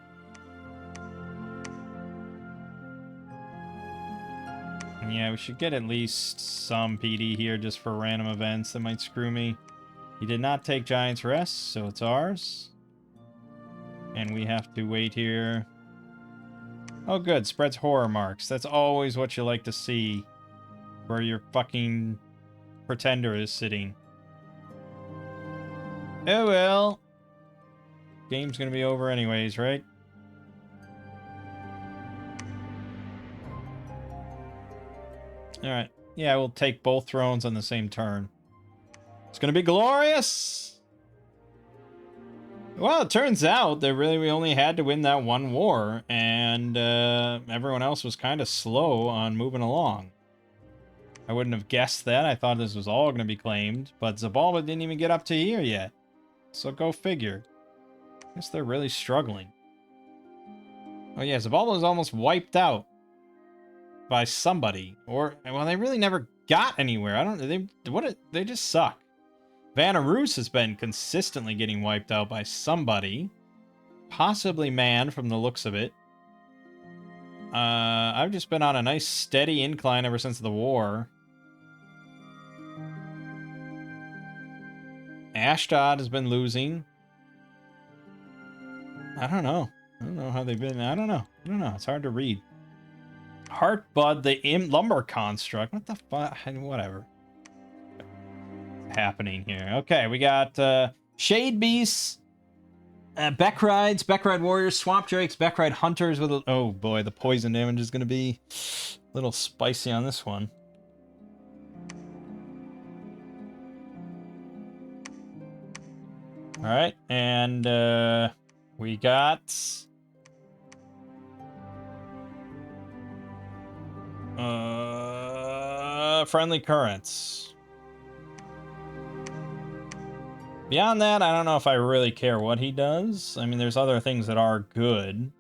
And yeah, we should get at least some PD here just for random events that might screw me. He did not take Giant's Rest, so it's ours. And we have to wait here. Oh good, spreads horror marks. That's always what you like to see. Where your fucking pretender is sitting. Oh well. Game's gonna be over anyways, right? Alright. Yeah, we'll take both thrones on the same turn. It's gonna be glorious! Well, it turns out that really we only had to win that one war, and everyone else was kind of slow on moving along. I wouldn't have guessed that. I thought this was all going to be claimed, but Zabalba didn't even get up to here yet. So go figure. Guess they're really struggling. Oh yeah, Zabalba was almost wiped out by somebody, or well, they really never got anywhere. I don't. They just suck. Vanarus has been consistently getting wiped out by somebody, possibly man from the looks of it. I've just been on a nice steady incline ever since the war. Ashdod has been losing. I don't know. I don't know how they've been. I don't know. It's hard to read. Heartbud, the lumber construct. What the fuck? Whatever. What's happening here? Okay, we got Shade Beasts, Beckrides, Beckride Warriors, Swamp Drakes, Beckride Hunters with a... Oh boy, the poison damage is going to be a little spicy on this one. Alright, and we got... Friendly Currents. Beyond that, I don't know if I really care what he does. I mean, there's other things that are good.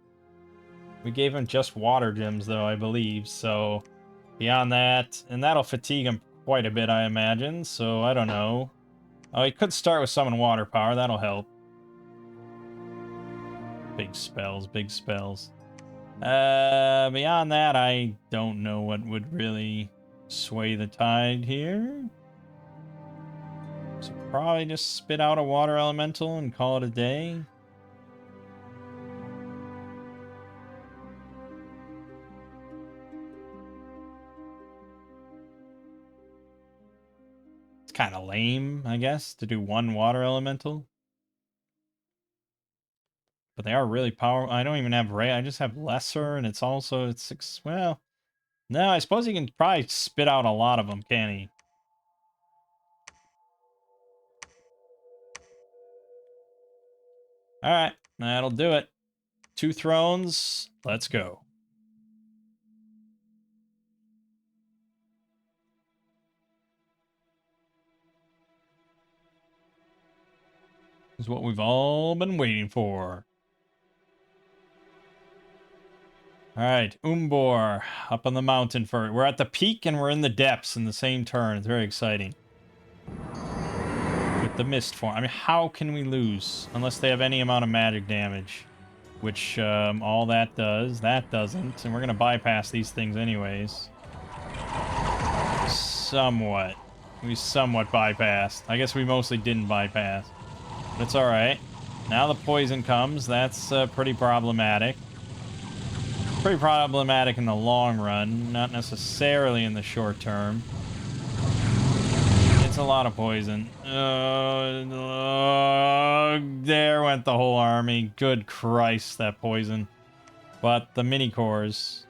We gave him just water gems, though, I believe, so... Beyond that, and that'll fatigue him quite a bit, I imagine, so I don't know. Oh, he could start with Summon Water Power, that'll help. Big spells, big spells. Beyond that, I don't know what would really sway the tide here. So probably just spit out a water elemental and call it a day. It's kind of lame, I guess, to do one water elemental. But they are really powerful. I don't even have Ray. I just have Lesser, and it's also... It's 6... Well... No, I suppose he can probably spit out a lot of them, can he? Alright. That'll do it. 2 thrones. Let's go. This is what we've all been waiting for. All right, Umbor, up on the mountain for it. We're at the peak and we're in the depths in the same turn. It's very exciting. With the mist form. I mean, how can we lose? Unless they have any amount of magic damage. Which, all that does. That doesn't. And we're going to bypass these things anyways. Somewhat. We somewhat bypassed. I guess we mostly didn't bypass. But it's alright. Now the poison comes. That's pretty problematic. Pretty problematic in the long run, not necessarily in the short term. It's a lot of poison. There went the whole army. Good Christ, that poison. But the mini cores.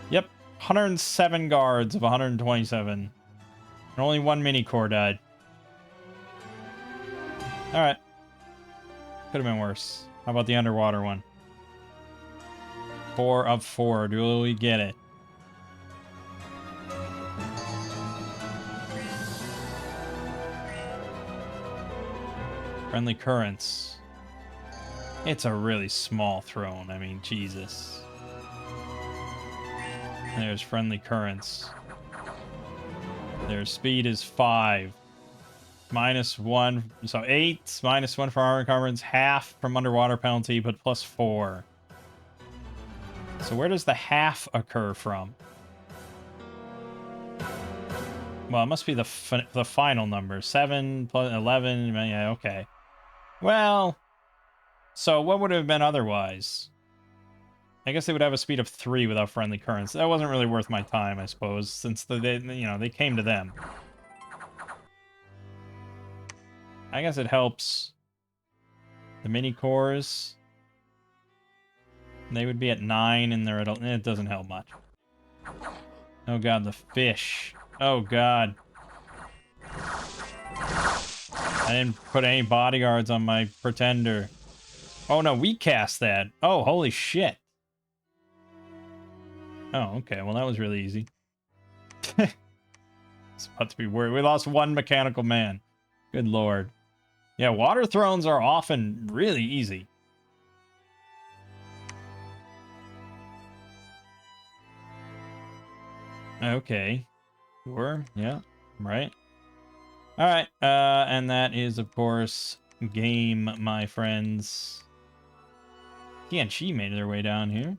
Yep, 107 guards of 127. And only 1 mini core died. Alright. Could have been worse. How about the underwater one? 4 of 4. Do we get it? Friendly currents. It's a really small throne. I mean, Jesus. There's friendly currents. Their speed is 5. -1. So 8. -1 for armor encumbrance. Half from underwater penalty, but +4. So where does the half occur from? Well, it must be the final number. 7 plus 11. Yeah, okay. Well, so what would it have been otherwise? I guess they would have a speed of 3 without friendly currents. That wasn't really worth my time, I suppose, since they came to them. I guess it helps. The mini cores. They would be at 9 and they're at... It doesn't help much. Oh god, the fish. Oh god. I didn't put any bodyguards on my pretender. Oh no, we cast that. Oh, holy shit. Oh, okay. Well, that was really easy. It's about to be worried. We lost 1 mechanical man. Good lord. Yeah, water thrones are often really easy. Okay. Sure. Yeah. Right. All right. And that is, of course, game, my friends. He and she made their way down here.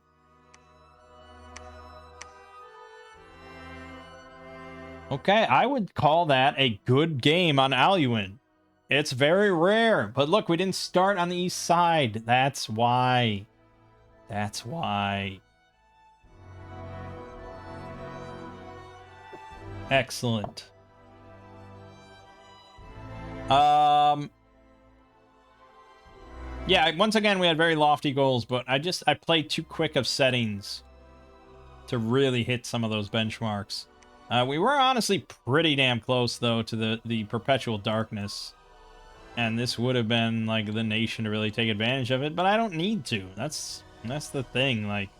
Okay, I would call that a good game on Alcuin. It's very rare. But look, we didn't start on the east side. That's why. That's why. Excellent. Yeah, once again, we had very lofty goals, but I played too quick of settings to really hit some of those benchmarks. We were honestly pretty damn close, though, to the perpetual darkness. And this would have been, like, the nation to really take advantage of it, but I don't need to. That's the thing, like...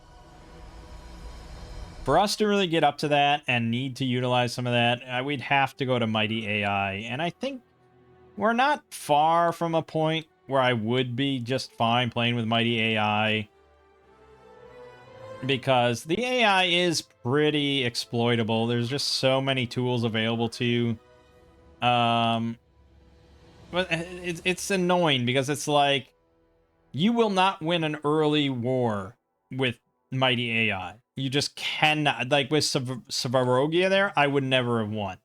For us to really get up to that and need to utilize some of that, we'd have to go to Mighty AI. And I think we're not far from a point where I would be just fine playing with Mighty AI. Because the AI is pretty exploitable. There's just so many tools available to you. But it's annoying because it's like, you will not win an early war with Mighty AI. You just cannot. Like with Sevarogia there, I would never have won.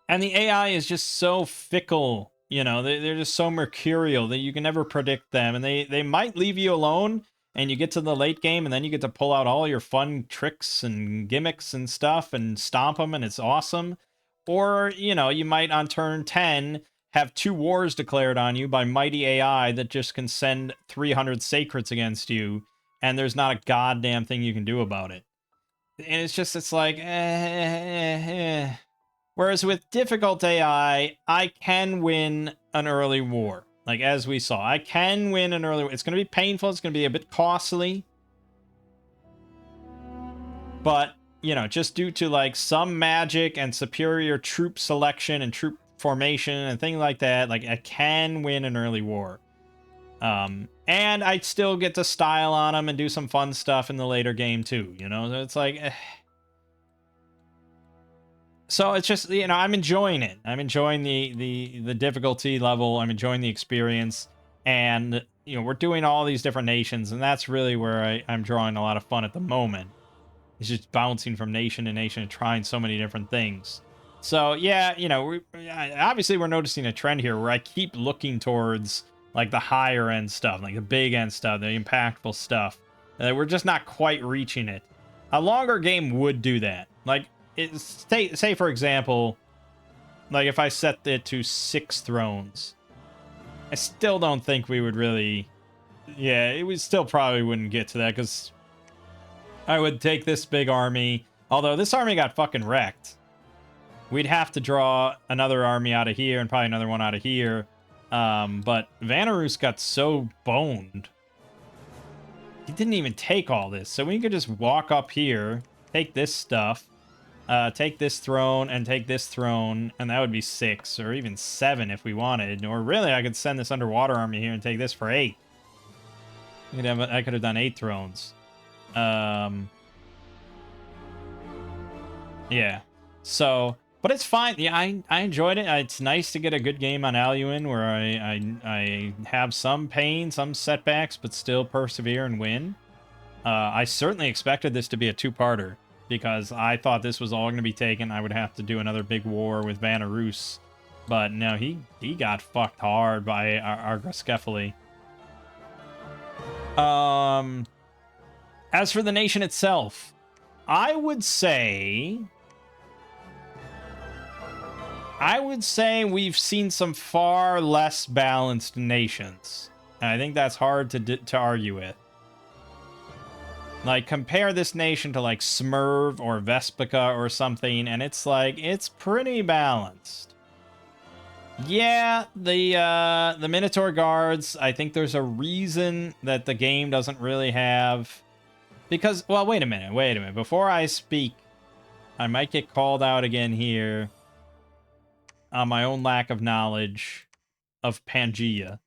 And the AI is just so fickle, you know, they're just so mercurial that you can never predict them. And they might leave you alone and you get to the late game and then you get to pull out all your fun tricks and gimmicks and stuff and stomp them and it's awesome. Or, you know, you might on turn 10 have 2 wars declared on you by Mighty AI that just can send 300 sacrets against you and there's not a goddamn thing you can do about it. And it's like, Whereas with difficult AI, I can win an early war. Like, as we saw, I can win an early war. It's going to be painful. It's going to be a bit costly. But, you know, just due to, like, some magic and superior troop selection and troop formation and things like that, like, I can win an early war. And I'd still get to style on them and do some fun stuff in the later game, too, you know? It's like... So it's just, you know, I'm enjoying it. I'm enjoying the difficulty level. I'm enjoying the experience. And, you know, we're doing all these different nations, and that's really where I'm drawing a lot of fun at the moment. It's just bouncing from nation to nation and trying so many different things. So, yeah, you know, obviously we're noticing a trend here where I keep looking towards, like, the higher end stuff, like the big end stuff, the impactful stuff. We're just not quite reaching it. A longer game would do that. Like, say for example, like if I set it to 6 thrones, I still don't think we would really... Yeah, it would still probably wouldn't get to that, because I would take this big army. Although this army got fucking wrecked. We'd have to draw another army out of here and probably another one out of here. But Vanarus got so boned. He didn't even take all this. So we could just walk up here, take this stuff, take this throne, and take this throne, and that would be 6, or even 7 if we wanted. Or really, I could send this underwater army here and take this for 8. I could have done 8 thrones. Yeah. So, but it's fine. Yeah, I enjoyed it. It's nice to get a good game on Aluin where I have some pain, some setbacks, but still persevere and win. I certainly expected this to be a 2-parter, because I thought this was all going to be taken. I would have to do another big war with Vanarus. But no, he got fucked hard by Argaskephali. As for the nation itself, I would say we've seen some far less balanced nations. And I think that's hard to argue with. Like, compare this nation to, like, Smurv or Vespica or something, and it's like, it's pretty balanced. Yeah, the Minotaur Guards, I think there's a reason that the game doesn't really have... Because, well, wait a minute. Before I speak, I might get called out again here on my own lack of knowledge of Pangea.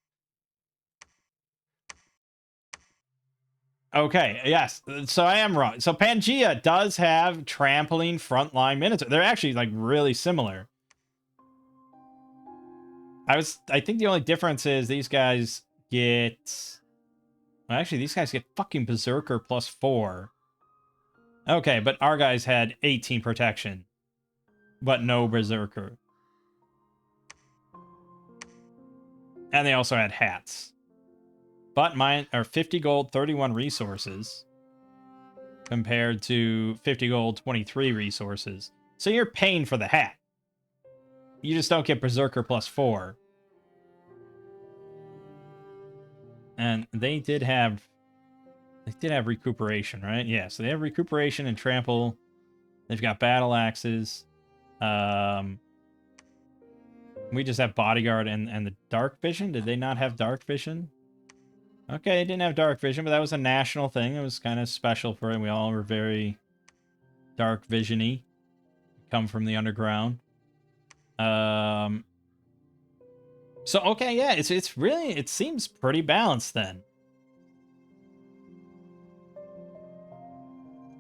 Okay, yes. So I am wrong. So Pangea does have trampling frontline Minotaur. They're actually, like, really similar. I think the only difference is these guys get... Well, actually, these guys get fucking Berserker plus 4. Okay, but our guys had 18 protection, but no Berserker. And they also had hats. But mine are 50 gold, 31 resources, compared to 50 gold, 23 resources. So you're paying for the hat. You just don't get Berserker plus 4. And they did have recuperation, right? Yeah, so they have recuperation and trample. They've got battle axes. We just have bodyguard and the dark vision. Did they not have dark vision? Okay, they didn't have dark vision, but that was a national thing. It was kind of special for it. We all were very dark vision-y. Come from the underground. So okay, yeah, it's really, it seems pretty balanced then.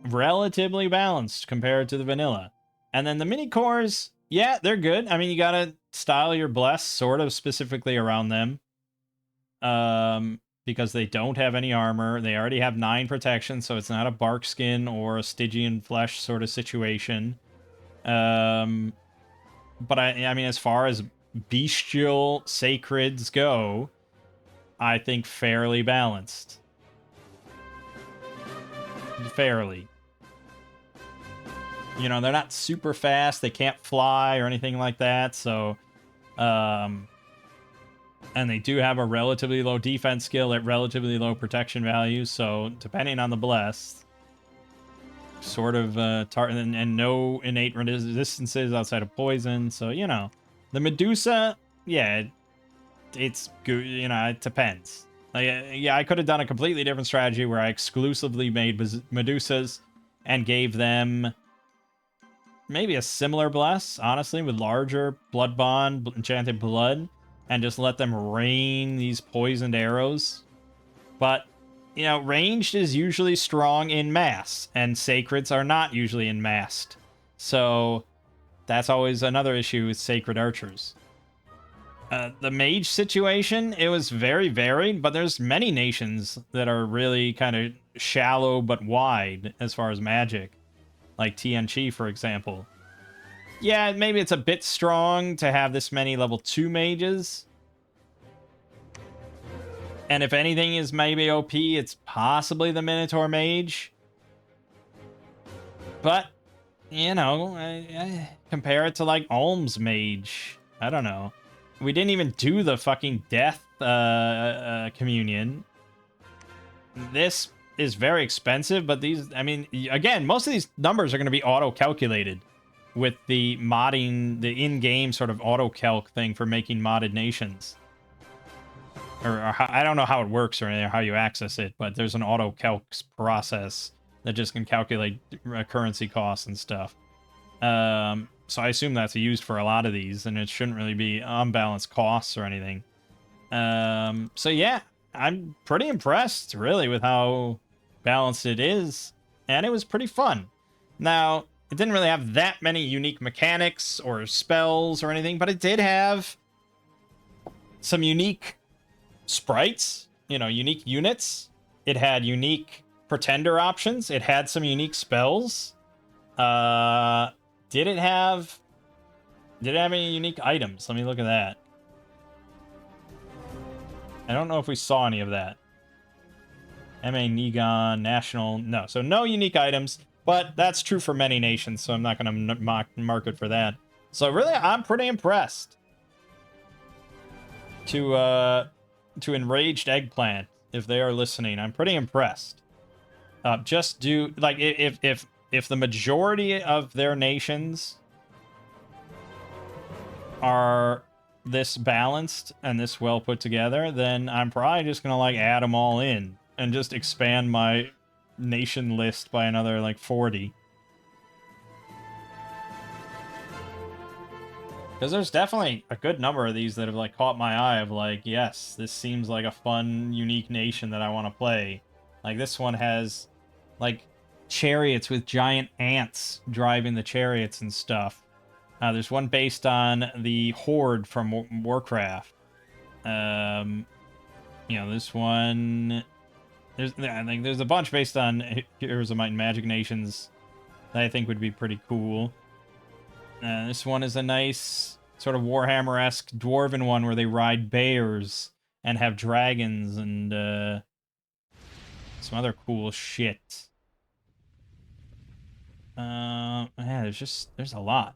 Relatively balanced compared to the vanilla. And then the mini cores, yeah, they're good. I mean, you gotta style your bless sort of specifically around them. Because they don't have any armor. They already have 9 protection, so it's not a bark skin or a Stygian flesh sort of situation. But I mean, as far as bestial sacreds go, I think fairly balanced. Fairly. You know, they're not super fast. They can't fly or anything like that, so... And they do have a relatively low defense skill at relatively low protection values, so depending on the blessed, sort of and no innate resistances outside of poison. So, you know, the Medusa, yeah, it's good, you know, it depends. Like, yeah, I could have done a completely different strategy where I exclusively made Medusas and gave them maybe a similar bless, honestly, with larger blood bond, enchanted blood, and just let them rain these poisoned arrows. But, you know, ranged is usually strong in mass, and sacreds are not usually in massed. So that's always another issue with sacred archers. The mage situation, it was very varied, but there's many nations that are really kind of shallow but wide as far as magic. Like Tianchi, for example. Yeah, maybe it's a bit strong to have this many level 2 mages. And if anything is maybe OP, it's possibly the Minotaur Mage. But, you know, I compare it to like Ulm's Mage. I don't know. We didn't even do the fucking death communion. This is very expensive, but these, I mean, again, most of these numbers are going to be auto-calculated with the modding, the in-game sort of auto-calc thing for making modded nations. Or I don't know how it works or how you access it, but there's an auto-calc process that just can calculate currency costs and stuff. So I assume that's used for a lot of these, and it shouldn't really be unbalanced costs or anything. So yeah, I'm pretty impressed, really, with how balanced it is, and it was pretty fun. Now, it didn't really have that many unique mechanics or spells or anything, but it did have some unique sprites, you know, unique units. It had unique pretender options. It had some unique spells. Did it have any unique items? Let me look at that. I don't know if we saw any of that. MA Nighon, National, no. So no unique items, but that's true for many nations, so I'm not going to mark it for that. So really, I'm pretty impressed. To Enraged Eggplant, if they are listening, I'm pretty impressed. Just do, like, if the majority of their nations are this balanced and this well put together, then I'm probably just gonna like add them all in and just expand my nation list by another like 40. Because there's definitely a good number of these that have like caught my eye of like, yes, this seems like a fun, unique nation that I want to play. Like this one has like chariots with giant ants driving the chariots and stuff. There's one based on the Horde from Warcraft. You know, this one. I think there's a bunch based on Heroes of Might and Magic nations that I think would be pretty cool. This one is a nice sort of Warhammer-esque dwarven one where they ride bears and have dragons and some other cool shit. Yeah, there's a lot.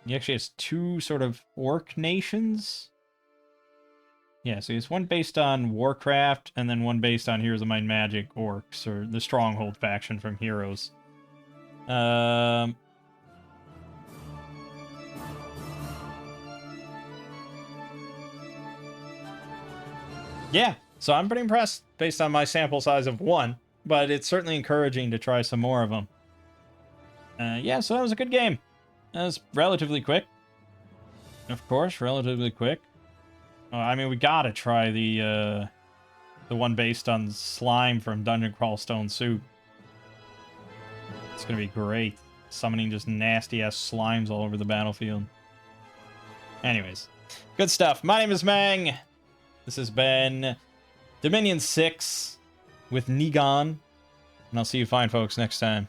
He actually has two sort of orc nations. Yeah, so he's one based on Warcraft, and then one based on Heroes of Might and Magic orcs, or the Stronghold faction from Heroes. Yeah, so I'm pretty impressed based on my sample size of one, but it's certainly encouraging to try some more of them. Yeah, so that was a good game. That was relatively quick. Of course, relatively quick. I mean, we gotta try the one based on slime from Dungeon Crawl Stone Soup. It's gonna be great. Summoning just nasty-ass slimes all over the battlefield. Anyways, good stuff. My name is Mangg. This has been Dominion 6 with Nighon. And I'll see you fine folks next time.